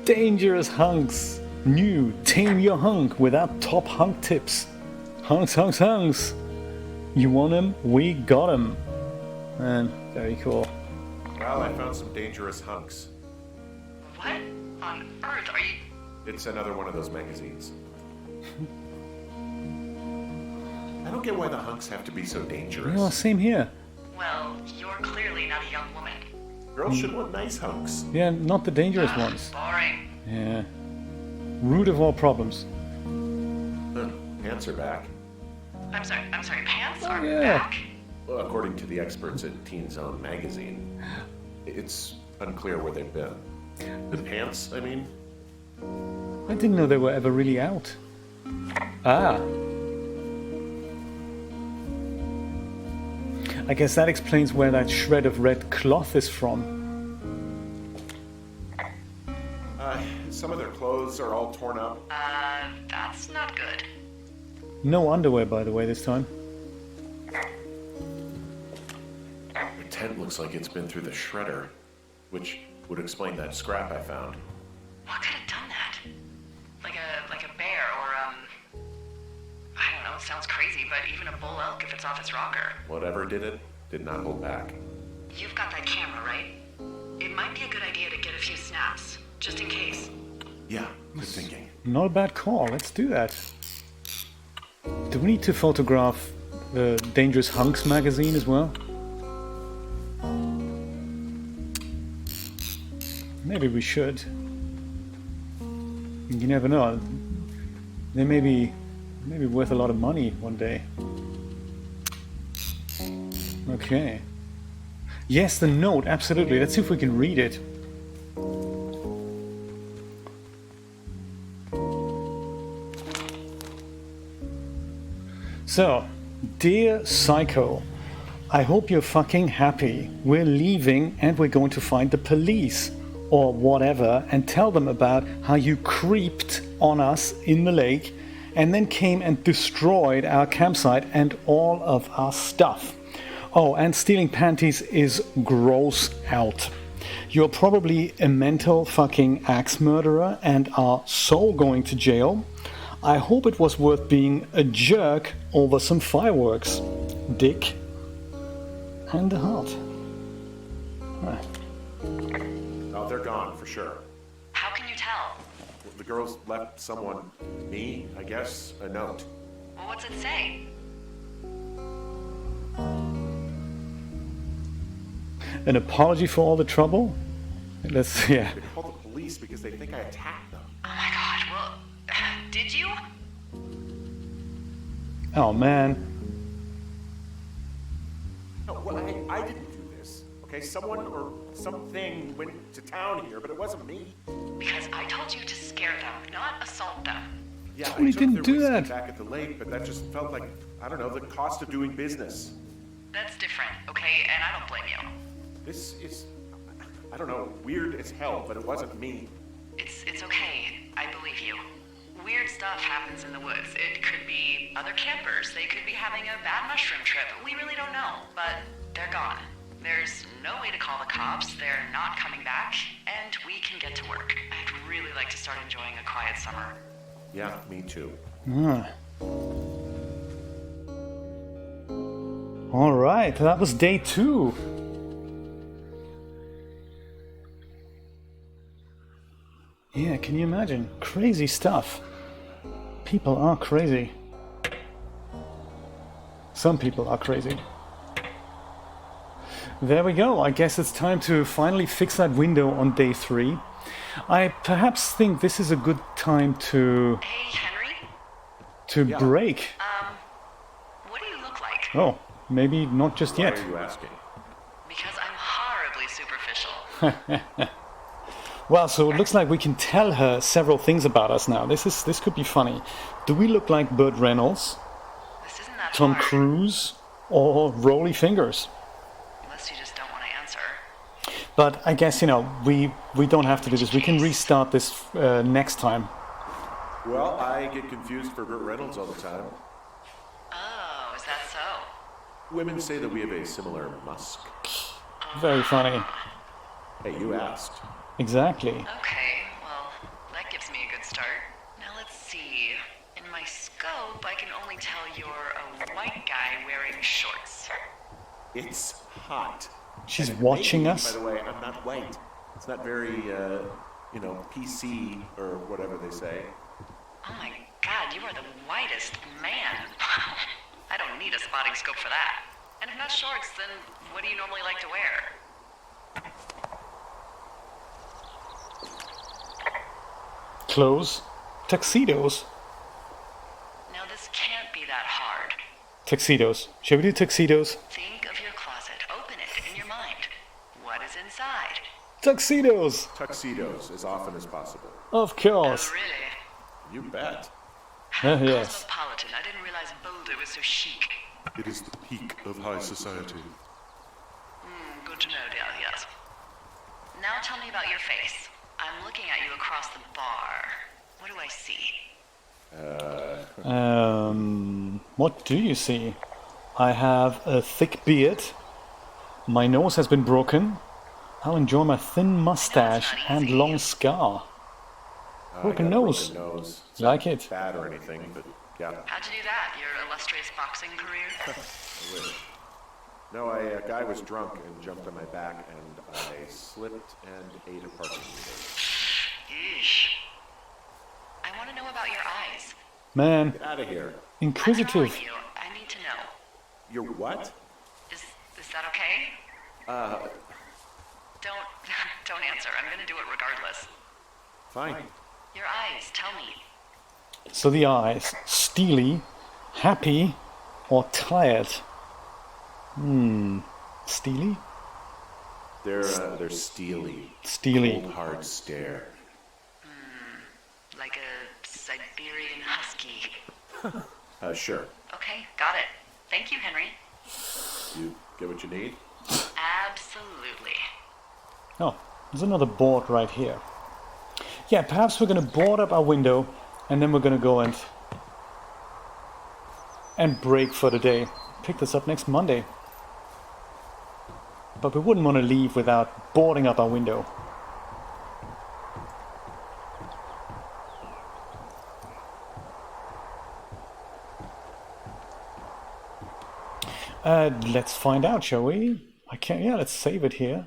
S1: Dangerous hunks. New Tame Your Hunk without top hunk tips. Hunks, hunks, hunks. You want them? We got them. Man, very cool.
S3: Well, I found some dangerous hunks.
S2: What on earth are you...
S3: It's another one of those magazines. I don't get why the hunks have to be so dangerous.
S1: Oh, same here.
S2: Well, you're clearly not a young woman.
S3: Girls should want nice hunks.
S1: Yeah, not the dangerous ones.
S2: Boring.
S1: Yeah. Root of all problems.
S3: Huh, pants are back.
S2: I'm sorry, pants are
S1: yeah.
S2: back?
S3: Well, according to the experts at Teen Zone magazine, it's unclear where they've been. The pants, I mean?
S1: I didn't know they were ever really out. Ah. I guess that explains where that shred of red cloth is from.
S3: Some of their clothes are all torn up.
S2: That's not good.
S1: No underwear, by the way, this time.
S3: The tent looks like it's been through the shredder, which would explain that scrap I found.
S2: What could have done that? Like a bear or, I don't know, it sounds crazy, but even a bull elk if it's off its rocker.
S3: Whatever did it, did not hold back.
S2: You've got that camera, right? It might be a good idea to get a few snaps, just in case.
S3: Yeah, good thinking.
S1: Not a bad call. Let's do that. Do we need to photograph the Dangerous Hunks magazine as well? Maybe we should. You never know. They may be worth a lot of money one day. Okay. Yes, the note, absolutely. Let's see if we can read it. So, dear Psycho, I hope you're fucking happy. We're leaving and we're going to find the police or whatever and tell them about how you creeped on us in the lake and then came and destroyed our campsite and all of our stuff. Oh, and stealing panties is gross out. You're probably a mental fucking axe murderer and are so going to jail. I hope it was worth being a jerk over some fireworks. Dick. And a heart. Ah.
S3: Oh, they're gone for sure.
S2: How can you tell?
S3: The girls left someone, me, I guess, a note.
S2: Well, what's it say?
S1: An apology for all the trouble? Let's, yeah.
S3: They called the police because they think I attacked them.
S2: Oh my god, well, did you?
S1: Oh man.
S3: No, well, I didn't do this. Okay, someone or
S5: something went to town here, but it wasn't me.
S2: Because I told you to scare them, not assault them.
S5: Yeah,
S1: We
S5: I took
S1: didn't
S5: their
S1: do
S5: whiskey
S1: that.
S5: back at the lake, but that just felt like, I don't know, the cost of doing business.
S2: That's different, okay? And I don't blame you.
S5: This is, I don't know, weird as hell, but it wasn't me.
S2: It's okay. I believe you. Weird stuff happens in the woods. It could be other campers. They could be having a bad mushroom trip. We really don't know, but they're gone. There's no way to call the cops. They're not coming back, and we can get to work. I'd really like to start enjoying a quiet summer.
S5: Yeah, me too.
S1: All right, that was day 2. Yeah, can you imagine? Crazy stuff. People are crazy. Some people are crazy. There we go. I guess it's time to finally fix that window on day 3. I perhaps think this is a good time to
S2: Hey, Henry?
S1: break.
S2: What do you look like?
S1: Oh, maybe not just
S5: Why
S1: yet.
S5: are you asking?
S2: Because I'm horribly superficial.
S1: Well, so it looks like we can tell her several things about us now. This could be funny. Do we look like Burt Reynolds,
S2: This isn't that
S1: Tom
S2: hard.
S1: Cruise, or Rolly Fingers?
S2: Unless you just don't want to answer.
S1: But I guess, we don't have to do this. We can restart this next time.
S3: Well, I get confused for Burt Reynolds all the time.
S2: Oh, is that so?
S3: Women say that we have a similar musk.
S1: Very funny.
S3: Hey, you asked.
S1: Exactly.
S2: Okay, well, that gives me a good start. Now let's see. In my scope, I can only tell you're a white guy wearing shorts.
S3: It's hot.
S1: She's
S3: And
S1: watching
S3: maybe,
S1: us.
S3: By the way, I'm not white. It's not very, PC or whatever they say.
S2: Oh my god, you are the whitest man. I don't need a spotting scope for that. And if not shorts, then what do you normally like to wear?
S1: Clothes. Tuxedos.
S2: Now this can't be that hard.
S1: Tuxedos. Shall we do tuxedos?
S2: Think of your closet. Open it in your mind. What is inside?
S1: Tuxedos!
S3: Tuxedos as often as possible.
S1: Of course.
S2: Oh, really?
S3: You bet.
S1: Yes.
S2: Cosmopolitan. I didn't realize Boulder was so chic.
S3: It is the peak of high society.
S2: Good to know, dear, yes. Now tell me about your face. I'm looking at you across the bar. What do I see?
S1: What do you see? I have a thick beard. My nose has been broken. I'll enjoy my thin mustache and long scar. Broken nose.
S3: Broken nose. It's
S1: Like
S3: not
S1: it.
S3: bad or anything, but yeah.
S2: How'd you do that? Your illustrious boxing career?
S3: I wish. No, a guy was drunk and jumped on my back, and I slipped and ate a parking meter.
S2: Yeesh. I want to know about your eyes.
S1: Man,
S3: Get out of here.
S2: I'm
S1: inquisitive.
S2: telling you, I need to know.
S3: You're what?
S2: Is that okay? Don't answer. I'm gonna do it regardless.
S3: Fine.
S2: Your eyes, tell me.
S1: So the eyes. Steely, happy, or tired? Steely?
S3: They're steely.
S1: Steely.
S3: Cold, hard stare.
S2: Like a Siberian husky.
S3: Sure.
S2: Okay, got it. Thank you, Henry.
S3: You get what you need?
S2: Absolutely.
S1: Oh, there's another board right here. Yeah, perhaps we're going to board up our window and then we're going to go and break for the day. Pick this up next Monday. But we wouldn't want to leave without boarding up our window. Let's find out, shall we? Let's save it here.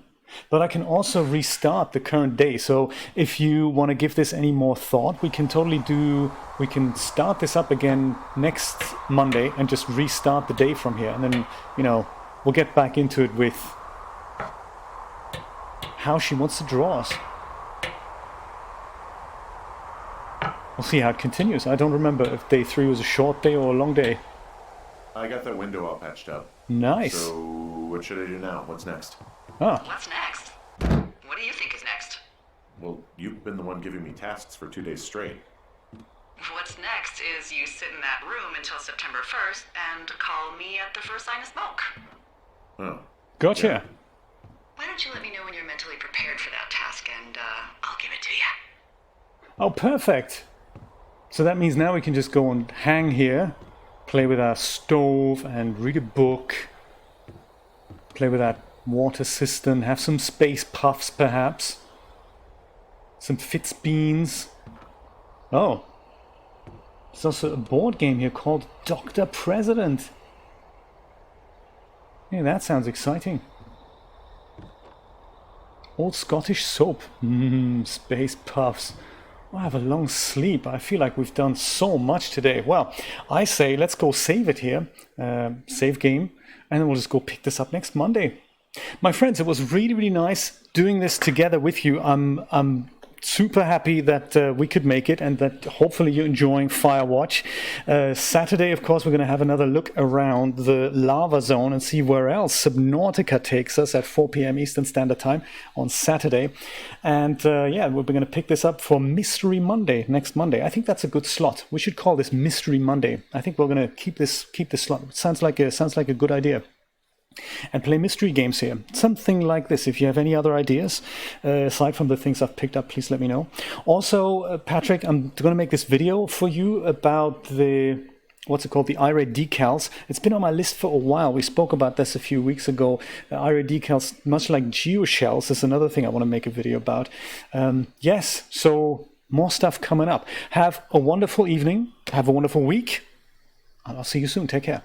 S1: But I can also restart the current day. So if you want to give this any more thought, we can start this up again next Monday and just restart the day from here. And then, we'll get back into it with how she wants to draw us. We'll see how it continues. I don't remember if day 3 was a short day or a long day.
S3: I got that window all patched up.
S1: Nice.
S3: So what should I do now? What's next?
S1: Ah,
S2: What's next?
S3: been the one giving me tasks for 2 days straight.
S2: What's next is you sit in that room until September 1st and call me at the first sign of smoke.
S3: Oh.
S1: Gotcha.
S3: Yeah.
S2: Why don't you let me know when you're mentally prepared for that task, and I'll give it to you.
S1: Oh, perfect. So that means now we can just go and hang here, play with our stove and read a book, play with that water cistern, have some space puffs perhaps, some Fitz beans. Oh, there's also a board game here called Dr. President. Hey, that sounds exciting. Old Scottish soap. Space puffs. I have a long sleep. I feel like we've done so much today. Well, I say let's go save it here. Save game. And then we'll just go pick this up next Monday. My friends, it was really, really nice doing this together with you. I'm super happy that we could make it and that hopefully you're enjoying Firewatch. Saturday, of course, we're going to have another look around the lava zone and see where else Subnautica takes us at 4 p.m. Eastern Standard Time on Saturday. And yeah, we're going to pick this up for Mystery Monday, next Monday. I think that's a good slot. We should call this Mystery Monday. I think we're going to keep this slot. It sounds like a good idea. And play mystery games here. Something like this. If you have any other ideas, aside from the things I've picked up, please let me know. Also, Patrick, I'm going to make this video for you about the, what's it called, the irate decals. It's been on my list for a while. We spoke about this a few weeks ago. Irate decals, much like geoshells, is another thing I want to make a video about. Yes, so more stuff coming up. Have a wonderful evening. Have a wonderful week. And I'll see you soon. Take care.